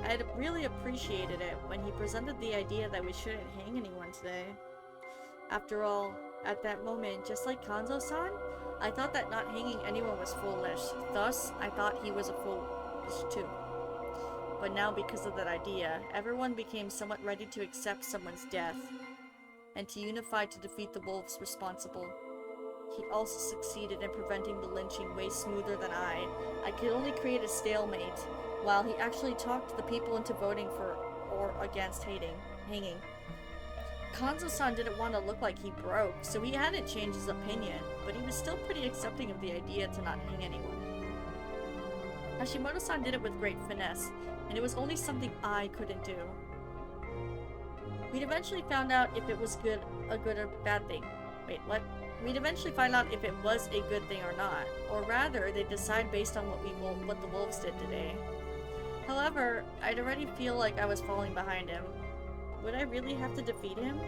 I had really appreciated it when he presented the idea that we shouldn't hang anyone today. After all, at that moment, just like Kanzo-san, I thought that not hanging anyone was foolish. Thus, I thought he was a fool too. But now, because of that idea, everyone became somewhat ready to accept someone's death, and to unify to defeat the wolves responsible. He also succeeded in preventing the lynching way smoother than I. I could only create a stalemate, while he actually talked the people into voting for or against hanging. Kanzo-san didn't want to look like he broke, so he hadn't changed his opinion, but he was still pretty accepting of the idea to not hang anyone. Hashimoto-san did it with great finesse, and it was only something I couldn't do. We'd eventually found out if it was a good or bad thing. Wait, what? We'd eventually find out if it was a good thing or not, or rather, they'd decide based on what the wolves did today. However, I'd already feel like I was falling behind him. Would I really have to defeat him?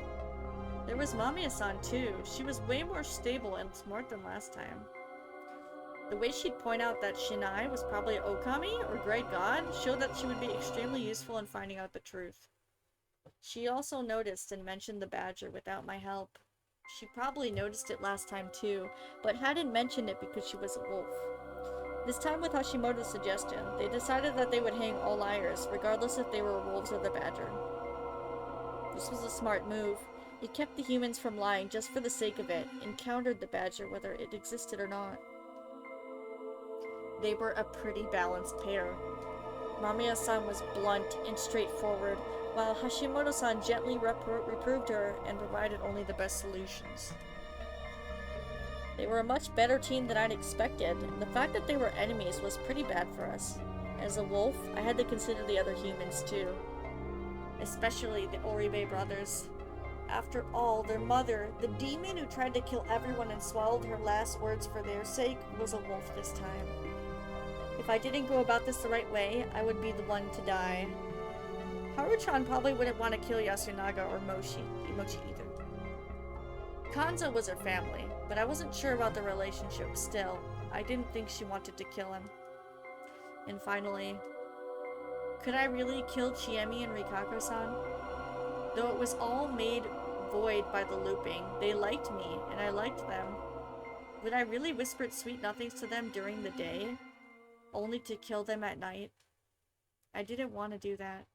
There was Mamiya-san too. She was way more stable and smart than last time. The way she'd point out that Shinai was probably Okami or Great God showed that she would be extremely useful in finding out the truth. She also noticed and mentioned the badger without my help. She probably noticed it last time too, but hadn't mentioned it because she was a wolf. This time with Hashimoto's suggestion, they decided that they would hang all liars, regardless if they were wolves or the badger. This was a smart move. It kept the humans from lying just for the sake of it, and countered the badger whether it existed or not. They were a pretty balanced pair. Mamiya-san was blunt and straightforward, while Hashimoto-san gently reproved her and provided only the best solutions. They were a much better team than I'd expected, and the fact that they were enemies was pretty bad for us. As a wolf, I had to consider the other humans too. Especially the Oribe brothers. After all, their mother, the demon who tried to kill everyone and swallowed her last words for their sake, was a wolf this time. If I didn't go about this the right way, I would be the one to die. Haruchan probably wouldn't want to kill Yasunaga or Mochi either. Kanzo was her family, but I wasn't sure about the relationship still. I didn't think she wanted to kill him. And finally, could I really kill Chiemi and Rikako-san? Though it was all made void by the looping, they liked me, and I liked them. Would I really whispered sweet nothings to them during the day, only to kill them at night? I didn't want to do that.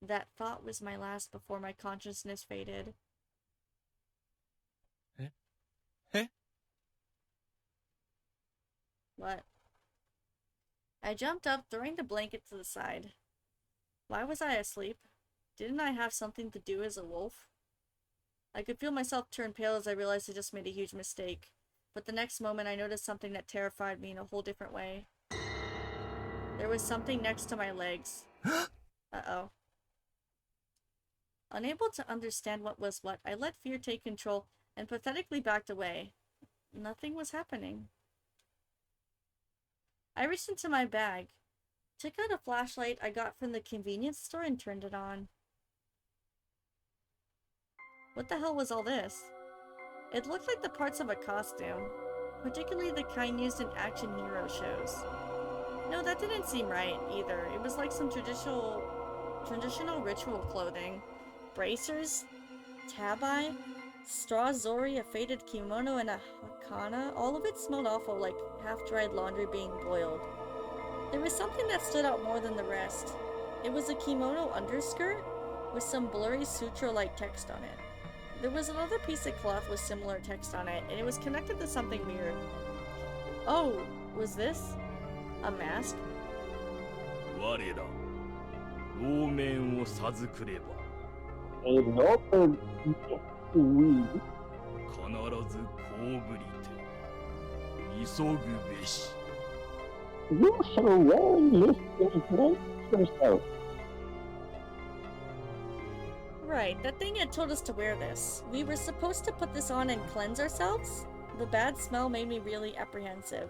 That thought was my last before my consciousness faded. Eh? What? I jumped up, throwing the blanket to the side. Why was I asleep? Didn't I have something to do as a wolf? I could feel myself turn pale as I realized I just made a huge mistake. But the next moment I noticed something that terrified me in a whole different way. There was something next to my legs. Uh-oh. Unable to understand what was what, I let fear take control and pathetically backed away. Nothing was happening. I reached into my bag, took out a flashlight I got from the convenience store and turned it on. What the hell was all this? It looked like the parts of a costume, particularly the kind used in action hero shows. No, that didn't seem right either. It was like some traditional ritual clothing. Bracers, tabai, straw zori, a faded kimono, and a hakana. All of it smelled awful, like half-dried laundry being boiled. There was something that stood out more than the rest. It was a kimono underskirt with some blurry sutra-like text on it. There was another piece of cloth with similar text on it, and it was connected to something weird. Oh, was this a mask? 我ら老面を授くれば A noble we 必ずこうぶりて急ぐべし You shall well listen and cleanse yourself. Right, that thing had told us to wear this. We were supposed to put this on and cleanse ourselves? The bad smell made me really apprehensive.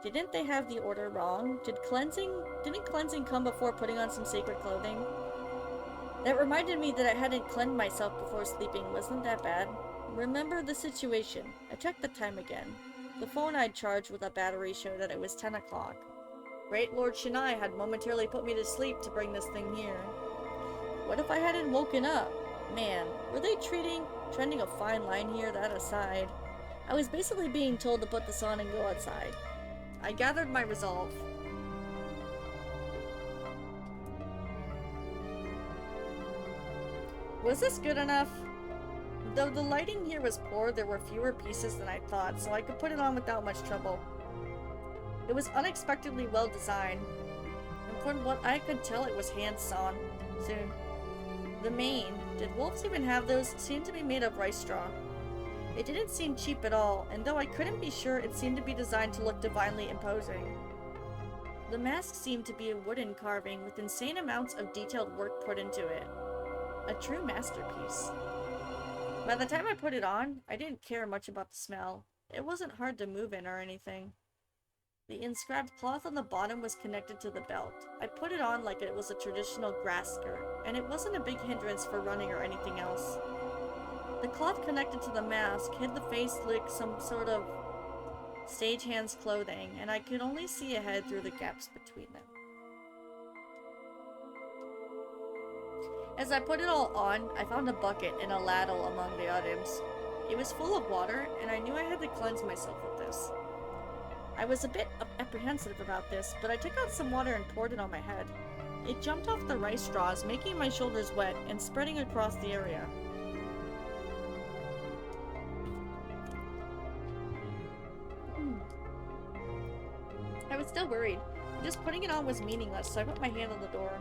Didn't they have the order wrong? Didn't cleansing come before putting on some sacred clothing? That reminded me that I hadn't cleansed myself before sleeping. Wasn't that bad? Remember the situation. I checked the time again. The phone I'd charged with a battery showed that it was 10 o'clock. Great Lord Shinai had momentarily put me to sleep to bring this thing here. What if I hadn't woken up? Man, were they trending a fine line here? That aside, I was basically being told to put this on and go outside. I gathered my resolve. Was this good enough? Though the lighting here was poor, there were fewer pieces than I thought, so I could put it on without much trouble. It was unexpectedly well designed, and from what I could tell it was hand-sewn. Soon. The mane, did wolves even have those, seemed to be made of rice straw. It didn't seem cheap at all, and though I couldn't be sure, it seemed to be designed to look divinely imposing. The mask seemed to be a wooden carving with insane amounts of detailed work put into it. A true masterpiece. By the time I put it on, I didn't care much about the smell. It wasn't hard to move in or anything. The inscribed cloth on the bottom was connected to the belt. I put it on like it was a traditional grass skirt, and it wasn't a big hindrance for running or anything else. The cloth connected to the mask hid the face like some sort of stagehands' clothing, and I could only see ahead through the gaps between them. As I put it all on, I found a bucket and a ladle among the items. It was full of water, and I knew I had to cleanse myself with this. I was a bit apprehensive about this, but I took out some water and poured it on my head. It jumped off the rice straws, making my shoulders wet and spreading across the area. I was still worried. Just putting it on was meaningless, so I put my hand on the door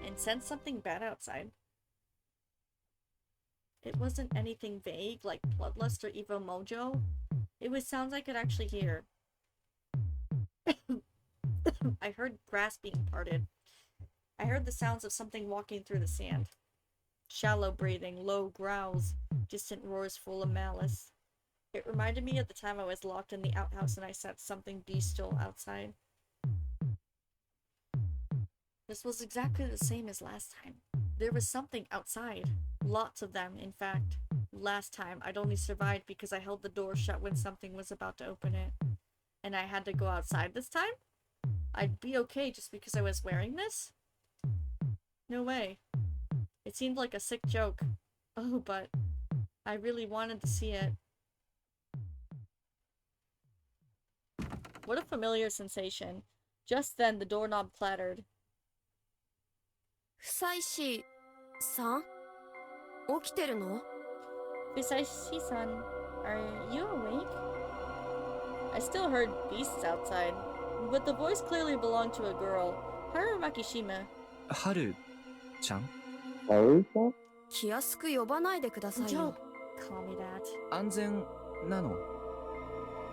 and sensed something bad outside. It wasn't anything vague like Bloodlust or Evo Mojo. It was sounds I could actually hear. I heard grass being parted. I heard the sounds of something walking through the sand. Shallow breathing, low growls, distant roars full of malice. It reminded me of the time I was locked in the outhouse and I sensed something bestial outside. This was exactly the same as last time. There was something outside. Lots of them, in fact. Last time, I'd only survived because I held the door shut when something was about to open it. And I had to go outside this time? I'd be okay just because I was wearing this? No way. It seemed like a sick joke. Oh, but I really wanted to see it. What a familiar sensation. Just then, the doorknob clattered. Fusaishi-san? 起きてるの? Fusaishi-san, are you awake? I still heard beasts outside, but the voice clearly belonged to a girl, Haru Makishima. Haru-chan? Haru-chan? 気安く呼ばないでくださいよ。 Don't call me that. 安全なの?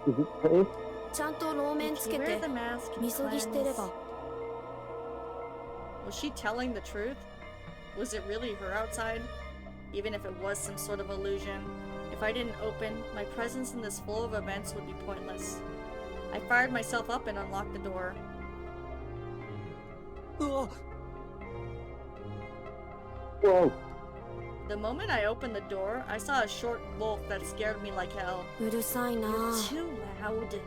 Is it safe? ちゃんと露面つけて、みそぎしてれば。 Was she telling the truth? Was it really her outside? Even if it was some sort of illusion, if I didn't open, my presence in this flow of events would be pointless. I fired myself up and unlocked the door. Whoa! The moment I opened the door, I saw a short wolf that scared me like hell. うるさいな。 You're too loud.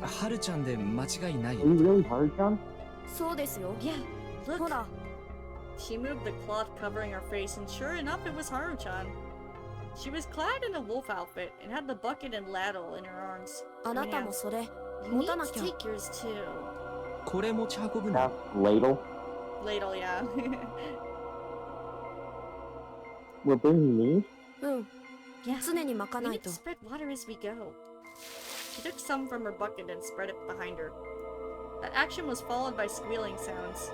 Haru-chan で間違いない? Are you really Haru-chan? そうですよ。 Yeah, look. ほら。 She moved the cloth covering her face, and sure enough, it was Haru-chan. She was clad in a wolf outfit and had the bucket and ladle in her arms. あなたもそれ、 You 持 need たな to きゃ。 take yours too. これ持ち運ぶの? That's ladle. Ladle, yeah. We're bringing these? うん。 Yeah. 常に巻か We ない need と。 to spread water as we go. She took some from her bucket and spread it behind her. That action was followed by squealing sounds.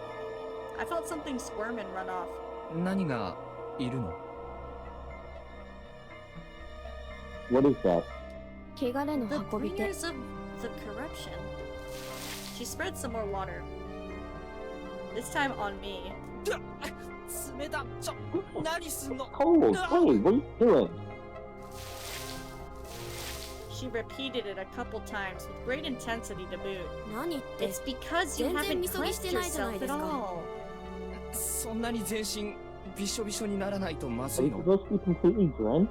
I felt something squirm and run off. 何がいるの? What is that? 汚れの The 運び手。 bringers of the corruption. She spread some more water. This time on me. 冷た。何すんの? Cold! Hey, what are you doing? She repeated it a couple times with great intensity to boot. 何って。 It's because you 全然 haven't みそぎし cleansed てないじゃない yourself で at すか。 all. そんなに全身びしょびしょにならないとま Are ずい you の? supposed to be completely drenched?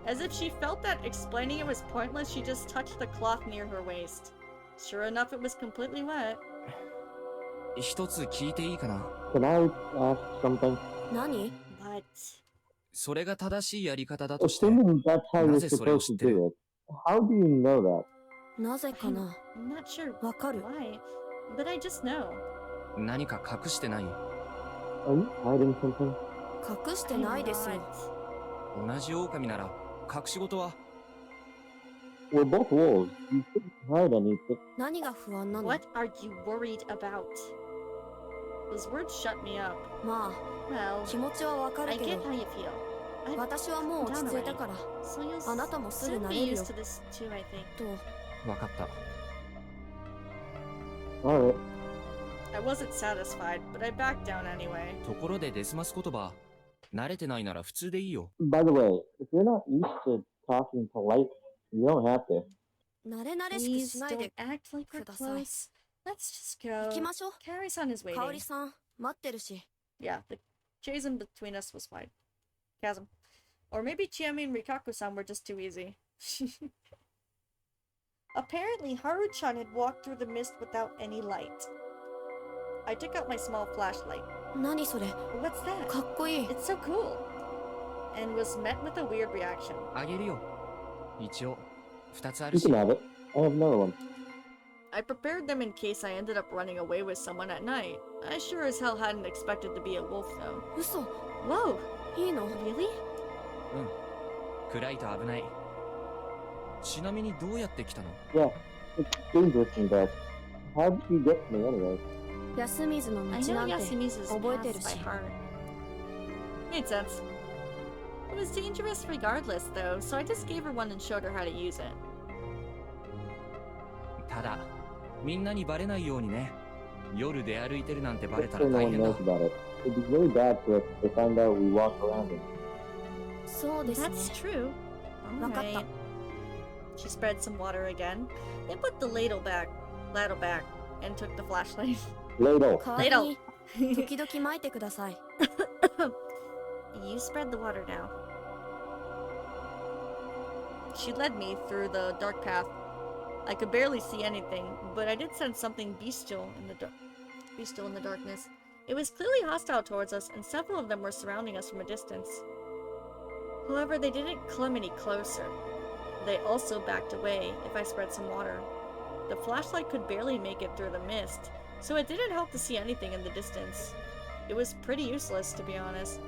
As if she felt that explaining it was pointless, she just touched the cloth near her waist. Sure enough, it was completely wet. 一つ聞いていいかな? Can I ask something? 何? But それが正しいやり方だとして、 Assuming that's how you're なぜそれを supposed 知っ to てる? do it, how do you know that? なぜかな。 I'm not sure わかる。 why, but I just know. 何か隠してない? Are you hiding something? 隠してないですよ。 Not. 同じ狼なら隠し事は? We're both wolves. You couldn't hide anything. 何が不安なの? What are you worried about? Those words shut me up. ま Well, あ、気持ちはわか I るけ get ど、 how you feel. I've 私はもう落ち着いたから、 So you'll あなたもすぐ soon 慣 be れる used よ。 to this too, I think. と、わかった. Alright. I wasn't satisfied, but I backed down anyway. ところでデスマス言葉、慣れてないなら普通でいいよ. By the way, if you're not used to talking polite, you don't have to. 慣れ慣れしく Please しない don't で act like we're ください。 close. Let's just 行 go. きましょう。 Carrie-san is 香 waiting. 織さん、待ってるし。 Yeah, the chasm between us was wide. Chasm. Or maybe Chiemi and Rikaku-san were just too easy. Apparently, Haru-chan had walked through the mist without any light. I took out my small flashlight. 何それ What's that? かっこいい It's so cool. And was met with a weird reaction. あげるよ。一応、2つある You し。 can have it. I have another one. I prepared them in case I ended up running away with someone at night. I sure as hell hadn't expected to be a wolf, though. 嘘 Whoa! いいの Really? 暗いと危ない。ちなみにどうやって来たの？ Yeah, it's dangerous in that. How did you get me anyway? 安水の I 道 know なんて Yasumizu's 覚えてる paths し by heart. Made sense. It was dangerous regardless, though, so I just gave her one and showed her how to use it. ただ、みんなにバレないようにね。夜出歩いてるなんてバレ Just た so ら no 大 one 変だ。 knows about it. It'd be really bad for us to find out we walk around in. そうですね That's true. わかった Alright. She spread some water again, then put the ladle back, and took the flashlight. Ladle. 代わりに時々撒いてください You spread the water now. She led me through the dark path. I could barely see anything, but I did sense something bestial in the darkness. It was clearly hostile towards us, and several of them were surrounding us from a distance. However, they didn't come any closer. They also backed away if I spread some water. The flashlight could barely make it through the mist, so it didn't help to see anything in the distance. It was pretty useless, to be honest.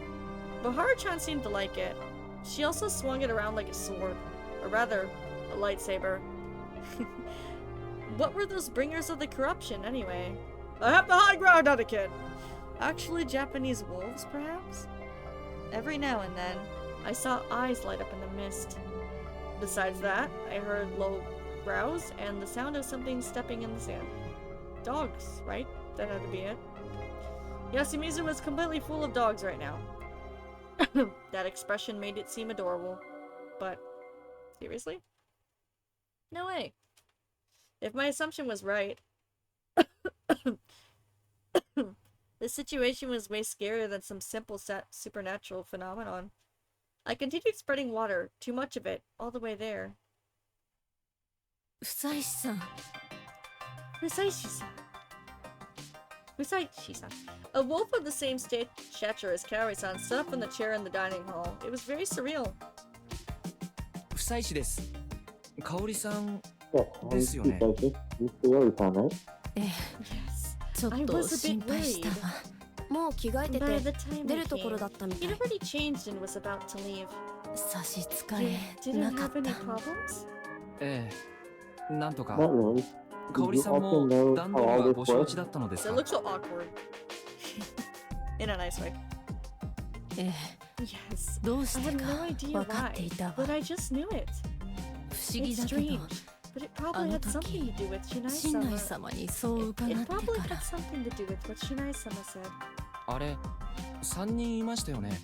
But Haru-chan seemed to like it. She also swung it around like a sword, or rather, a lightsaber. What were those bringers of the corruption, anyway? I have the high ground, Anakin! Actually, Japanese wolves, perhaps? Every now and then, I saw eyes light up in the mist. Besides that, I heard low growls and the sound of something stepping in the sand. Dogs, right? That had to be it. Yasumizu was completely full of dogs right now. That expression made it seem adorable. But, seriously? No way. If my assumption was right, the situation was way scarier than some simple supernatural phenomenon. I continued spreading water, too much of it, all the way there. 房石さん Fusaichi-san. A wolf of the same stature as Kaori-san stood up in the chair in the dining hall. It was very surreal. 房石です。香織さん Yeah, ですよね。 Mr. Yori-san, right? ええ Yes. ちょっ I と was a 心 bit 配した worried. わもう着替えて By て the time 出 I るところだ came, ったみたい he'd already changed and was about to leave. 差し支 You え didn't なか have っ any た problems? ええ、なんとか。 Not really. 香織さん You も also know 段 how 取り all は this ご承知 works? だったのです It か？ looks so awkward. In a nice way. ええ Yes. どうし I て had か no idea 分かってい why, たわ but I just knew it. 不思議 It's だけど strange, but it probably had something to do with 新内 Shinai-sama. 様にそう It 伺って probably から had something to do with what Shinai-sama said. あれ、3人いましたよね。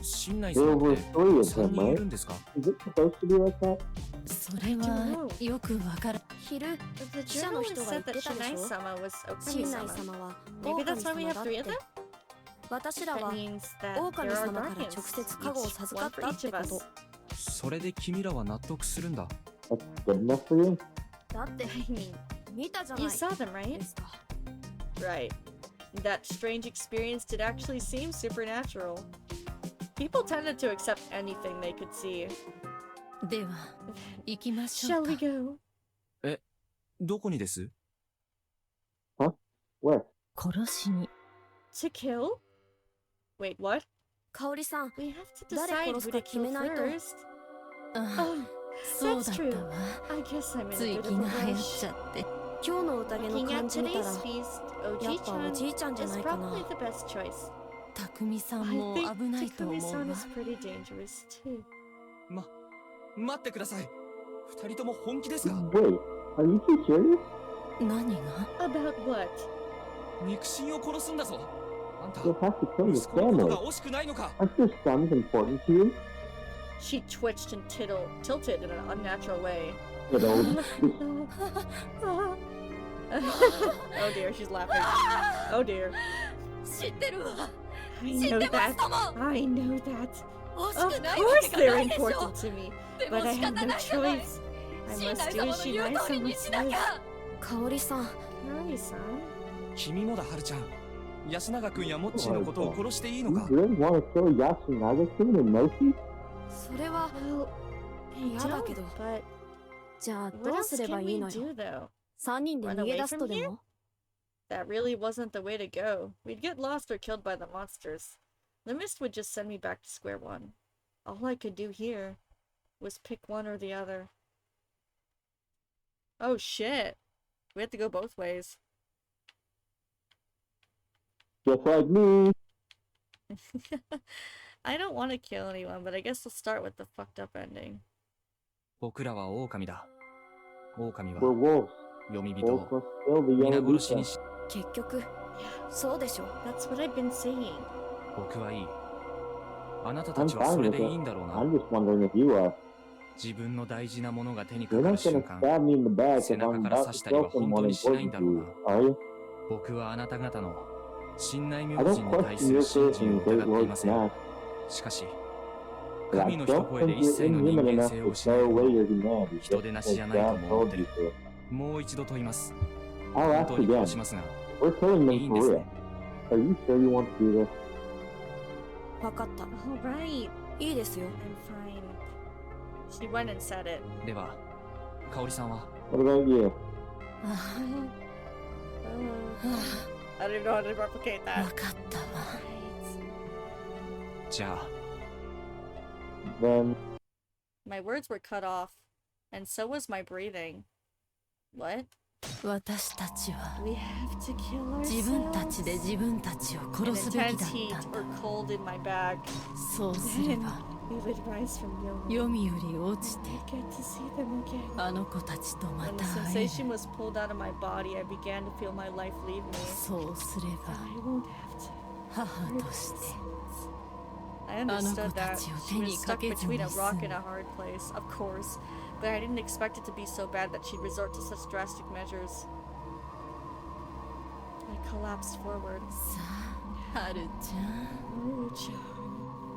新内 There さんっ were て three of 3 them, 人い right? るんですか？ Is it supposed to be like that? それはよくわから昼 The 記者の journalist 人が言 said っ that てたでしょ Shinai-sama was 新内 Okami-sama. 様は Maybe 狼 that's why we 様 have だっ three of て them? 私ら That は means that 狼 there are 様から直 guardians, 接加護を each 授か one っ for たっ each て of こ us. とそれで君らは納得するんだ。That's good enough for you? だって I mean, 見たじゃない you saw them, right? ですか Right. That strange experience did actually seem supernatural. People tended to accept anything they could see. では行きましょ Shall う we か go? どこにです？ Where? 殺しに To kill? Wait, what? 香織さん We have to 誰 decide 殺す who か to 決 kill めないと first. あ Oh, そう that's だっ true. たわ I guess I'm in つ a い bit 気 of a が流行っ rush. ちゃって今日の宴の Looking 感 at じ見た today's ら feast, やっぱお Oji-chan じいちゃんじゃ is ないかな probably the best choice. 匠さん I も think 危ないと思う Takumi-san わ is pretty dangerous too. 待ってください。2人とも本気ですか？ Wait, are you two serious? 何が About what? 肉親を殺すんだぞ。あんた、 You'll have to kill your 息子のこと family. が惜しくないのか？ Aren't your sons important to you? She twitched and tilted in an unnatural way. Kiddo. Oh dear, she's laughing. Oh dear. 知ってるわ I 知っ know てます that. とも I know that. 惜し Of くないわ course けが they're ないでしょ important to me, でも but I 仕 have 方 no ないじゃない choice. must do as she nice says. 香織さん Nice, son. 君もだ、はるちゃん。安永君やモッチーのことを殺していいのか？ You really want to kill Yasunaga-kun and Mochi? それは Well, I 嫌だけ don't, ど but じゃあ what どう else すれば can いい we のよ do, though? 3人で逃げ出すとでも That really wasn't the way to go. We'd get lost or killed by the monsters. The mist would just send me back to square one. All I could do here was pick one or the other. Oh shit. We have to go both ways. Just like me. I don't want to kill anyone, but I guess we'll start with the fucked up ending. 僕らは狼だ。狼 We're は wolves. 読み人 Wolves を must kill the 皆 young 殺しに Lisa. し、結局そうでしょ That's what I've been saying. 僕はいい。あなたた I'm ちは fine それ with でいい it. んだろうな。 I'm just wondering if you are. 自分の大事なものが手にか You're かる not 瞬 gonna 間、 stab me in the back 背 if 中 I'm から about 刺 to したり kill は本当 someone にしないん important だ to ろう you, な。 are you? 僕はあなた方の信頼名 I 字 don't に対 question す your る信 faith 心を in great 疑ってい Lord ません。 Smash, しかし、 but I 神の一 don't 声で think 一 you're 切の人 inhuman 間 enough 性 to を失う throw の away は your humanity 人 just でなしじゃ because ないと God 思って told you る。 to. もう一度問います。 I'll 本 ask 当に殺 again. しますが、 We're killing い them いんで for す real. ね。 Are you sure you want to do this? 分かった Alright. いいですよ I'm fine. She went and said it. では、香織さんは What about you? I don't know how to replicate that. 分かったわ。じゃあ、 Then My words were cut off, and so was my breathing. What? 私たちは We have to kill 自分たち ourselves. で自分たちを An 殺すべきだ intense った heat んだ。 or cold in my back. そうすれ Then ば we would rise from Yomi. 読みより落ちて We'd get to see them again. あの子たちとま When the た会え sensation was pulled out of my body, I began to feel my life leave me. そうすれば I won't have to. 母として I understood that. She She was stuck between a rock and a hard place, of course, but I didn't expect it to be so bad that she'd resort to such drastic measures. I collapsed forward. さあ、はるちゃん Ooh,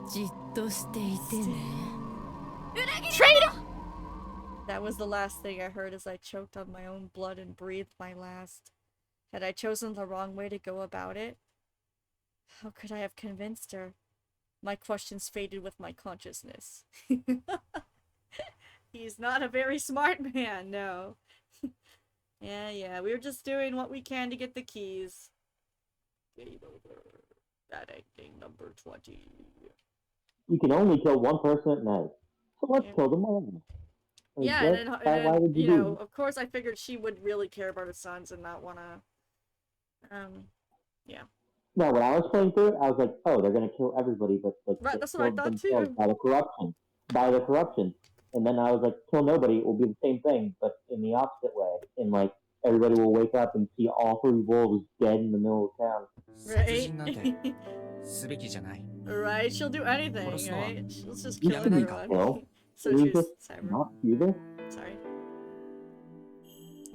じっとしていてね。 Traitor! That was the last thing I heard as I choked on my own blood and breathed my last. Had I chosen the wrong way to go about it? How could I have convinced her? My questions faded with my consciousness. He's not a very smart man, no. Yeah, we were just doing what we can to get the keys. Game over. Bad ending number 20. you can only kill one person at night. So let's Yeah. kill them all. Like, Yeah, why and then would you you do know, that? of course I figured she would really care about her sons and not wanna, yeah. No, when I was playing through it, I was like, oh, they're gonna kill everybody, but like Right, they that's what I killed thought themselves too. by the corruption. By the corruption. And then I was like, kill nobody, it will be the same thing, but in the opposite way. And like everybody will wake up and see all three wolves dead in the middle of town. 殺 Right? 人なんてすべきじゃない。 Right, she'll do anything, What a snob. right? She'll just You kill shouldn't everyone. kill. So Can you choose just Cyber. not do this? Sorry.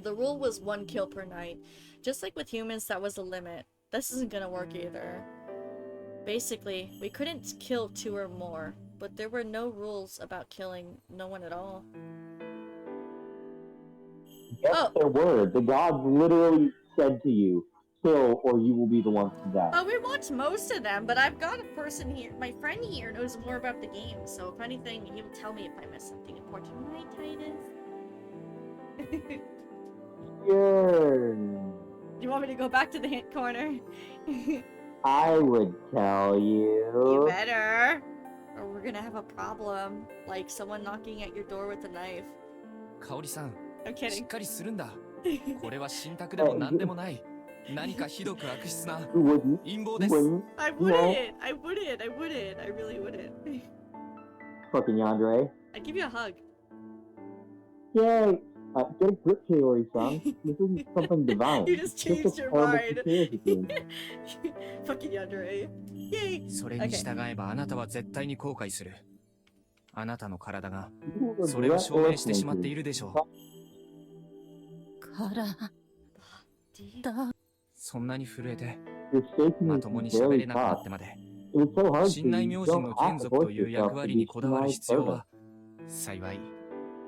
The rule was 1 kill per night. Just like with humans, that was the limit. This isn't gonna work either. Basically, we couldn't kill 2 or more, but there were no rules about killing no one at all. Yes, Oh. there were. The gods literally said to you, kill or you will be the one to die. Oh, we watched most of them, but I've got a person here, my friend here knows more about the game, so if anything, he will tell me if I missed something important. Right, Titus? Sure. You want me to go back to the hint corner? I would tell You you. better. Or we're gonna have a problem. Like someone knocking at your door with a knife. 香織さん、 I'm しっ kidding. かりするんだ。これは信託でも何でもない。何かひどく悪質な You wouldn't. 陰謀 You です。 wouldn't. I wouldn't! I wouldn't! I wouldn't! I really wouldn't. Fucking Yandere. I'd give you a hug. Yay! Get a grip, Kaori-san. This isn't something divine. You just This is changed your terrible mind. conspiracy theory. Fucking Yandere. Yay! それに従えばあなたは絶対に後悔する。あなたの体が You will それを regret 証明してしまって listening いるでしょう。からだ。そんなに震えて to you. Your ま shaking ともに is 喋 very れなくなっ tough. てまで It was so hard 信頼 to 明 you 神の don't 眷 have to 属と voice いう yourself 役 to 割 be にこだわる Shinai's 必要 servant. は幸い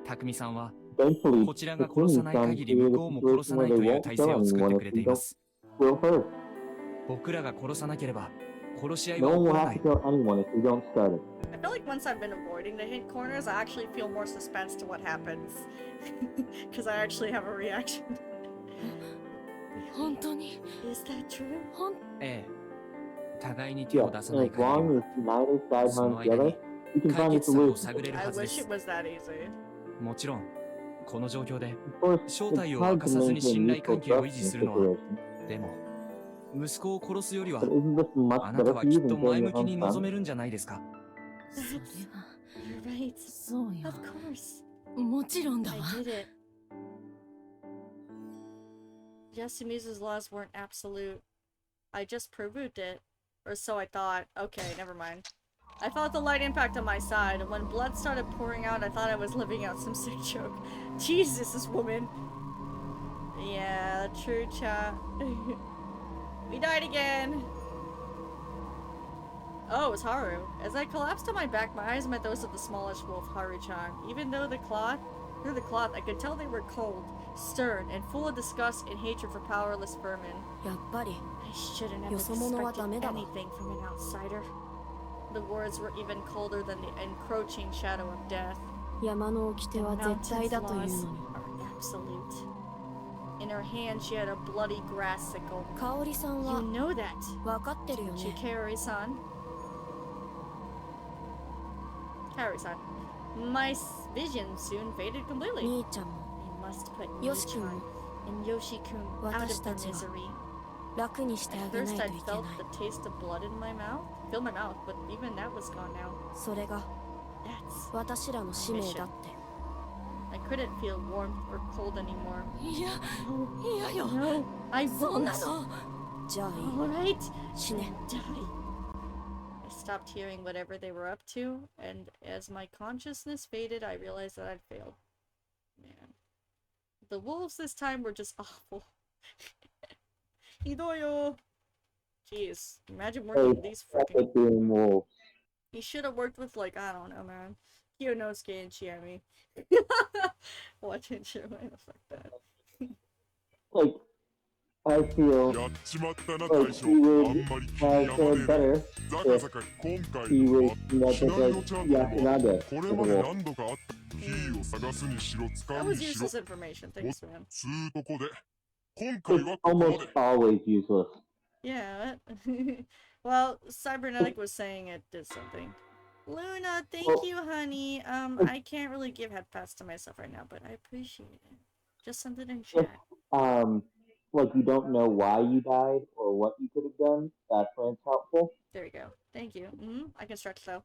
匠さんは Thankfully, こちら the が殺さ Chinese ない found 限り created 向 a こうも殺さ situation な where い they という won't 体 kill 制を作って anyone く if れ we ていま don't す。 kill her. 僕らが殺さなければ殺し合い No は起 one こ will らな have い to。kill anyone if we don't start it. I feel like once I've been avoiding the hint corners, I actually feel more suspense to what happens. Because I actually have a reaction. 本当に Is that true? ええ。互いに手 Yeah, を出さ and ない as 限り long は as neither side その harms the 間 other, に we can 解 find a 決策を solution. 探れる I はずで wish す it。was that easy. もちろんこの状況で Of course, 正 it's 体を hard 明か to さずに maintain 信頼 mutual 関係を trust 維 in 持 this するのは situation. でも息子を殺すよりは But isn't this much あなた better は for き you っと than 前 killing 向 your きに own 望 son? めるんじゃないですか。 You're right. そうよ Of course. もちろんだ I わ did it. Yasumizu's laws weren't absolute. I just proved it. Or so I thought. Okay, never mind. I felt the light impact on my side, and when blood started pouring out, I thought I was living out some sick joke. Jesus, this woman. Yeah, true chat. We died again. Oh, it was Haru. As I collapsed on my back, my eyes met those of the smallish wolf, Haru-chan. Even though through the cloth, I could tell they were cold, stern, and full of disgust and hatred for powerless vermin. やっぱり I shouldn't have よそ者はダメ expected だわ anything from an outsider. The words were even colder than the encroaching shadow of death. 山の掟 The は絶対 mountain's だという laws のに are absolute. In her hand, she had a bloody grass sickle. 香織さん You は know that, 分かってるよね Kaori-san. Kaori-san. My vision soon faded completely. 兄ちゃんも We must put よし君 Mii-chan も and Yoshi-kun out of their 私たちは misery. 楽にしてあ At げない first, と I いけない felt the taste of blood in my mouth. Fill my mouth, but even that was gone now. それが That's... 私らの使命だって I couldn't feel warmth or cold anymore. いやいやよ No, I そんな won't. のじゃあいい Alright, 死ね die. I stopped hearing whatever they were up to, and as my consciousness faded, I realized that I'd failed. Man. The wolves this time were just awful. Hidoyo! Jeez, imagine working with these freaking... Epic being wolves. He should have worked with, like, I don't know, man. Kyonosuke and CHIEMI. Watching CHIEMI, fuck that. Like, I feel やっちまったな like 大将 he あ would んまり気 have に病ま fared ねえ better なザカザカ今回 he の was はシナリオ not チャ like ンネルは Yasunade これ for ま the で wolf. 何度かあったキーを探すにしろ使 That うに was しろ useless information, thanks, man. つうとこで今回 It's はここまで almost always useless. Yeah. Well, Cybernetic was saying it did something. Luna, thank Well- you, honey. I can't really give head pats to myself right now, but I appreciate it. Just something in chat. Like you don't know why you died or what you could have done, that's when it's helpful. There we go. Thank you. I can stretch though.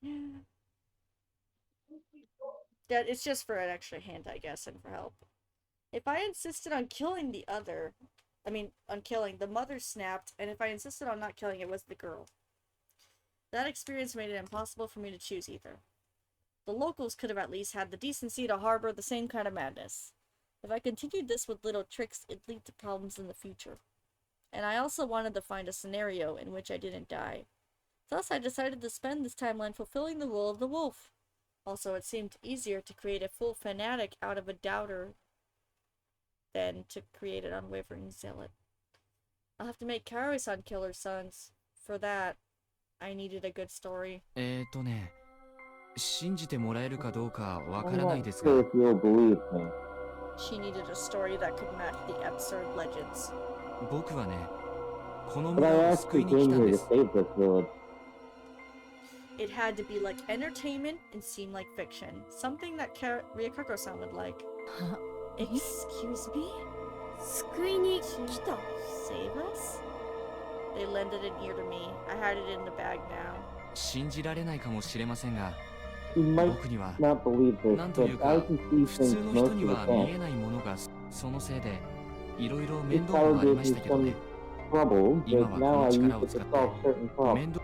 Yeah. That it's just for an extra hint, I guess, and for help. If I insisted on killing the other, on killing, the mother snapped, and if I insisted on not killing, it was the girl. That experience made it impossible for me to choose either. The locals could have at least had the decency to harbor the same kind of madness. If I continued this with little tricks, it'd lead to problems in the future. And I also wanted to find a scenario in which I didn't die. Thus, I decided to spend this timeline fulfilling the role of the wolf. Also, it seemed easier to create a full fanatic out of a doubter than to create an unwavering zealot. I'll have to make Kaori-san kill her sons. For that, I needed a good story. ね、信じてもらえるかどうかわから I'm ない not ですが、 sure if you'll believe me. She needed a story that could match the absurd legends. 僕はね、この But I 村を actually 救いに来た came ん here で to す。 save this village. It had to be like entertainment and seem like fiction. Something that Ryukako-san would like. Excuse me? 救いに来た Save us? They lended an ear to me. I had it in the bag now. 信じられないかもしれませんが、 You might 僕には not believe this, なんという but か I can see 普通 things の人 most に of は the 見 time. えないものがそのせいでいろいろ It 面倒もあり probably ま gave し me たけど some ね。 trouble, 今 but はこ now の I 力 use を it 使 to って solve certain problems. 面倒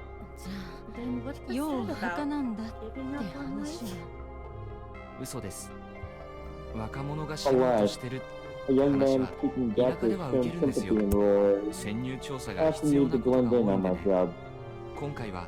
Then what was 世を that 儚 about? んだって Giving up on 話 life? よ嘘です。若者が死のうとしてる A young man 話は seeking 田 death 舎で is は showing 受けるんですよ。 sympathy and reward. 潜入調査が Asking 必要 me な to ことが blend 多い in ん on で my ね。 job. 今回は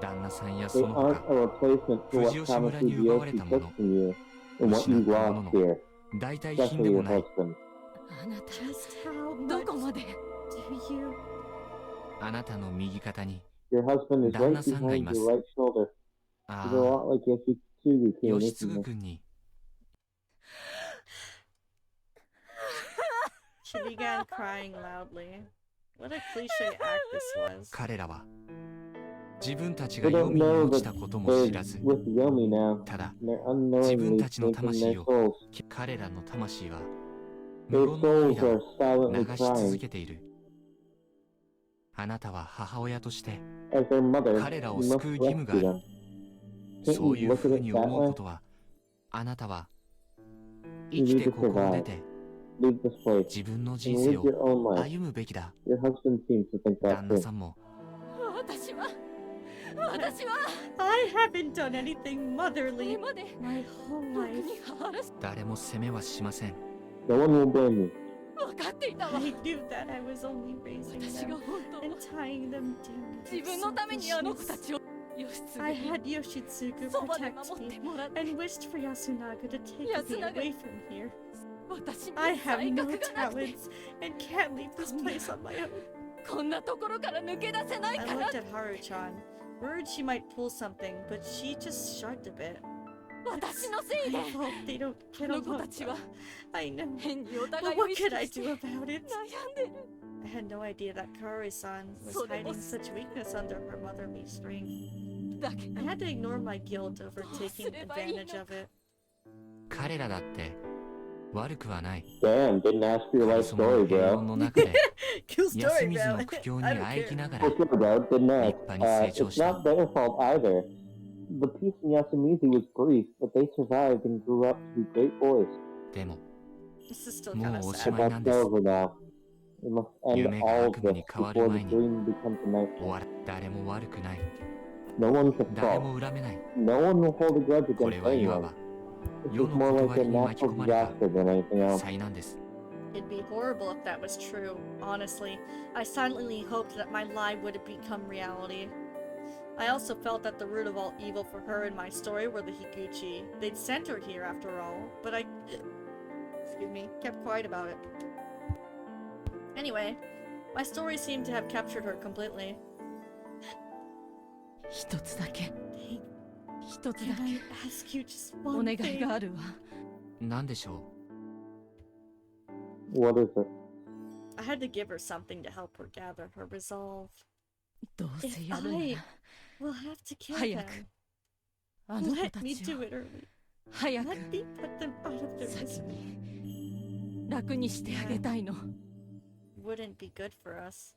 旦那さんや They その aren't 他 a replacement for what 藤吉村に奪われ Tamashi たも took の from you and what 失 you ったも lost のの here, 代替品 especially でも your ない husband. あなた Just how ど much こまで do you... あなたの右肩に Your husband is 旦 right 那さんがい behind ま your す right shoulder. He's a あ lot like Yoshitsugu あ Kun, 吉 isn't 嗣 he? 君に She began crying loudly. What a cliche act this was. 彼らは自分たち They が黄 don't 泉に know 落ち that たことも they're 知らず with Yomi now. ただ They're 自分 unknowingly たちの taking 魂 their を souls. 彼らの魂は無 Their 言の souls 涙を are silently 流し続 crying. けているあなたは母親として As their mother, 彼ら you を must 救う義務 rescue がある them. Can't そう you いう look ふ at う it に that 思うこ way? とはあなたは You 生き need て to ここを出 survive. て Leave this place 自分の and 人生 live を your own life. 歩むべきだ Your husband seems to think that 旦那 too. さんも I haven't done anything motherly まで my whole 僕 life. に母らし誰も責めはしません No one will blame you. 分かっていたわ I knew that I was only raising 私が them 本当 and tying them down. 自分のためにあの子たちを義継 I had Yoshitsugu そばで protect 守って me もらって and wished for Yasunaga to take me Yasunaga. away from here. 私に I have 才 no 覚がなくて talents and can't leave this place on my own. こんなところから抜け出せない I から looked at Haru-chan, worried she might pull something, but she just shrugged a bit. 私のせいで I hope they don't あ get の子 along. たちは I know. 変にお But 互いを what 意 could 識 I して do about it? 悩んでる I had no idea that Kaori-san was それも hiding such weakness under her motherly strength. だけど I had to ignore my guilt over taking どうすればいいのか。 advantage of it. 彼らだって悪くはない Damn, didn't ask for your life その story, 平穏 bro. の中で Cool 安 story, 水 bro. の苦境に I don't あえぎ care. ながら For sure, bro, didn't ask. 立派に成長 It's した not their fault either. The peace in Yasumizu was brief, but they survived and grew up to be great boys. でも This is still も kind う of おし sad. まい But なん that's です over now. We must end 夢が all 悪 of 夢 this に変わる before 前 the に dream becomes a nightmare. 終わら誰も悪くない No one's at 誰 fault. も恨めない No one will hold a grudge これ against はいわ anyone. ば This 世 is の more 断 like a りに巻き natural 込まれた disaster than anything else. 災難です It'd be horrible if that was true, honestly. I silently hoped that my lie would become reality. I also felt that the root of all evil for her in my story were the Higuchi. They'd sent her here after all, but I... excuse me, kept quiet about it. Anyway, my story seemed to have captured her completely. 一つだけ Hey, 一つ can だ I け ask you just お one 願い thing? があるわなんでしょ What is it? I had to give her something to help her gather her resolve. どう If せやるな I ら will have to kill 早く them, あの子 let た me ち do を it early. 早く Let me put them out of their 先 misery. に楽にしてあげたいの Wouldn't be good for us.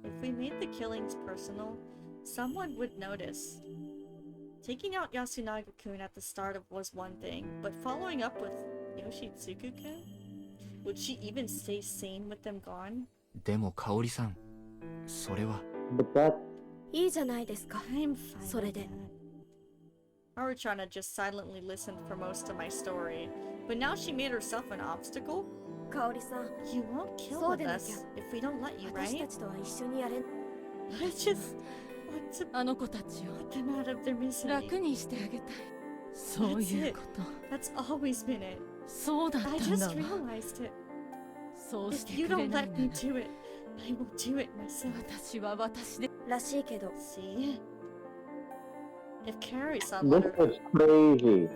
If we made the killings personal, someone would notice. Taking out Yasunaga-kun at the start of was one thing, but following up with Yoshitsugu-kun? Would she even stay sane with them gone? うでも香織さんそれは But that いいじゃないですか I'm fine それ with で that. Haruchana just silently listened for most of my story, but now she made herself an obstacle? 香織さん You won't kill そう with でなきゃ us if we don't let you, 私 right? たちとは一緒にやれ I just want to あの子たちを put them out of their misery. 楽にしてあげたいそういうこと That's always been it. そうだっ I たんだ just わ realized it. そうし If て you くれ don't ない let な me ら do it, I will do it myself. 私は私でらしいけど See? If Carrie-san this let her... is crazy.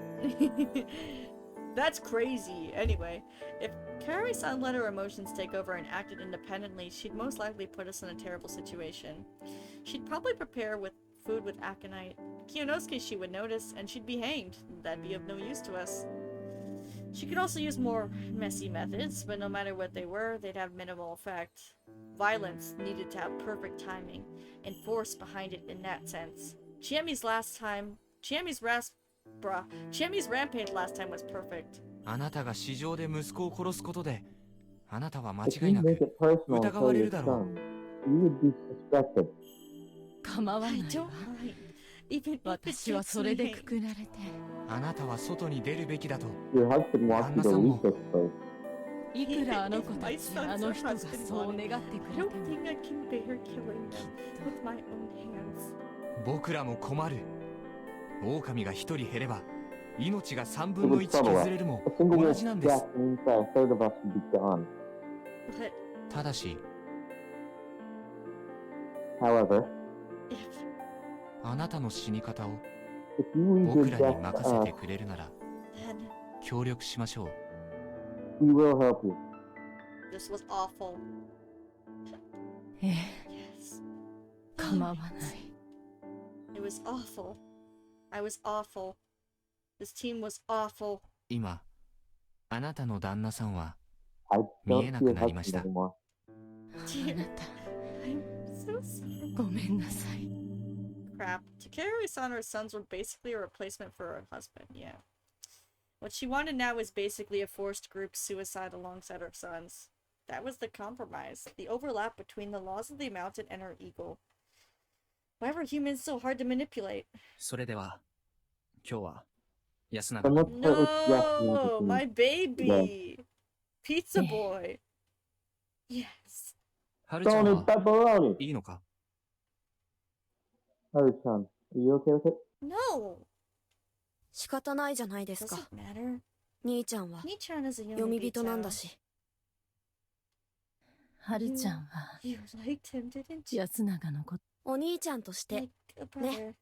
That's crazy. Anyway, if Carrie-san let her emotions take over and acted independently, she'd most likely put us in a terrible situation. She'd probably prepare with food with aconite. Kiyonosuke she would notice, and she'd be hanged. That'd be of no use to us. She could also use more messy methods, but no matter what they were, they'd have minimal effect. Violence needed to have perfect timing, and force behind it in that sense. Chiemi's rampage last time was perfect. あなたが市場で息子を殺すことであなたは間 If 違い you な make く it personal 疑 for われ your るだろう son, you would be suspected. 構わな I いわ don't mind, even if it 私は gets それ me で hanged. くくられてあなたは外に出るべきだと Your husband wants you to leave this place. いくらあの子 If た my ち sons あの or 人が husband そう wanted, 願ってく I れ don't ても think I can bear killing them with my own hands. 僕らも困る。狼が一人減れば命が3分の1削れるも同じなんです。ただし、あなたの死に方を僕らに任せてくれるなら協力しましょう。This was awful. ええ、構わない。It was awful. I was awful. This team was awful. 今、あなたの旦那さんは見えなくなりました。あなた、ごめんなさい。Crap. Takeri-san, her sons were basically a replacement for her husband, yeah. What she wanted now is basically a forced group suicide alongside her sons. That was the compromise. The overlap between the laws of the mountain and her ego. Why were humans so hard to manipulate? それでは、今日は安永。No! My baby! Pizza boy! Yes. はるちゃんはいいのか？Haru-chan, are you okay with it? No! 仕方ないじゃないですか。兄ちゃんは読み人なんだし。はるちゃんは安永のこと。お兄ちゃんとしてね。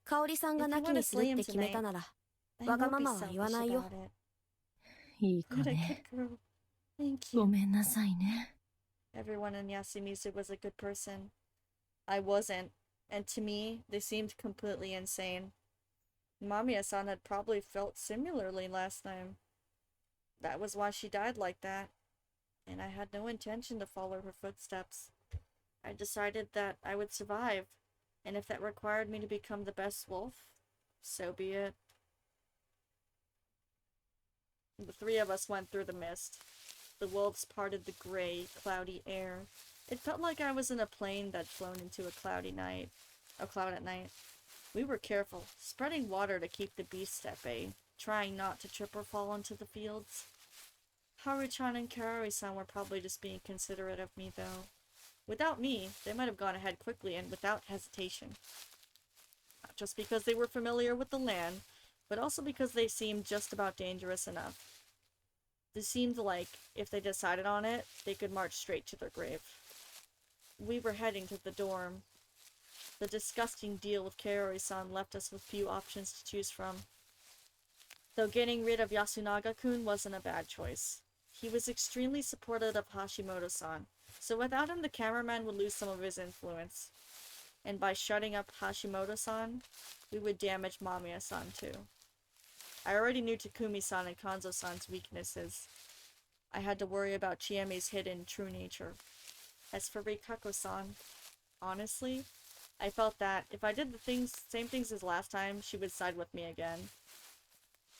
香織さんが泣きにするって決めたならわがままは言わないよ。いい子ね。ごめんなさいね。Everyone in Yasumizu was a good person. I wasn't, and to me, they seemed completely insane. Mamiya-san had probably felt similarly last time. That was why she died like that. And I had no intention to follow her footsteps. I decided that I would survive, and if that required me to become the best wolf, so be it. The three of us went through the mist. The wolves parted the gray, cloudy air. It felt like I was in a plane that'd flown into a cloud at night. We were careful, spreading water to keep the beasts at bay, trying not to trip or fall into the fields. Haru-chan and Karari-san were probably just being considerate of me, though. Without me, they might have gone ahead quickly and without hesitation. Not just because they were familiar with the land, but also because they seemed just about dangerous enough. They seemed like, if they decided on it, they could march straight to their grave. We were heading to the dorm. The disgusting deal with Kaori-san left us with few options to choose from. Though getting rid of Yasunaga-kun wasn't a bad choice. He was extremely supportive of Hashimoto-san, so without him the cameraman would lose some of his influence. And by shutting up Hashimoto-san, we would damage Mamiya-san too. I already knew Takumi-san and Kanzo-san's weaknesses. I had to worry about Chiemi's hidden true nature. As for Rikako-san, honestly, I felt that if I did the same things as last time, she would side with me again.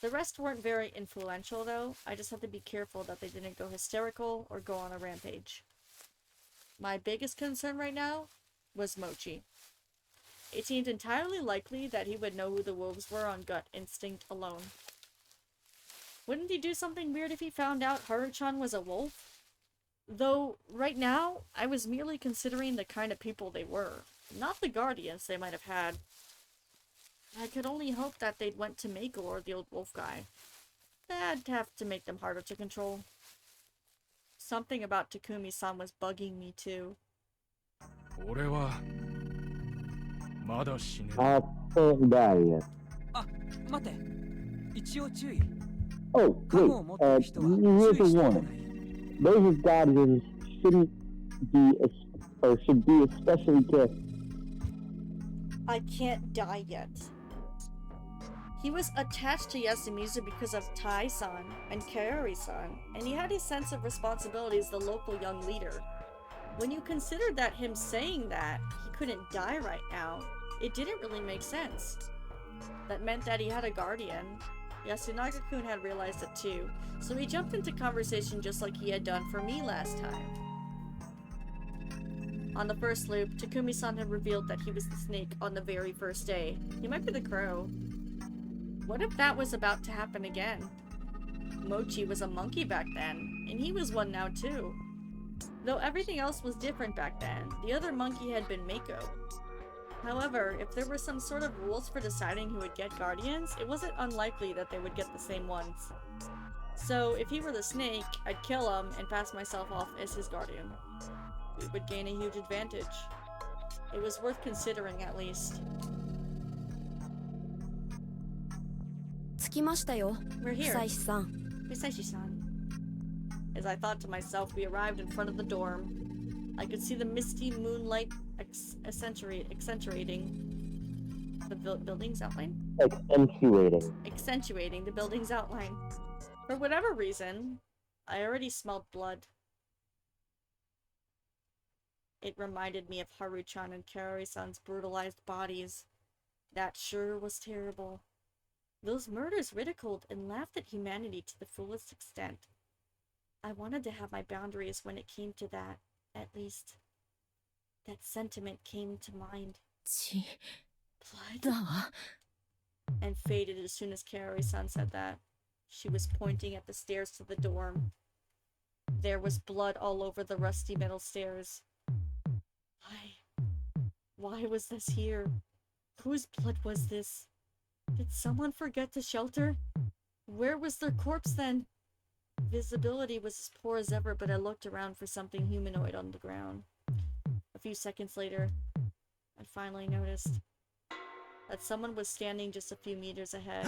The rest weren't very influential though, I just had to be careful that they didn't go hysterical or go on a rampage. My biggest concern right now was Mochi. It seemed entirely likely that he would know who the wolves were on gut instinct alone. Wouldn't he do something weird if he found out Haru-chan was a wolf? Though, right now, I was merely considering the kind of people they were, not the guardians they might have had. I could only hope that they'd went to Mako or the old wolf guy. That'd have to make them harder to control. Something about Takumi-san was bugging me too. 俺はまだ死ね。あ、die. あ、待って。一応注意。Oh, wait. Here's a warning. Those guardians shouldn't be, or should be especially careful. I can't die yet. He was attached to Yasumizu because of Tai-san and Kaori-san, and he had a sense of responsibility as the local young leader. When you consider that him saying that he couldn't die right now, it didn't really make sense. That meant that he had a guardian. Yasunaga-kun had realized it too, so he jumped into conversation just like he had done for me last time. On the first loop, Takumi-san had revealed that he was the snake on the very first day. He might be the crow. What if that was about to happen again? Mochi was a monkey back then, and he was one now too. Though everything else was different back then, the other monkey had been Mako. However, if there were some sort of rules for deciding who would get guardians, it wasn't unlikely that they would get the same ones. So, if he were the snake, I'd kill him and pass myself off as his guardian. We would gain a huge advantage. It was worth considering, at least. We're here. Misaishi-san. As I thought to myself, we arrived in front of the dorm. I could see the misty moonlight accentuating the building's outline? Accentuating the building's outline. For whatever reason, I already smelled blood. It reminded me of Haru-chan and Kaori-san's brutalized bodies. That sure was terrible. Those murders ridiculed and laughed at humanity to the fullest extent. I wanted to have my boundaries when it came to that, at least. That sentiment came to mind. Blood? And faded as soon as Kaori-san said that. She was pointing at the stairs to the dorm. There was blood all over the rusty metal stairs. Why was this here? Whose blood was this? Did someone forget to shelter? Where was their corpse then? Visibility was as poor as ever, but I looked around for something humanoid on the ground. A few seconds later, I finally noticed that someone was standing just a few meters ahead.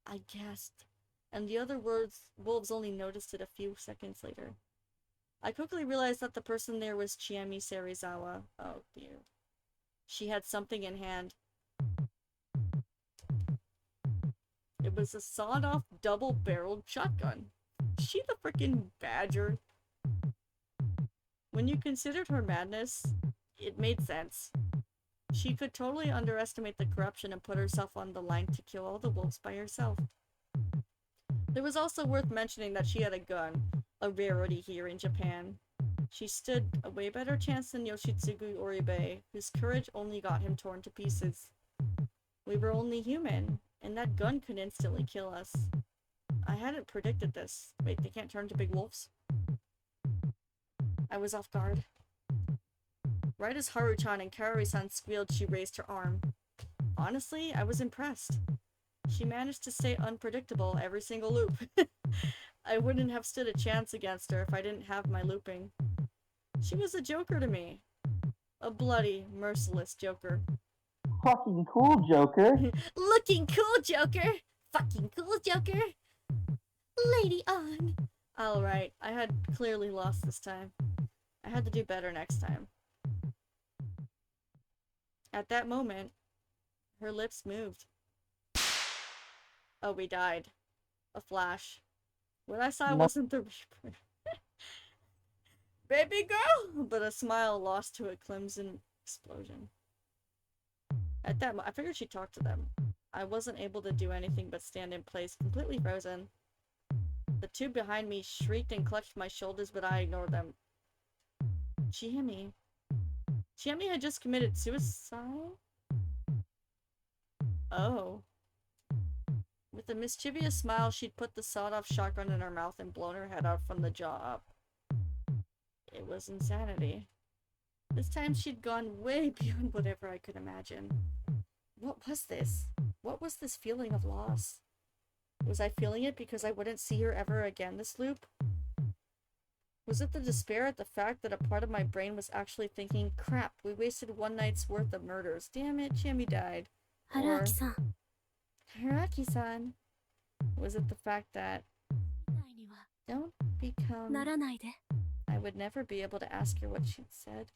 I gasped, and the other wolves only noticed it a few seconds later. I quickly realized that the person there was CHIEMI Serizawa. Oh dear. She had something in hand. It was a sawed-off double-barreled shotgun. She the frickin' badger. When you considered her madness, it made sense. She could totally underestimate the corruption and put herself on the line to kill all the wolves by herself. It was also worth mentioning that she had a gun, a rarity here in Japan. She stood a way better chance than Yoshitsugu Oribe, whose courage only got him torn to pieces. We were only human, and that gun could instantly kill us. I hadn't predicted this. Wait, they can't turn to big wolves? I was off guard. Right as Haru-chan and Kaori-san squealed, she raised her arm. Honestly, I was impressed. She managed to stay unpredictable every single loop. I wouldn't have stood a chance against her if I didn't have my looping. She was a joker to me. A bloody, merciless joker. Fucking cool, Joker. Looking cool, Joker. Fucking cool, Joker. Lady on. Alright, I had clearly lost this time. I had to do better next time. At that moment, her lips moved. Oh, we died. A flash. What I saw wasn't the Reaper. Baby girl! But a smile lost to a crimson explosion. At that I figured she talked to them. I wasn't able to do anything but stand in place, completely frozen. The two behind me shrieked and clutched my shoulders, but I ignored them. CHIEMI. CHIEMI had just committed suicide? Oh. With a mischievous smile, she'd put the sawed-off shotgun in her mouth and blown her head out from the jaw up. It was insanity. This time she'd gone way beyond whatever I could imagine. What was this? What was this feeling of loss? Was I feeling it because I wouldn't see her ever again this loop? Was it the despair at the fact that a part of my brain was actually thinking, crap, we wasted one night's worth of murders. Damn it, CHIEMI died. Haraki-san. Haraki-san. Was it the fact that don't become... I would never be able to ask her what she'd said.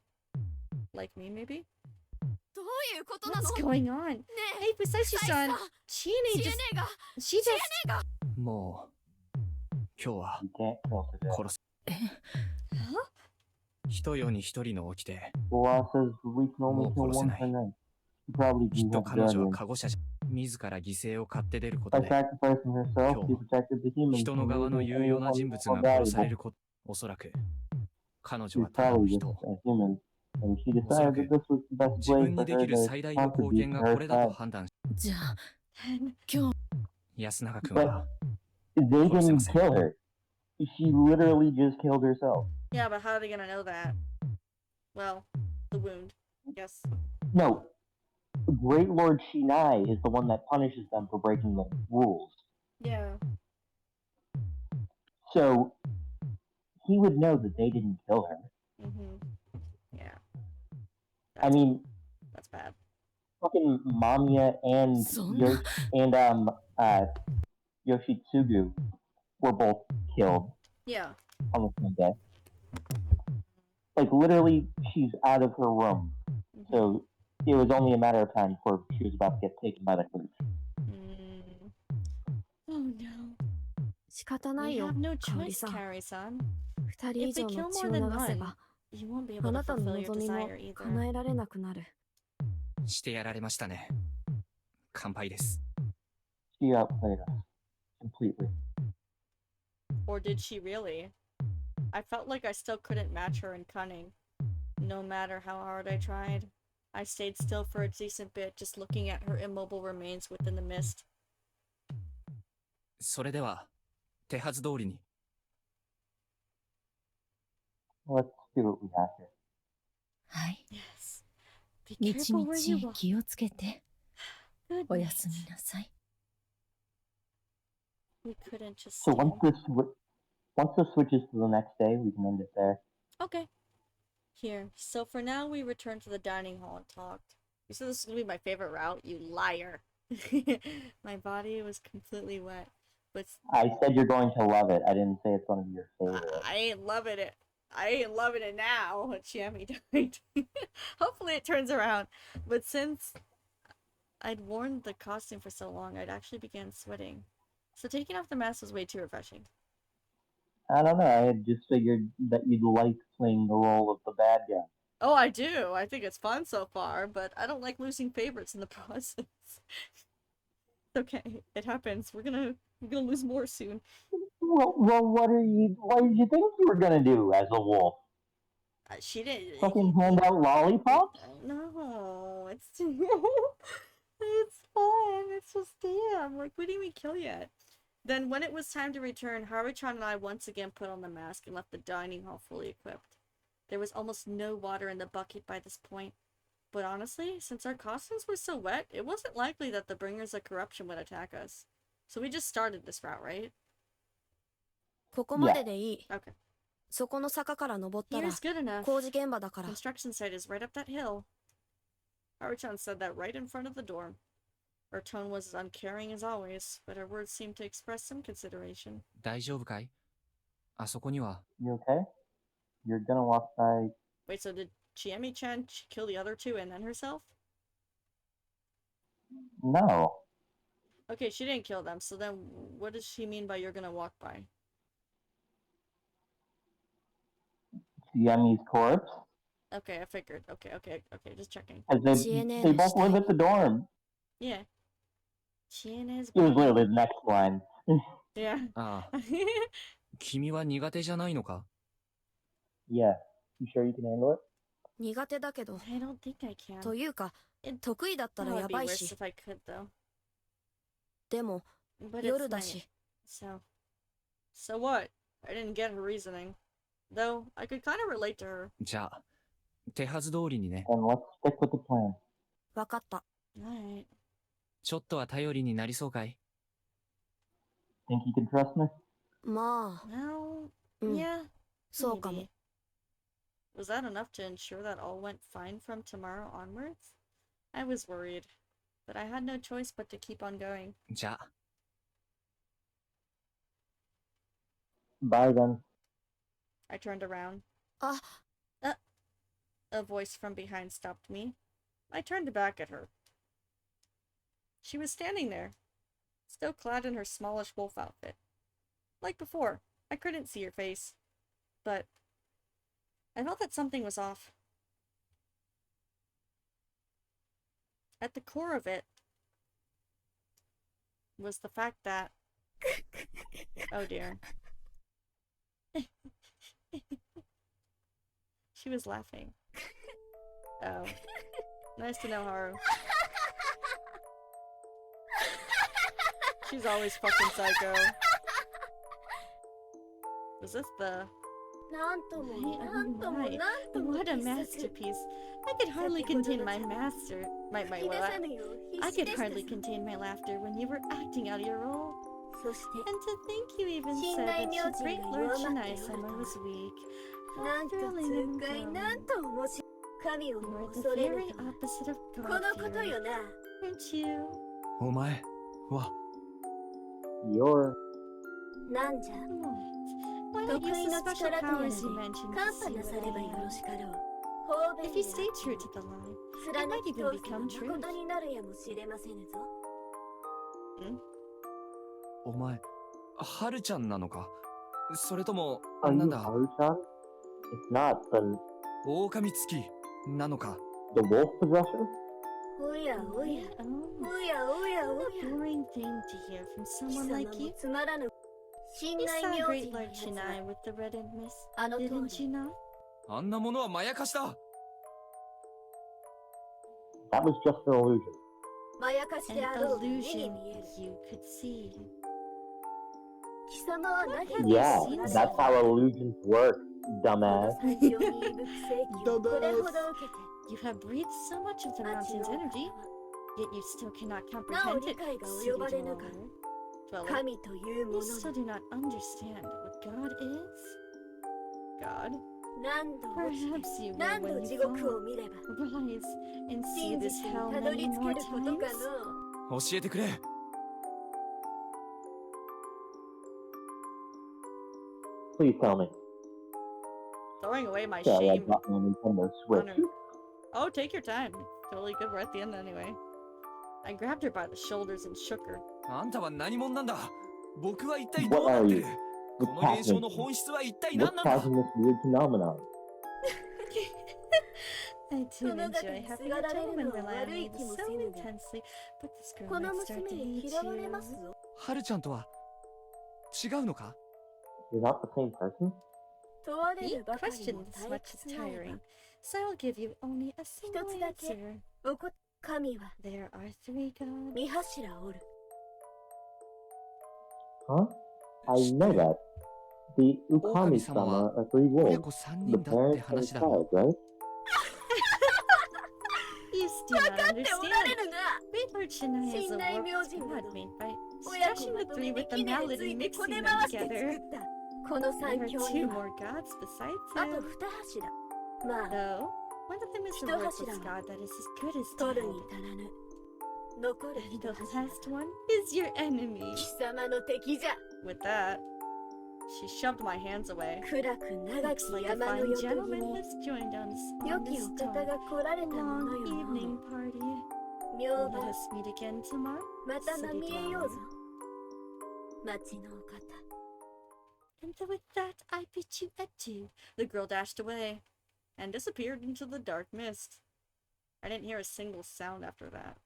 Like me, maybe? What's going on? Hey, Fusashi-san! She just... もう今日は殺す。一夜に一人の起きてもう殺せない。きっと彼女はカゴ車じゃ自ら犠牲を買って出ることで今日人の側の有用な人物が殺されること。おそらく彼女はただの人。おそらく自分にできる最大の貢献がこれだと判断し。じゃあ今日安永君は They didn't kill her. She literally just killed herself. Yeah, but how are they gonna know that? Well, The wound. Yes. No. Great Lord Shinai is the one that punishes them for breaking the rules. Yeah. So, he would know that they didn't kill her. Yeah. I mean... That's bad. Fucking Mamiya and Yoshitsugu were both killed. Yeah. On the same day. Like, literally, she's out of her room. So, it was only a matter of time before she was about to get taken by the group. Oh no. 仕方ない We よ have no 香織 choice, さん Carrie-san. 二人以 If they 上 kill の血 more を than 流せ one, ば you won't be あ able to なたの fulfill your 望みも desire either. 叶えられなくなるしてやられましたね。乾杯です。She outplayed us. Completely. Or did she really? I felt like I still couldn't match her in cunning. No matter how hard I tried. I stayed still for a decent bit, just looking at her immobile remains within the mist. それでは、手はず通りに。Let's do what we have here. はい。Yes. みちみち気をつけて。おやすみなさい。We couldn't just So once this switches to the next day, we can end it there. Okay. Here. So for now, we return to the dining hall and talked. You said this was going to be my favorite route? You liar. My body was completely wet. But I said you're going to love it. I didn't say it's going to be your favorite. I ain't loving it. I ain't loving it now. Chiemi died. Hopefully it turns around. But since I'd worn the costume for so long, I'd actually began sweating. So taking off the mask was way too refreshing. I don't know. I had just figured that you'd like playing the role of the bad guy. Oh, I do. I think it's fun so far, but I don't like losing favorites in the process. Okay, it happens. We're gonna lose more soon. Well, what did you think you were gonna do as a wolf? She didn't. Fucking hand out lollipops? No, it's it's fun. It's just damn. Like, we didn't even kill yet. Then, when it was time to return, Haruchan and I once again put on the mask and left the dining hall fully equipped. There was almost no water in the bucket by this point. But honestly, since our costumes were so wet, it wasn't likely that the bringers of corruption would attack us. So we just started this route, right? ここまででいい。Okay. そこの坂から登ったら Here's good enough. 工事現場だから。 Construction site is right up that hill. Haruchan said that right in front of the door. Her tone was as uncaring as always, but her words seemed to express some consideration. 大丈夫かい？あそこには。You okay? You're gonna walk by... Wait, so did Chiemi-chan kill the other two and then herself? No. Okay, she didn't kill them, so then what does she mean by you're gonna walk by? Chiemi's corpse? Okay, I figured. Okay, just checking. They both live at the dorm. Yeah. Chiene's It was literally the next line. Yeah. ああ。君は苦手じゃないのか？ Yeah. You sure you can handle it? 苦手だけど。I don't think I can. というか、得意だったらやばいし。If I could, though. でも、夜だし。So what? I didn't get her reasoning. Though, I could kind of relate to her. じゃあ、手はず通りにね。And let's stick with the plan. わかった。Alright. ちょっとは頼りになりそうかい？ Think you can trust me? まあ。No. うん。 Yeah. そうかも。Was that enough to ensure that all went fine from tomorrow onwards? I was worried, but I had no choice but to keep on going. じゃあ。Bye then. I turned around. Ah. A voice from behind stopped me. I turned back at her. She was standing there, still clad in her smallish wolf outfit. Like before, I couldn't see her face, but I felt that something was off. At the core of it was the fact that... Oh dear. She was laughing. Oh. Nice to know, Haru. She's always fucking psycho. Was this the What a masterpiece. I could hardly contain my I could hardly contain my laughter when you were acting out your role. And to think you even said that your great Lord Shinai-sama was weak. How thrilling and glowing. You were the very opposite of God-fearing, weren't you? お前は You're... Why not use the special powers you mentioned to see what I am? If you stay true to the line, it might even become true. お前はるちゃんなのかそれとも Are なん you だ Haru-chan? It's not the... 狼つきなのか the wolf possessor? Oh, a boring thing to hear from someone like you. You saw great Lord Shinai with the red and mist, didn't you not? あんなものはまやかしだ That was just an illusion. An illusion you could see. Yeah, that's how illusions work, dumbass. You have breathed so much of the mountain's energy, yet you still cannot comprehend it. Dweller, you still do not understand what God is. God? Perhaps you will when you fall. Rise and see this hell many more times. 教えてくれ Please tell me. Throwing away my Yeah, I shame. got my Nintendo Switch. Oh, take your time. Totally good. We're at the end anyway. I grabbed her by the shoulders and shook her. あんたは何者なんだ僕は一体どうなってるこの現象の本質は一体何 What's なんだ causing this weird phenomenon? I do enjoy having a gentleman rely on me so intensely, but this girl might start to hate you. はるちゃんとは違うのか You're not the same person? Being questioned this much is tiring, so I'll give you only a single answer. There are 3 gods. Huh? I know that. The Ukami-sama are 3 wolves. The parents and child, right? You still don't understand. Great Lord Shinai is a warped god made by stretching the 3 with the mallet and mixing them together. There are 2 more gods besides him. Though, one of them is a worthless god that is as good as dead. And the last one is your enemy. With that, she shoved my hands away. Looks like a fine gentleman has joined us on this long evening party. Let us meet again tomorrow, city dweller. And with that, I bid you adieu. The girl dashed away and disappeared into the dark mist. I didn't hear a single sound after that.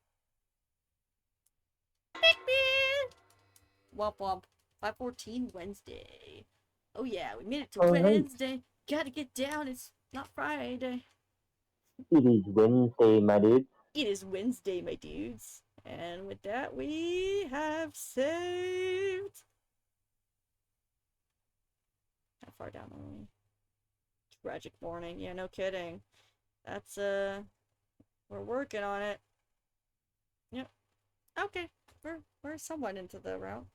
Womp womp. 5:14 Wednesday. Oh yeah, we made it to Wednesday. Gotta get down. It's not Friday. It is Wednesday, my dude. It is Wednesday, my dudes. And with that, we have saved. How far down are we? Tragic morning. Yeah, no kidding. That's, we're working on it. Yep. Okay. We're somewhat into the route.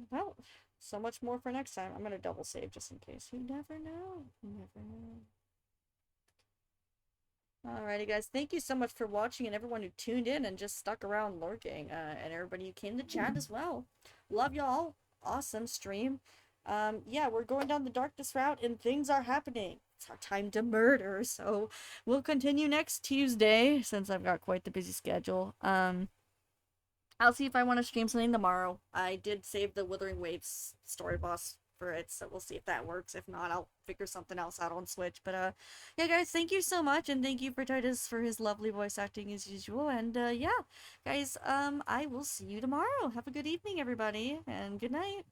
Well, so much more for next time. I'm gonna double save just in case. You never know. You never know. Alrighty, guys. Thank you so much for watching and everyone who tuned in and just stuck around lurking. And everybody who came to chat as well. Love y'all. Awesome stream. Yeah, we're going down the darkness route and things are happening. It's our time to murder. So we'll continue next Tuesday since I've got quite the busy schedule. I'll see if I want to stream something tomorrow. I did save the Withering Waves story boss for it, so we'll see if that works. If not, I'll figure something else out on Switch. But, yeah, guys, thank you so much, and thank you for Titus for his lovely voice acting as usual. And, yeah, guys, I will see you tomorrow. Have a good evening, everybody, and good night.